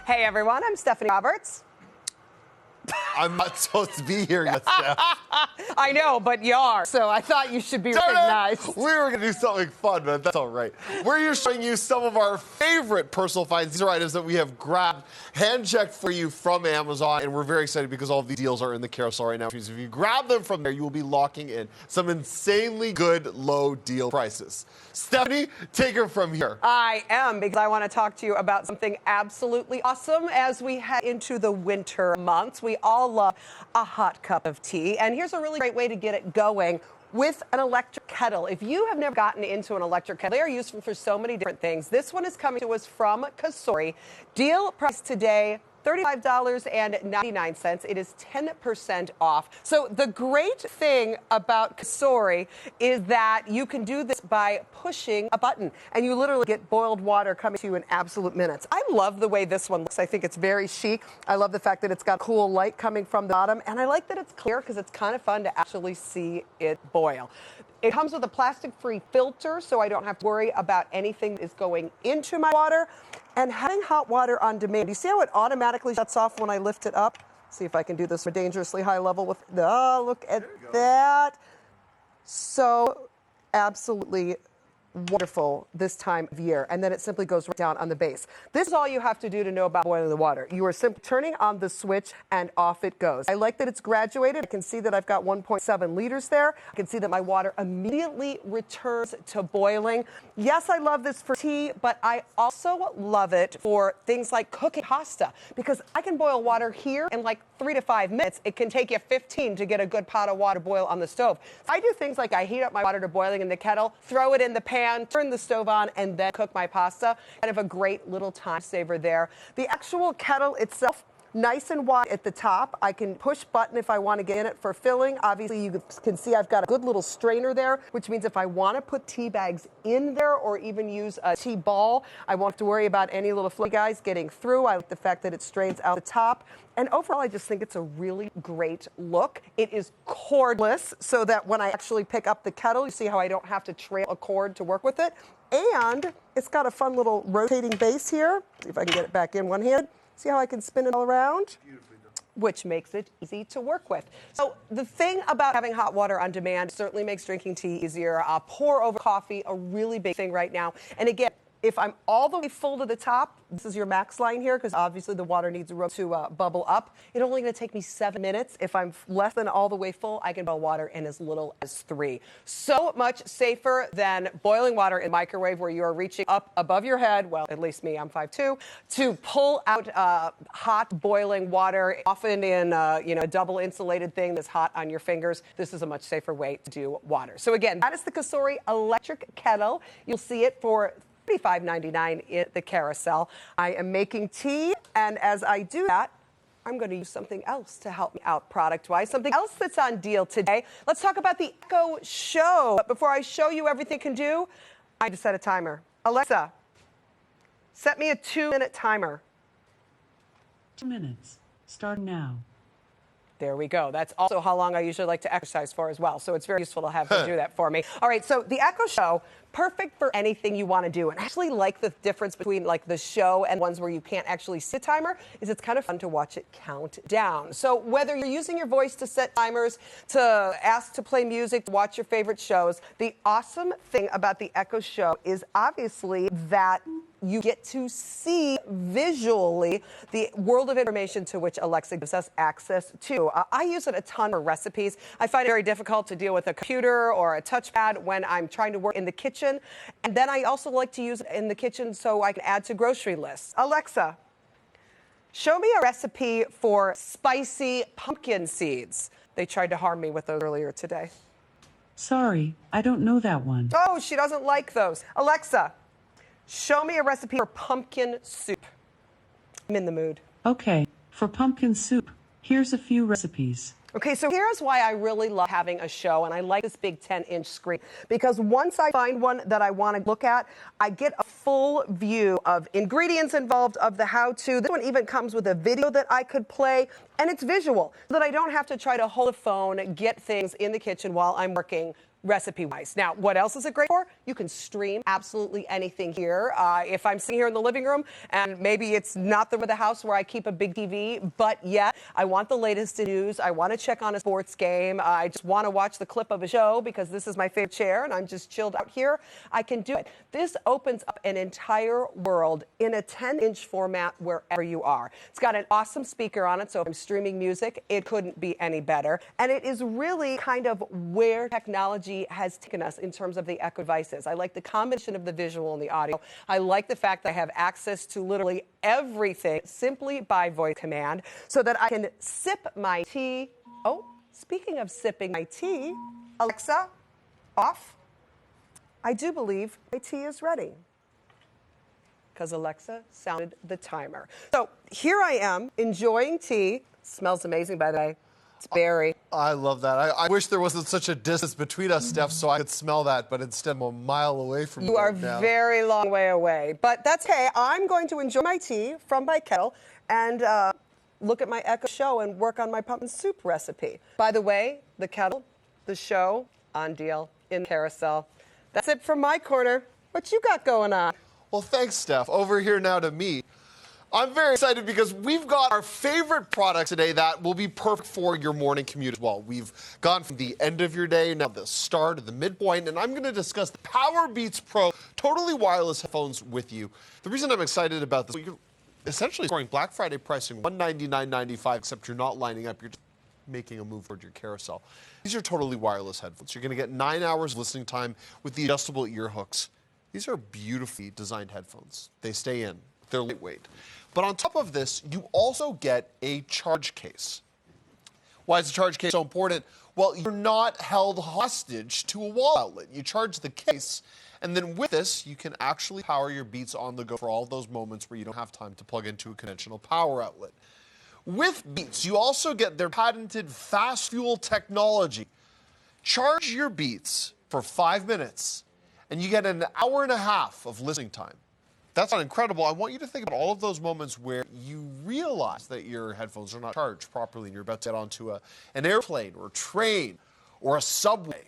Speaker 1: Hey everyone, I'm Stephanie Roberts.
Speaker 5: I'm not supposed to be here yet, Steph.
Speaker 1: I know, but you are, so I thought you should be
Speaker 5: Darn it.
Speaker 1: recognized.
Speaker 5: We were going to do something fun, but that's all right. We're here showing you some of our favorite personal finds. These are items that we have grabbed, hand-checked for you from Amazon, and we're very excited because all of these deals are in the carousel right now. Because if you grab them from there, you will be locking in some insanely good low deal prices. Stephanie, take her from here.
Speaker 1: I am, because I want to talk to you about something absolutely awesome as we head into the winter months. We all love a hot cup of tea, and here's a really great way to get it going with an electric kettle. If you have never gotten into an electric kettle, they are useful for so many different things. This one is coming to us from Cosori. Deal price today, $35.99. It is 10% off. So the great thing about Cosori is that you can do this by pushing a button, and you literally get boiled water coming to you in absolute minutes. I love the way this one looks. I think it's very chic. I love the fact that it's got cool light coming from the bottom, and I like that it's clear because it's kind of fun to actually see it boil. It comes with a plastic-free filter, so I don't have to worry about anything that is going into my water. And having hot water on demand, you see how it automatically shuts off when I lift it up? See if I can do this for dangerously high level with, oh, look at that. So absolutely wonderful this time of year, and then it simply goes right down on the base. This is all you have to do to know about boiling the water. You are simply turning on the switch and off it goes. I like that it's graduated. I can see that I've got 1.7 liters there. I can see that my water immediately returns to boiling. Yes, I love this for tea, but I also love it for things like cooking pasta, because I can boil water here in like 3 to 5 minutes. It can take you 15 to get a good pot of water boil on the stove. I do things like I heat up my water to boiling in the kettle, throw it in the pan, turn the stove on, and then cook my pasta. Kind of a great little time saver there. The actual kettle itself, nice and wide at the top. I can push button if I want to get in it for filling. Obviously, you can see I've got a good little strainer there, which means if I want to put tea bags in there or even use a tea ball, I won't have to worry about any little fluffy guys getting through. I like the fact that it strains out the top. And overall, I just think it's a really great look. It is cordless, so that when I actually pick up the kettle, you see how I don't have to trail a cord to work with it. And it's got a fun little rotating base here. See if I can get it back in one hand. See how I can spin it all around? Which makes it easy to work with. So the thing about having hot water on demand certainly makes drinking tea easier. Pour over coffee, a really big thing right now. And again, if I'm all the way full to the top, this is your max line here, because obviously the water needs room to bubble up. It's only going to take me 7 minutes. If I'm less than all the way full, I can boil water in as little as 3. So much safer than boiling water in the microwave, where you are reaching up above your head, well, at least me, I'm 5'2", to pull out hot boiling water, often in a double insulated thing that's hot on your fingers. This is a much safer way to do water. So again, that is the Cosori electric kettle. You'll see it for $35.99 in the carousel. I am making tea, and as I do that, I'm going to use something else to help me out product-wise, something else that's on deal today. Let's talk about the Echo Show. But before I show you everything it can do, I just set a timer. Alexa, set me a 2-minute timer.
Speaker 8: 2 minutes. Start now.
Speaker 1: There we go. That's also how long I usually like to exercise for as well. So it's very useful to have her do that for me. All right, so the Echo Show, perfect for anything you want to do. And I actually like the difference between like the show and ones where you can't actually set a timer is it's kind of fun to watch it count down. So whether you're using your voice to set timers, to ask to play music, to watch your favorite shows, the awesome thing about the Echo Show is obviously that you get to see visually the world of information to which Alexa gives us access to. I use it a ton for recipes. I find it very difficult to deal with a computer or a touchpad when I'm trying to work in the kitchen. And then I also like to use it in the kitchen so I can add to grocery lists. Alexa, show me a recipe for spicy pumpkin seeds. They tried to harm me with those earlier today.
Speaker 8: Sorry, I don't know that one.
Speaker 1: Oh, she doesn't like those. Alexa, show me a recipe for pumpkin soup. I'm in the mood.
Speaker 8: Okay, for pumpkin soup, here's a few recipes.
Speaker 1: Okay, so here's why I really love having a show, and I like this big 10-inch screen, because once I find one that I want to look at, I get a full view of ingredients involved, of the how-to. This one even comes with a video that I could play, and it's visual, so that I don't have to try to hold a phone, get things in the kitchen while I'm working recipe-wise. Now, what else is it great for? You can stream absolutely anything here. If I'm sitting here in the living room, and maybe it's not the house where I keep a big TV, but yet I want the latest news. I want to check on a sports game. I just want to watch the clip of a show because this is my favorite chair, and I'm just chilled out here. I can do it. This opens up an entire world in a 10-inch format wherever you are. It's got an awesome speaker on it, so if I'm streaming music, it couldn't be any better. And it is really kind of where technology has taken us in terms of the Echo devices. I like the combination of the visual and the audio. I like the fact that I have access to literally everything simply by voice command so that I can sip my tea. Oh, speaking of sipping my tea, Alexa, off. I do believe my tea is ready, because Alexa sounded the timer. So here I am enjoying tea. Smells amazing, by the way. It's berry.
Speaker 5: I love that. I wish there wasn't such a distance between us, Steph, so I could smell that, but instead I'm a mile away from you.
Speaker 1: You are
Speaker 5: now.
Speaker 1: very long way away. But that's okay. I'm going to enjoy my tea from my kettle and look at my Echo Show and work on my pumpkin soup recipe. By the way, the kettle, the show, on deal, in carousel. That's it from my corner. What you got going on?
Speaker 5: Well, thanks, Steph. Over here now to me. I'm very excited because we've got our favorite product today that will be perfect for your morning commute as well. We've gone from the end of your day, now the start, the midpoint, and I'm going to discuss the Powerbeats Pro totally wireless headphones with you. The reason I'm excited about this, you're essentially scoring Black Friday pricing, $199.95, except you're not lining up, you're just making a move toward your carousel. These are totally wireless headphones. You're going to get 9 hours listening time with the adjustable ear hooks. These are beautifully designed headphones. They stay in. They're lightweight. But on top of this, you also get a charge case. Why is the charge case so important? Well, you're not held hostage to a wall outlet. You charge the case, and then with this, you can actually power your Beats on the go for all those moments where you don't have time to plug into a conventional power outlet. With Beats, you also get their patented fast fuel technology. Charge your Beats for 5 minutes, and you get an hour and a half of listening time. That's not incredible. I want you to think about all of those moments where you realize that your headphones are not charged properly and you're about to get onto an airplane or a train or a subway.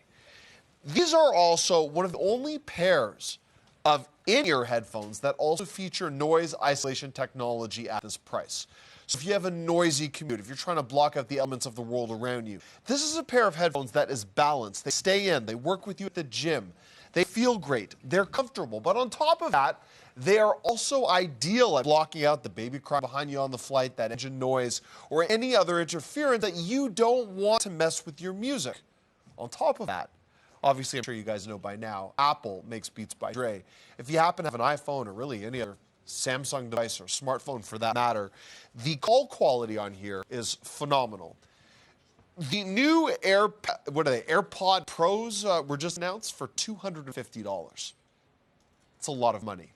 Speaker 5: These are also one of the only pairs of in-ear headphones that also feature noise isolation technology at this price. So if you have a noisy commute, if you're trying to block out the elements of the world around you, this is a pair of headphones that is balanced. They stay in, they work with you at the gym, they feel great, they're comfortable. But on top of that, they are also ideal at blocking out the baby cry behind you on the flight, that engine noise, or any other interference that you don't want to mess with your music. On top of that, obviously, I'm sure you guys know by now, Apple makes Beats by Dre. If you happen to have an iPhone or really any other Samsung device or smartphone for that matter, the call quality on here is phenomenal. The new AirPod Pros were just announced for $250. It's a lot of money.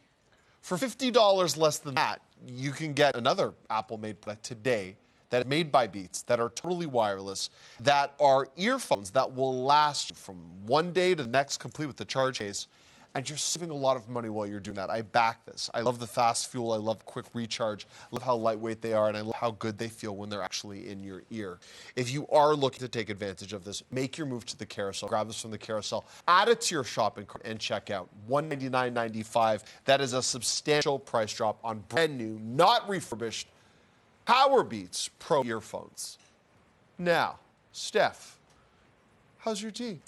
Speaker 5: For $50 less than that, you can get another Apple-made product today that are made by Beats, that are totally wireless, that are earphones that will last from one day to the next, complete with the charge case, and you're saving a lot of money while you're doing that. I back this. I love the fast fuel. I love quick recharge. I love how lightweight they are, and I love how good they feel when they're actually in your ear. If you are looking to take advantage of this, make your move to the carousel. Grab this from the carousel. Add it to your shopping cart and check out. $199.95. That is a substantial price drop on brand new, not refurbished, Powerbeats Pro earphones. Now, Steph, how's your tea?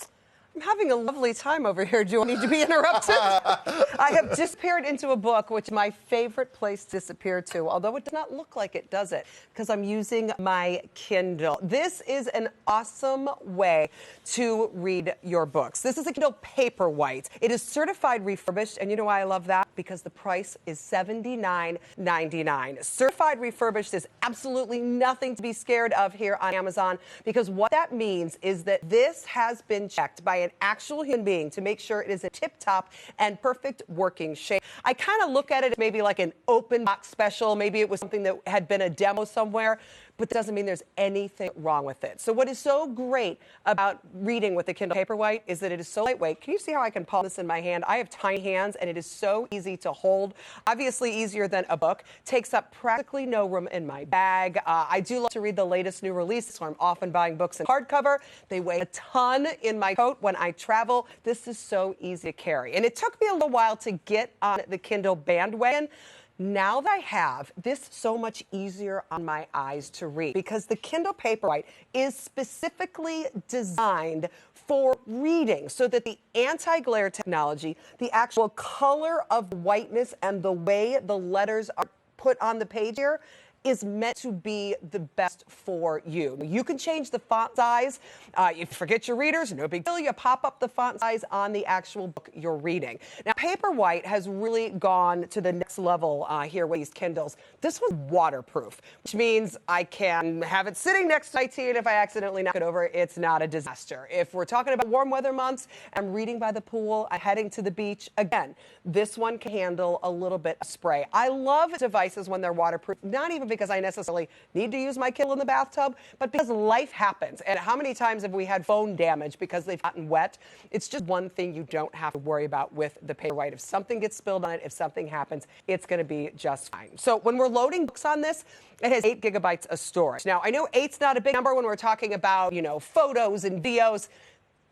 Speaker 1: I'm having a lovely time over here. Do you need to be interrupted? I have disappeared into a book, which is my favorite place to disappear to, although it does not look like it, does it? Because I'm using my Kindle. This is an awesome way to read your books. This is a Kindle Paperwhite. It is certified refurbished, and you know why I love that? Because the price is $79.99. Certified refurbished is absolutely nothing to be scared of here on Amazon, because what that means is that this has been checked by an actual human being to make sure it is in tip-top and perfect working shape. I kind of look at it maybe like an open box special. Maybe it was something that had been a demo somewhere, but that doesn't mean there's anything wrong with it. So what is so great about reading with the Kindle Paperwhite is that it is so lightweight. Can you see how I can palm this in my hand? I have tiny hands, and it is so easy to hold. Obviously easier than a book. Takes up practically no room in my bag. I do love to read the latest new releases, so I'm often buying books in hardcover. They weigh a ton in my coat when I travel. This is so easy to carry. And it took me a little while to get on the Kindle bandwagon. Now that I have, this so much easier on my eyes to read, because the Kindle Paperwhite is specifically designed for reading, so that the anti-glare technology, the actual color of whiteness and the way the letters are put on the page here is meant to be the best for you. You can change the font size. If you forget your readers, no big deal. You pop up the font size on the actual book you're reading. Now, Paperwhite has really gone to the next level here with these Kindles. This one's waterproof, which means I can have it sitting next to my tea, and if I accidentally knock it over, it's not a disaster. If we're talking about warm weather months, I'm reading by the pool, I'm heading to the beach, again, this one can handle a little bit of spray. I love devices when they're waterproof, not even because I necessarily need to use my Kindle in the bathtub, but because life happens. And how many times have we had phone damage because they've gotten wet? It's just one thing you don't have to worry about with the Paperwhite. If something gets spilled on it, if something happens, it's going to be just fine. So when we're loading books on this, it has 8 gigabytes of storage. Now, I know 8's not a big number when we're talking about, photos and videos.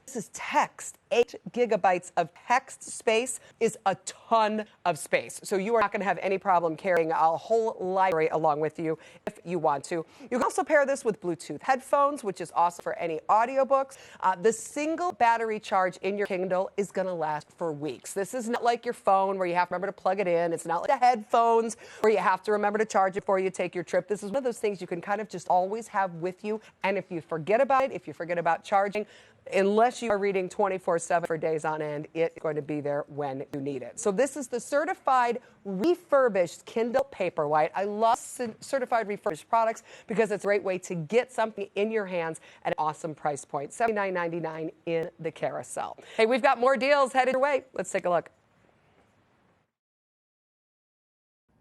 Speaker 1: This is text. 8 gigabytes of text space is a ton of space. So you are not going to have any problem carrying a whole library along with you if you want to. You can also pair this with Bluetooth headphones, which is awesome for any audiobooks. The single battery charge in your Kindle is going to last for weeks. This is not like your phone where you have to remember to plug it in. It's not like the headphones where you have to remember to charge it before you take your trip. This is one of those things you can kind of just always have with you. And if you forget about it, if you forget about charging, unless you are reading 24/7 for days on end, it's going to be there when you need it. So this is the certified refurbished Kindle Paperwhite. I love certified refurbished products because it's a great way to get something in your hands at an awesome price point. $79.99 in the carousel. Hey, we've got more deals headed your way. Let's take a look.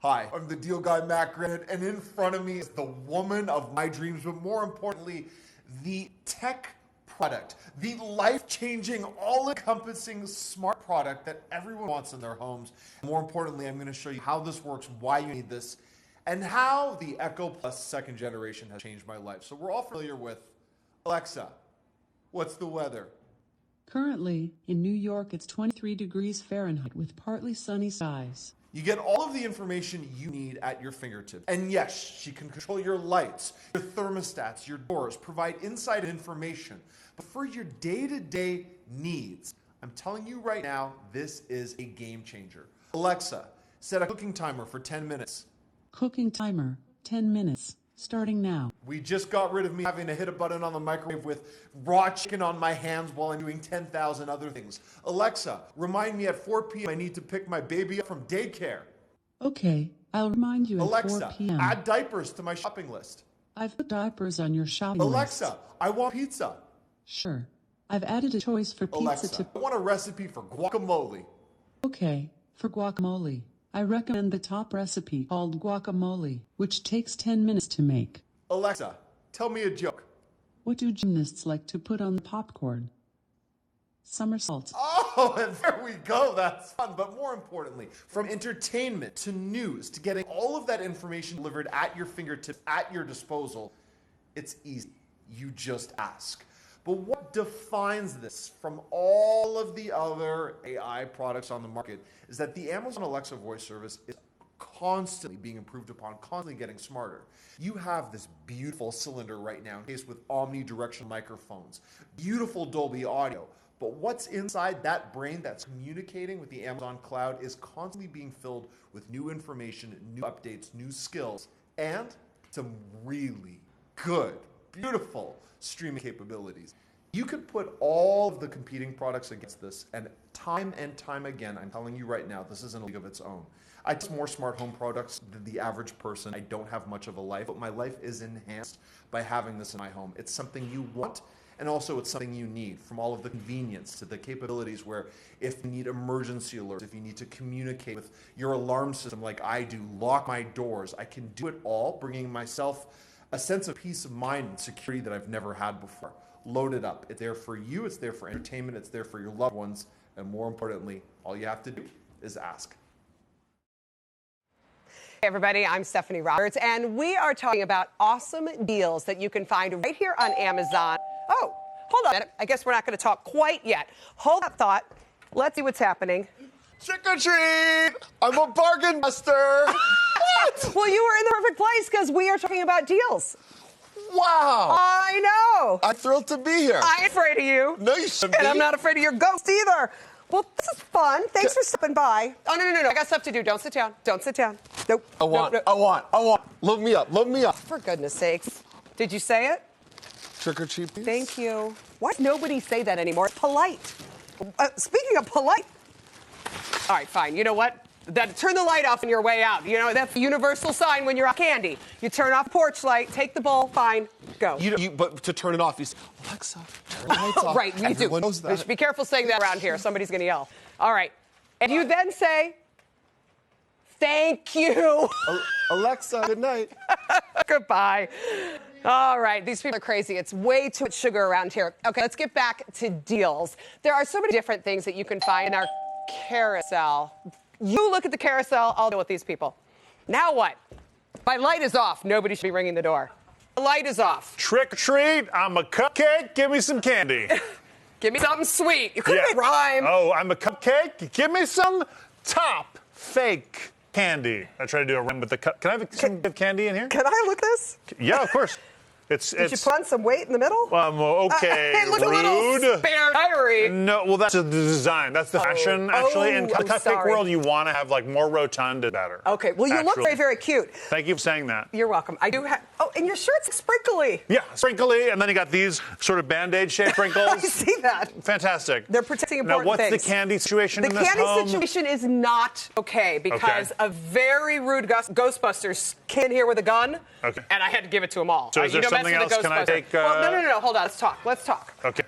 Speaker 9: Hi, I'm the deal guy, Matt Granite, and in front of me is the woman of my dreams, but more importantly, the tech product, the life-changing, all-encompassing smart product that everyone wants in their homes. More importantly, I'm going to show you how this works, why you need this, and how the Echo Plus second generation has changed my life. So we're all familiar with Alexa, what's the weather?
Speaker 8: Currently, in New York, it's 23 degrees Fahrenheit with partly sunny skies.
Speaker 9: You get all of the information you need at your fingertips. And yes, she can control your lights, your thermostats, your doors, provide inside information. But for your day-to-day needs, I'm telling you right now, this is a game changer. Alexa, set a cooking timer for 10 minutes.
Speaker 8: Cooking timer, 10 minutes, starting now.
Speaker 9: We just got rid of me having to hit a button on the microwave with raw chicken on my hands while I'm doing 10,000 other things. Alexa, remind me at 4 p.m. I need to pick my baby up from daycare.
Speaker 8: Okay, I'll remind you at
Speaker 9: Alexa,
Speaker 8: 4 p.m.
Speaker 9: add diapers to my shopping list.
Speaker 8: I've put diapers on your shopping
Speaker 9: Alexa,
Speaker 8: list.
Speaker 9: I want pizza.
Speaker 8: Sure. I've added a choice for pizza
Speaker 9: Alexa, I want a recipe for guacamole.
Speaker 8: Okay, for guacamole, I recommend the top recipe called guacamole, which takes 10 minutes to make.
Speaker 9: Alexa, tell me a joke.
Speaker 8: What do gymnasts like to put on the popcorn? Somersaults.
Speaker 9: Oh, and there we go. That's fun. But more importantly, from entertainment to news to getting all of that information delivered at your fingertips, at your disposal, it's easy. You just ask. But what defines this from all of the other AI products on the market is that the Amazon Alexa voice service is constantly being improved upon, constantly getting smarter. You have this beautiful cylinder right now encased with omnidirectional microphones, beautiful Dolby audio. But what's inside that brain that's communicating with the Amazon cloud is constantly being filled with new information, new updates, new skills, and some really good, beautiful streaming capabilities. You could put all of the competing products against this, and time again, I'm telling you right now, this is in a league of its own. I test more smart home products than the average person. I don't have much of a life, but my life is enhanced by having this in my home. It's something you want, and also it's something you need, from all of the convenience to the capabilities where if you need emergency alerts, if you need to communicate with your alarm system like I do, lock my doors, I can do it all, bringing myself a sense of peace of mind and security that I've never had before. Load it up. It's there for you, it's there for entertainment, it's there for your loved ones, and more importantly, all you have to do is ask.
Speaker 1: Hey everybody, I'm Stephanie Roberts, and we are talking about awesome deals that you can find right here on Amazon. Oh, hold on a minute. I guess we're not going to talk quite yet. Hold that thought. Let's see what's happening.
Speaker 5: Trick or treat! I'm a bargain buster! What?
Speaker 1: Well, you were in the perfect place because we are talking about deals.
Speaker 5: Wow!
Speaker 1: I know.
Speaker 5: I'm thrilled to be here.
Speaker 1: I ain't afraid of you.
Speaker 5: No, you shouldn't
Speaker 1: And
Speaker 5: be.
Speaker 1: I'm not afraid of your ghost either. Well, this is fun. Thanks for stopping by. Oh, no. I got stuff to do. Don't sit down. Don't sit down. Nope.
Speaker 5: I want.
Speaker 1: Nope.
Speaker 5: Load me up.
Speaker 1: For goodness sakes. Did you say it?
Speaker 5: Trick or treat, please.
Speaker 1: Thank you. Why does nobody say that anymore? It's polite. Speaking of polite. All right, fine. You know what? Turn the light off on your way out. You know, that's the universal sign when you're on candy. You turn off the porch light, take the bowl, fine, go.
Speaker 5: But to turn it off, you say, Alexa, turn the lights off.
Speaker 1: Right, you
Speaker 5: Everyone
Speaker 1: do.
Speaker 5: knows that.
Speaker 1: You should be careful saying that around here. Somebody's going to yell. All right. And you then say, thank you.
Speaker 5: Alexa, good night.
Speaker 1: Goodbye. All right, these people are crazy. It's way too much sugar around here. Okay, let's get back to deals. There are so many different things that you can find in our carousel. You look at the carousel, I'll deal with these people. Now what? My light is off. Nobody should be ringing the door. The light is off.
Speaker 2: Trick or treat, I'm a cupcake, give me some candy.
Speaker 1: Give me something sweet. You couldn't rhyme.
Speaker 2: Oh, I'm a cupcake, give me some top fake candy. I try to do a rhyme with the cup. Can I have some candy in here?
Speaker 1: Can I look at this?
Speaker 2: Yeah, of course.
Speaker 1: Did you put on some weight in the middle?
Speaker 2: Okay,
Speaker 1: It looks a little
Speaker 2: rude.
Speaker 1: spare diary.
Speaker 2: No, well, that's the design. That's the fashion, actually. In the cupcake
Speaker 1: sorry.
Speaker 2: world, you want to have, like, more rotund and better.
Speaker 1: Okay, well, you look very, very cute.
Speaker 2: Thank you for saying that.
Speaker 1: You're welcome. I do have... Oh, and your shirt's sprinkly.
Speaker 2: Yeah, sprinkly, and then you got these sort of Band-Aid shaped wrinkles.
Speaker 1: I see that.
Speaker 2: Fantastic.
Speaker 1: They're protecting important
Speaker 2: things. Now, what's
Speaker 1: things.
Speaker 2: the candy situation in this
Speaker 1: The
Speaker 2: home?
Speaker 1: candy situation is not okay because a very rude Ghostbusters came in here with a gun, and I had to give it to them all.
Speaker 2: So is there something else? Can I take...
Speaker 1: Well, no. Hold on. Let's talk.
Speaker 2: Okay.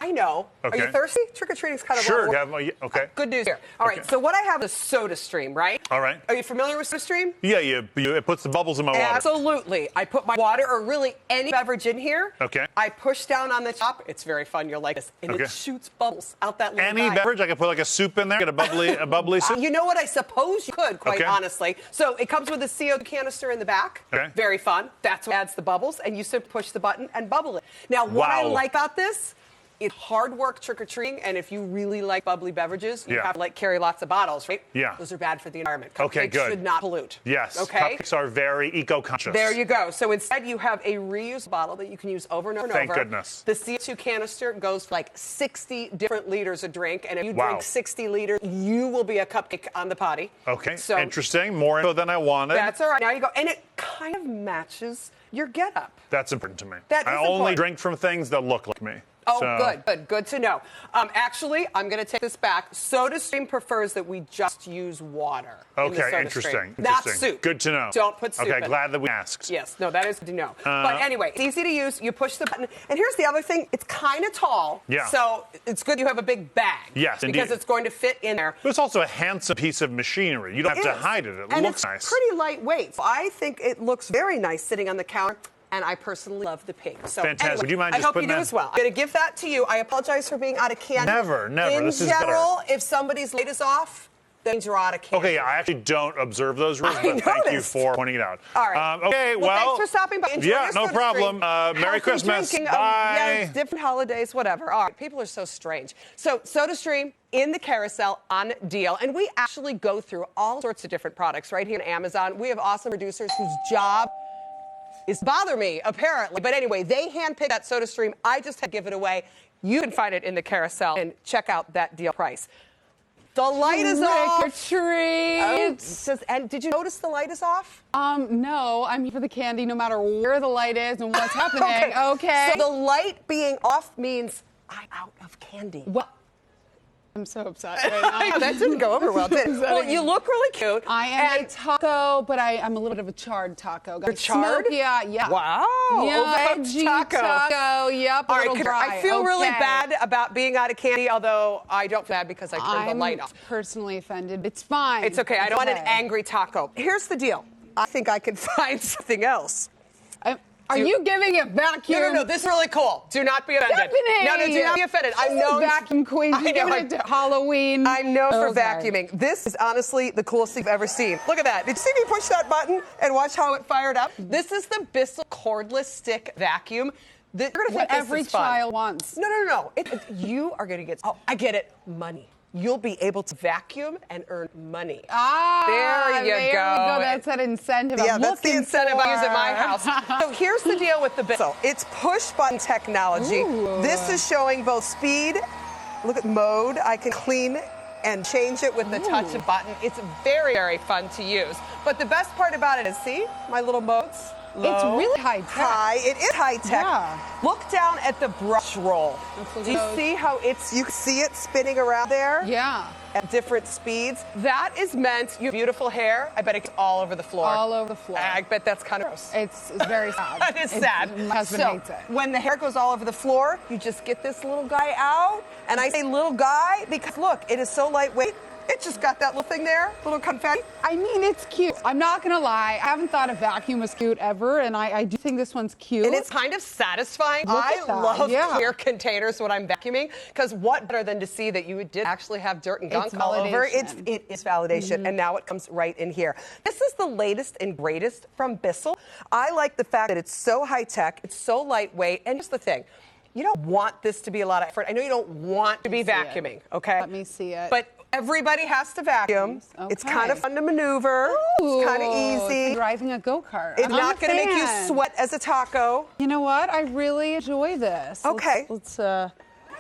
Speaker 1: I know.
Speaker 2: Okay.
Speaker 1: Are you thirsty? Trick-or-treating's kind of
Speaker 2: Sure.
Speaker 1: Okay. Good news here. All right, so what I have is SodaStream, right?
Speaker 2: All right.
Speaker 1: Are you familiar with SodaStream?
Speaker 2: Yeah, it puts the bubbles in my water.
Speaker 1: Absolutely. I put my water or really any beverage in here.
Speaker 2: Okay.
Speaker 1: I push down on the top. It's very fun. You'll like this. And it shoots bubbles out that little
Speaker 2: Any
Speaker 1: guy.
Speaker 2: beverage? I could put like a soup in there, get a bubbly soup?
Speaker 1: You know what? I suppose you could, quite honestly. So it comes with a CO2 canister in the back.
Speaker 2: Okay.
Speaker 1: Very fun. That's what adds the bubbles. And you simply push the button and bubble it. Now, what I like about this, it's hard work trick-or-treating, and if you really like bubbly beverages, you have to carry lots of bottles, right?
Speaker 2: Yeah.
Speaker 1: Those are bad for the environment.
Speaker 2: Okay,
Speaker 1: Cupcakes
Speaker 2: good.
Speaker 1: should not pollute.
Speaker 2: Yes.
Speaker 1: Okay.
Speaker 2: Cupcakes are very eco-conscious.
Speaker 1: There you go. So instead, you have a reused bottle that you can use over and over and over.
Speaker 2: Thank goodness.
Speaker 1: The CO2 canister goes for like 60 different liters of drink, and if you drink 60 liters, you will be a cupcake on the potty.
Speaker 2: Okay.
Speaker 1: So
Speaker 2: interesting. More info than I wanted.
Speaker 1: that's all right. Now you go, and it kind of matches your getup.
Speaker 2: That's important to me.
Speaker 1: That is
Speaker 2: I only
Speaker 1: important.
Speaker 2: drink from things that look like me.
Speaker 1: Oh,
Speaker 2: So-
Speaker 1: good to know. Actually, I'm going to take this back. SodaStream prefers that we just use water. in the
Speaker 2: Okay,
Speaker 1: SodaStream.
Speaker 2: interesting.
Speaker 1: Not soup.
Speaker 2: Good to know.
Speaker 1: Don't put soup in.
Speaker 2: Okay, glad that we asked.
Speaker 1: Yes, no, that is good to know. But anyway, it's easy to use. You push the button. And here's the other thing. It's kind of tall.
Speaker 2: Yeah.
Speaker 1: So it's good you have a big bag.
Speaker 2: Yes,
Speaker 1: because
Speaker 2: indeed.
Speaker 1: it's going to fit in there.
Speaker 2: But it's also a handsome piece of machinery. You don't have to hide it. It
Speaker 1: and
Speaker 2: looks
Speaker 1: it's
Speaker 2: nice.
Speaker 1: pretty lightweight. So I think it looks very nice sitting on the counter. And I personally love the pink. So
Speaker 2: Fantastic.
Speaker 1: Anyway,
Speaker 2: Would you mind
Speaker 1: I
Speaker 2: just
Speaker 1: hope
Speaker 2: putting
Speaker 1: you do
Speaker 2: that-
Speaker 1: as well. I'm going to give that to you. I apologize for being out of candy.
Speaker 2: Never.
Speaker 1: In
Speaker 2: This is better.
Speaker 1: general, if somebody's light is off, that means you're out of candy.
Speaker 2: Okay, yeah, I actually don't observe those rules,
Speaker 1: I
Speaker 2: but thank you
Speaker 1: noticed.
Speaker 2: for pointing it out.
Speaker 1: All right.
Speaker 2: Okay,
Speaker 1: well, thanks for stopping by. Enjoy
Speaker 2: yeah,
Speaker 1: your
Speaker 2: no
Speaker 1: SodaStream.
Speaker 2: problem. Merry
Speaker 1: Healthy
Speaker 2: Christmas.
Speaker 1: drinking.
Speaker 2: Bye.
Speaker 1: Yes, different holidays, whatever. All right, people are so strange. So SodaStream in the carousel on deal, and we actually go through all sorts of different products right here on Amazon. We have awesome producers whose job is bother me, apparently. But anyway, they handpicked that SodaStream. I just had to give it away. You can find it in the carousel and check out that deal price. The light is off. And did you notice the light is off?
Speaker 4: No, I'm here for the candy no matter where the light is and what's happening. Okay.
Speaker 1: So the light being off means I'm out of candy.
Speaker 4: Well, I'm so upset right now.
Speaker 1: That didn't go over well, did it? Well, you look really cute.
Speaker 4: I am a taco, but I'm a little bit of a charred taco.
Speaker 1: You're charred?
Speaker 4: Yeah.
Speaker 1: Wow.
Speaker 4: Yeah,
Speaker 1: Overcooked
Speaker 4: veggie
Speaker 1: taco.
Speaker 4: Yep,
Speaker 1: All
Speaker 4: a
Speaker 1: right,
Speaker 4: little dry.
Speaker 1: I feel really
Speaker 4: Okay.
Speaker 1: bad about being out of candy, although I don't feel bad because I turned the light off.
Speaker 4: Personally offended. It's fine.
Speaker 1: It's okay. I don't want an angry taco. Here's the deal. I think I can find something else.
Speaker 4: Are you giving it back here?
Speaker 1: No. This is really cool. Do not be offended.
Speaker 4: Stephanie!
Speaker 1: No, do not be offended.
Speaker 4: She's a vacuum queen. She's giving it to Halloween.
Speaker 1: I'm known for
Speaker 4: Okay.
Speaker 1: vacuuming. This is honestly the coolest thing I've ever seen. Look at that. Did you see me push that button and watch how it fired up? This is the Bissell cordless stick vacuum. You're going to think
Speaker 4: What
Speaker 1: this
Speaker 4: every
Speaker 1: is fun.
Speaker 4: child wants.
Speaker 1: No. You are going to get, I get it, money. You'll be able to vacuum and earn money. There you go.
Speaker 4: That's that incentive.
Speaker 1: Yeah,
Speaker 4: I'm
Speaker 1: that's the
Speaker 4: looking
Speaker 1: incentive I use at my
Speaker 4: for.
Speaker 1: house. So here's the deal with the Bissell. It's push button technology.
Speaker 4: Ooh.
Speaker 1: This is showing both speed. Look at mode. I can clean and change it with the touch of button. It's very, very fun to use. But the best part about it is, see my little modes? Low,
Speaker 4: It's really high tech.
Speaker 1: High. It is high tech.
Speaker 4: Yeah.
Speaker 1: Look down at the brush roll. Do you see how you can see it spinning around there?
Speaker 4: Yeah.
Speaker 1: At different speeds. That is meant, you have beautiful hair. I bet it gets all over the floor.
Speaker 4: All over the floor.
Speaker 1: I bet that's kind of gross.
Speaker 4: It's very sad.
Speaker 1: That is sad.
Speaker 4: My husband
Speaker 1: So,
Speaker 4: hates it.
Speaker 1: when the hair goes all over the floor, you just get this little guy out. And I say little guy because look, it is so lightweight. It just got that little thing there, little confetti.
Speaker 4: I mean, it's cute. I'm not going to lie. I haven't thought a vacuum was cute ever, and I do think this one's cute.
Speaker 1: And it's kind of satisfying.
Speaker 4: Look
Speaker 1: I
Speaker 4: at that,
Speaker 1: love
Speaker 4: yeah.
Speaker 1: clear containers when I'm vacuuming because what better than to see that you did actually have dirt and gunk
Speaker 4: It's
Speaker 1: all over?
Speaker 4: validation.
Speaker 1: It is validation, and now it comes right in here. This is the latest and greatest from Bissell. I like the fact that it's so high tech, it's so lightweight, and here's the thing. You don't want this to be a lot of effort. I know you don't want to be vacuuming, okay?
Speaker 4: Let me see it.
Speaker 1: But everybody has to vacuum.
Speaker 4: Okay.
Speaker 1: It's kind of fun to maneuver. It's kind of
Speaker 4: It's
Speaker 1: easy.
Speaker 4: like driving a go-kart.
Speaker 1: It's
Speaker 4: I'm
Speaker 1: not
Speaker 4: a
Speaker 1: going to make you
Speaker 4: fan.
Speaker 1: sweat as a taco.
Speaker 4: You know what? I really enjoy this.
Speaker 1: Okay.
Speaker 4: Let's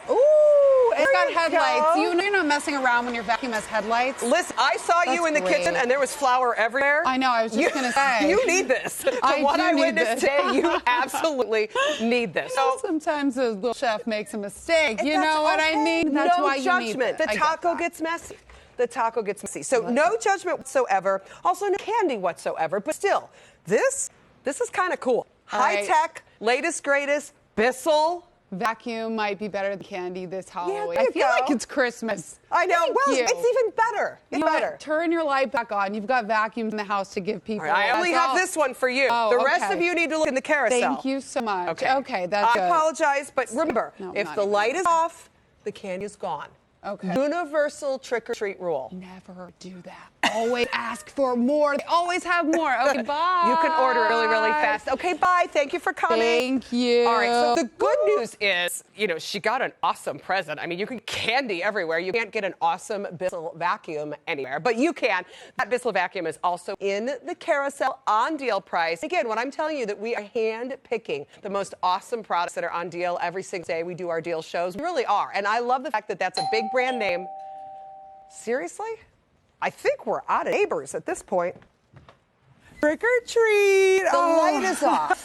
Speaker 1: Ooh,
Speaker 4: it's got
Speaker 1: there
Speaker 4: headlights.
Speaker 1: go.
Speaker 4: You know you're not messing around when your vacuum has headlights.
Speaker 1: Listen, I saw you
Speaker 4: That's
Speaker 1: in the
Speaker 4: great.
Speaker 1: kitchen and there was flour everywhere.
Speaker 4: I know, I was just gonna say.
Speaker 1: You need this. From what
Speaker 4: do
Speaker 1: I
Speaker 4: need
Speaker 1: witnessed
Speaker 4: this.
Speaker 1: today, you absolutely need this.
Speaker 4: So sometimes the little chef makes a mistake. You
Speaker 1: That's
Speaker 4: know what I
Speaker 1: okay.
Speaker 4: mean? That's
Speaker 1: no
Speaker 4: why you
Speaker 1: judgment.
Speaker 4: need this.
Speaker 1: The
Speaker 4: I get
Speaker 1: taco
Speaker 4: that.
Speaker 1: gets messy. The taco gets messy. So no judgment whatsoever. Also no candy whatsoever. But still, this is kind of cool.
Speaker 4: All
Speaker 1: High
Speaker 4: right.
Speaker 1: tech, latest, greatest, Bissell.
Speaker 4: Vacuum might be better than candy this Halloween.
Speaker 1: there you
Speaker 4: I feel
Speaker 1: go.
Speaker 4: like it's Christmas.
Speaker 1: I know.
Speaker 4: Thank
Speaker 1: Well,
Speaker 4: you.
Speaker 1: it's even better. It's
Speaker 4: You know what?
Speaker 1: better.
Speaker 4: Turn your light back on. You've got vacuums in the house to give people.
Speaker 1: I only
Speaker 4: That's
Speaker 1: have
Speaker 4: all.
Speaker 1: this one for you.
Speaker 4: Oh,
Speaker 1: the rest
Speaker 4: okay.
Speaker 1: of you need to look in the carousel.
Speaker 4: Thank you so much. Okay, that's
Speaker 1: I
Speaker 4: good.
Speaker 1: apologize, but remember,
Speaker 4: No,
Speaker 1: if
Speaker 4: not
Speaker 1: the
Speaker 4: even.
Speaker 1: light is off, the candy is gone.
Speaker 4: Okay.
Speaker 1: Universal trick-or-treat rule.
Speaker 4: Never do that. Always ask for more. They always have more. Okay, bye.
Speaker 1: You can order it really, really fast. Okay, bye. Thank you for coming.
Speaker 4: Thank you.
Speaker 1: All right, so the good news is, she got an awesome present. I mean, you can get candy everywhere. You can't get an awesome Bissell vacuum anywhere, but you can. That Bissell vacuum is also in the carousel on deal price. Again, when I'm telling you that we are hand-picking the most awesome products that are on deal every single day we do our deal shows, we really are. And I love the fact that that's a big brand name. Seriously? I think we're out of neighbors at this point.
Speaker 3: Trick or treat.
Speaker 1: The light is off.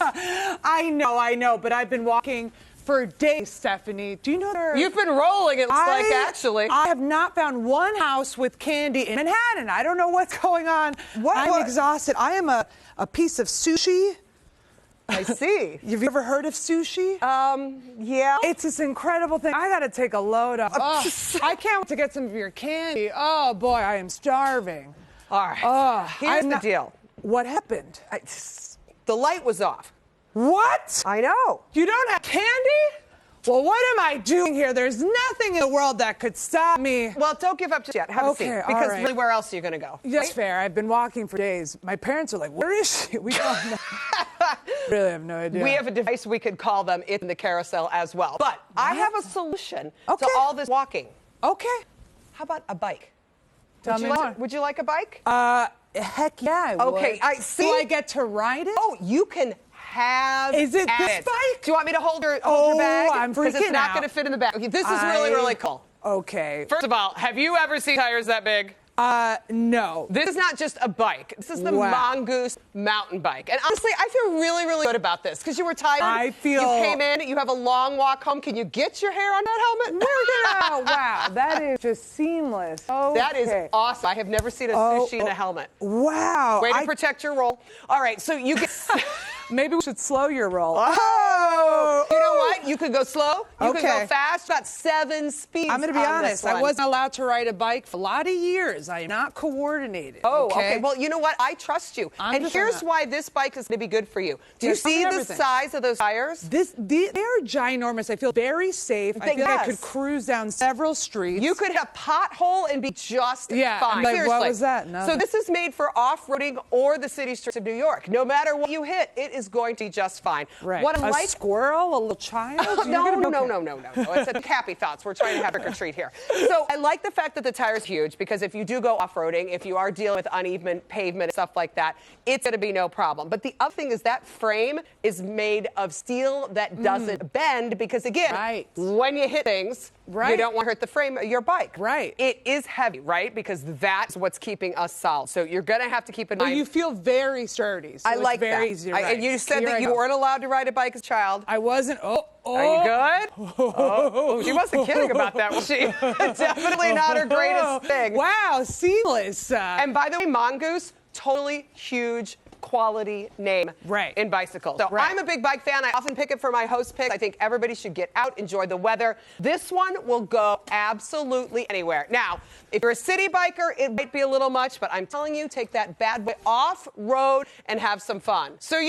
Speaker 3: I know, but I've been walking for days, Stephanie. Do you know there?
Speaker 1: You've been rolling, it looks like, actually.
Speaker 3: I have not found one house with candy in Manhattan. I don't know what's going on. I'm exhausted. I am a piece of sushi.
Speaker 1: I see.
Speaker 3: Have you ever heard of sushi?
Speaker 1: Yeah.
Speaker 3: It's this incredible thing. I got to take a load off. I can't wait to get some of your candy. Oh, boy, I am starving.
Speaker 1: All right. Here's the deal.
Speaker 3: What happened?
Speaker 1: The light was off.
Speaker 3: What?
Speaker 1: I know.
Speaker 3: You don't have candy? Well, what am I doing here? There's nothing in the world that could stop me.
Speaker 1: Well, don't give up just yet. Have a seat.
Speaker 3: all
Speaker 1: Because
Speaker 3: right.
Speaker 1: really, where else are you going to go?
Speaker 3: That's
Speaker 1: right?
Speaker 3: fair. I've been walking for days. My parents are like, where is she? We don't know. Really have no idea.
Speaker 1: We have a device we could call them in the carousel as well. But I have a solution to all this walking.
Speaker 3: Okay.
Speaker 1: How about a bike?
Speaker 3: Tell me more.
Speaker 1: Would you like a bike?
Speaker 3: Heck yeah, I would.
Speaker 1: Okay, I see.
Speaker 3: Do I get to ride it?
Speaker 1: Oh, you can have
Speaker 3: Is it
Speaker 1: at
Speaker 3: this bike?
Speaker 1: Do you want me to hold your bag?
Speaker 3: I'm
Speaker 1: Because it's
Speaker 3: freaking
Speaker 1: not
Speaker 3: out.
Speaker 1: going to fit in the bag. Okay, this is really, really cool.
Speaker 3: Okay.
Speaker 1: First of all, have you ever seen tires that big?
Speaker 3: No.
Speaker 1: This is not just a bike. This is the
Speaker 3: Wow.
Speaker 1: Mongoose mountain bike. And honestly, I feel really, really good about this because you were tired.
Speaker 3: I feel-
Speaker 1: You came in, you have a long walk home. Can you get your hair on that helmet?
Speaker 3: Oh, wow. That is just seamless. Okay.
Speaker 1: That is awesome. I have never seen a sushi in a helmet.
Speaker 3: Wow.
Speaker 1: Way to protect your roll. All right, so you get...
Speaker 3: Maybe we should slow your roll.
Speaker 1: Oh! You know what? You could go slow. You could go
Speaker 3: Okay.
Speaker 1: fast. About 7 speeds.
Speaker 3: I'm going to be
Speaker 1: on
Speaker 3: honest.
Speaker 1: this one.
Speaker 3: I wasn't allowed to ride a bike for a lot of years. I am not coordinated.
Speaker 1: Oh, okay. Well, you know what? I trust you.
Speaker 3: I'm
Speaker 1: And
Speaker 3: just
Speaker 1: here's
Speaker 3: gonna-
Speaker 1: why this bike is going to be good for you. Do you
Speaker 3: Yes, tell me
Speaker 1: see the
Speaker 3: everything.
Speaker 1: size of those tires?
Speaker 3: They're ginormous. I feel very safe. I feel like I
Speaker 1: Yes.
Speaker 3: could cruise down several streets.
Speaker 1: You could hit a pothole and be just
Speaker 3: Yeah,
Speaker 1: fine.
Speaker 3: I'm like, what
Speaker 1: Seriously.
Speaker 3: was that?
Speaker 1: So
Speaker 3: Nothing.
Speaker 1: this is made for off-roading or the city streets of New York. No matter what you hit, it is going to be just fine.
Speaker 3: Right.
Speaker 1: What I
Speaker 3: a
Speaker 1: like
Speaker 3: squirrel, a little child?
Speaker 1: No.
Speaker 3: You're gonna-
Speaker 1: It's a happy thoughts. We're trying to have trick or treat here. So I like the fact that the tire's huge because if you do go off-roading, if you are dealing with uneven pavement and stuff like that, it's going to be no problem. But the other thing is that frame is made of steel that doesn't bend because, again, when you hit things, you don't want to hurt the frame of your bike.
Speaker 3: Right.
Speaker 1: It is heavy, right? Because that's what's keeping us solid. So you're going to have to keep in
Speaker 3: Well,
Speaker 1: mind.
Speaker 3: you feel very sturdy. So
Speaker 1: I
Speaker 3: it's
Speaker 1: like
Speaker 3: very
Speaker 1: that.
Speaker 3: easy to ride.
Speaker 1: And you said
Speaker 3: Here
Speaker 1: that
Speaker 3: I
Speaker 1: you
Speaker 3: go.
Speaker 1: weren't allowed to ride a bike as a child.
Speaker 3: I wasn't.
Speaker 1: Are you good? Oh, she wasn't kidding about that, was she? Definitely not her greatest thing.
Speaker 3: Wow, seamless.
Speaker 1: And by the way, Mongoose, totally huge quality name in bicycles. So I'm a big bike fan. I often pick it for my host picks. I think everybody should get out, enjoy the weather. This one will go absolutely anywhere. Now, if you're a city biker, it might be a little much, but I'm telling you, take that bad boy off-road and have some fun. So
Speaker 3: I'm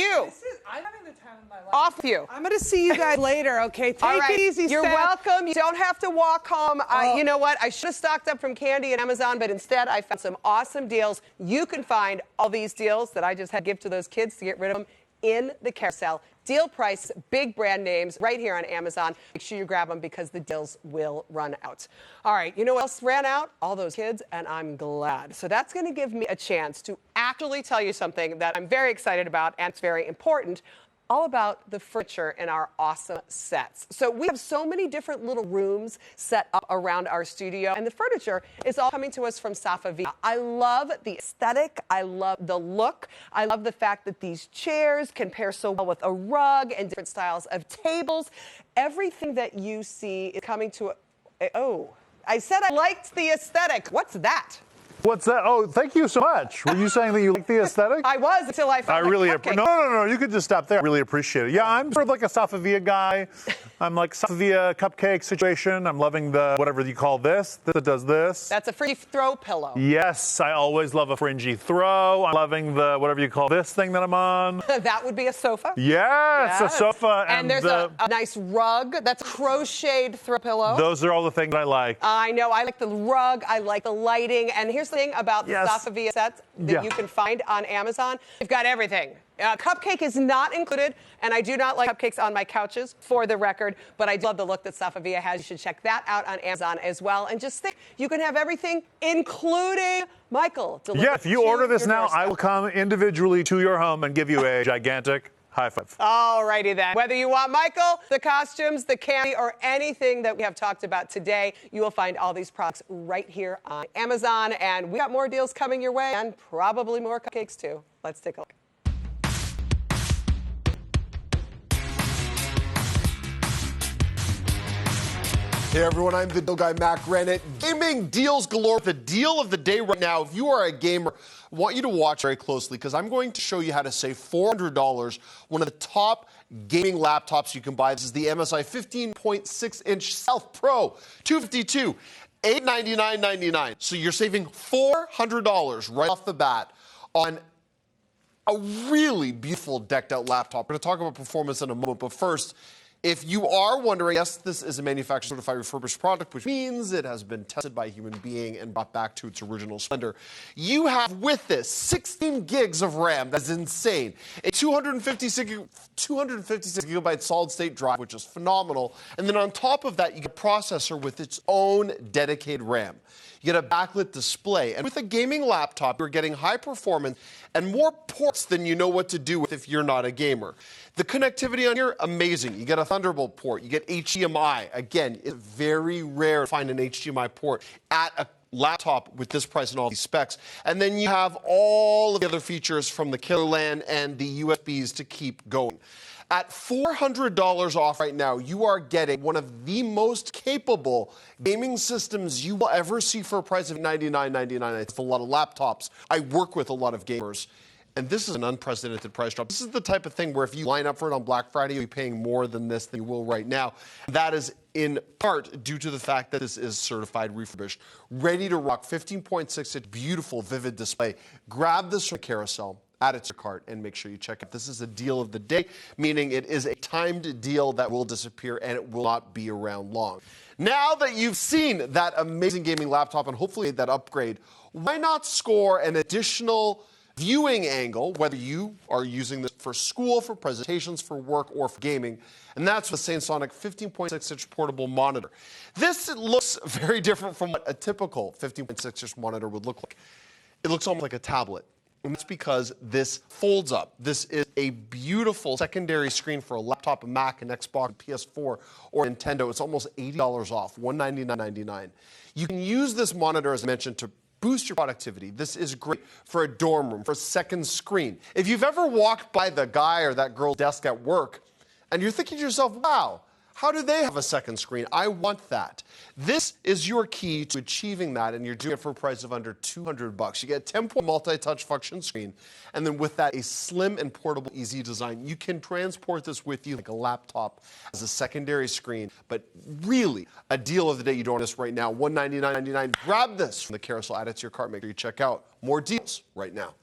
Speaker 3: having the time of my life.
Speaker 1: off with you.
Speaker 3: I'm going to see you guys later, okay? Take
Speaker 1: All right.
Speaker 3: it easy,
Speaker 1: You're
Speaker 3: Steph.
Speaker 1: welcome. You don't have to walk home. You know what? I should have stocked up from candy and Amazon, but instead I found some awesome deals. You can find all these deals that I just had to give to those kids to get rid of them in the carousel. Deal price, big brand names right here on Amazon. Make sure you grab them because the deals will run out. All right, you know what else ran out? All those kids, and I'm glad. So that's going to give me a chance to actually tell you something that I'm very excited about and it's very important. All about the furniture in our awesome sets. So we have so many different little rooms set up around our studio, and the furniture is all coming to us from Safavia. I love the aesthetic. I love the look. I love the fact that these chairs can pair so well with a rug and different styles of tables. Everything that you see is coming to oh, I said I liked the aesthetic. What's that?
Speaker 2: What's that? Oh, thank you so much. Were you saying that you like the aesthetic?
Speaker 1: I was until I found
Speaker 2: No. You could just stop there. I really appreciate it. Yeah, I'm sort of like a Safavia guy. I'm like Safavia cupcake situation. I'm loving the whatever you call this that does this.
Speaker 1: That's a free throw pillow.
Speaker 2: Yes, I always love a fringy throw. I'm loving the whatever you call this thing that I'm on.
Speaker 1: That would be a sofa.
Speaker 2: Yes, a sofa.
Speaker 1: And there's a nice rug. That's a crocheted throw pillow.
Speaker 2: Those are all the things I like.
Speaker 1: I know. I like the rug. I like the lighting. And here's the thing about the Safavia sets that you can find on Amazon. You've got everything. Cupcake is not included, and I do not like cupcakes on my couches, for the record, but I do love the look that Safavia has. You should check that out on Amazon as well. And just think, you can have everything, including Michael.
Speaker 2: Yeah, if you order this now, I will come individually to your home and give you a gigantic high five.
Speaker 1: All righty then. Whether you want Michael, the costumes, the candy, or anything that we have talked about today, you will find all these products right here on Amazon. And we got more deals coming your way, and probably more cupcakes too. Let's take a look.
Speaker 5: Hey everyone, I'm the deal guy, Mac Rennett. Gaming deals galore. The deal of the day right now, if you are a gamer, I want you to watch very closely because I'm going to show you how to save $400, one of the top gaming laptops you can buy. This is the MSI 15.6-inch Stealth Pro 252, $899.99. So you're saving $400 right off the bat on a really beautiful decked-out laptop. We're going to talk about performance in a moment, but first, if you are wondering, yes, this is a manufacturer-certified refurbished product, which means it has been tested by a human being and brought back to its original splendor. You have with this 16 gigs of RAM. That's insane. A 256 gigabyte solid-state drive, which is phenomenal. And then on top of that, you get a processor with its own dedicated RAM. You get a backlit display. And with a gaming laptop, you're getting high performance and more ports than you know what to do with if you're not a gamer. The connectivity on here, amazing. You get a Thunderbolt port. You get HDMI. Again, it's very rare to find an HDMI port at a laptop with this price and all these specs. And then you have all of the other features from the Killer LAN and the USBs to keep going. At $400 off right now, you are getting one of the most capable gaming systems you will ever see for a price of $99.99. It's a lot of laptops. I work with a lot of gamers. And this is an unprecedented price drop. This is the type of thing where if you line up for it on Black Friday, you'll be paying more than this than you will right now. That is in part due to the fact that this is certified refurbished. Ready to rock, 15.6-inch, beautiful, vivid display. Grab this from Carousel, add it to cart, and make sure you check it. This is a deal of the day, meaning it is a timed deal that will disappear and it will not be around long. Now that you've seen that amazing gaming laptop and hopefully made that upgrade, why not score an additional viewing angle, whether you are using this for school, for presentations, for work, or for gaming, and that's the Sansonic 15.6-inch portable monitor. This looks very different from what a typical 15.6-inch monitor would look like. It looks almost like a tablet, and that's because this folds up. This is a beautiful secondary screen for a laptop, a Mac, an Xbox, PS4, or Nintendo. It's almost $80 off, $199.99. You can use this monitor, as I mentioned, to boost your productivity. This is great for a dorm room, for a second screen. If you've ever walked by the guy or that girl's desk at work and you're thinking to yourself, wow, how do they have a second screen? I want that. This is your key to achieving that, and you're doing it for a price of under $200. You get a 10-point multi-touch function screen, and then with that, a slim and portable, easy design. You can transport this with you like a laptop as a secondary screen, but really, a deal of the day. You don't want this right now, $199.99. Grab this from the Carousel, add it to your cart, make sure you check out more deals right now.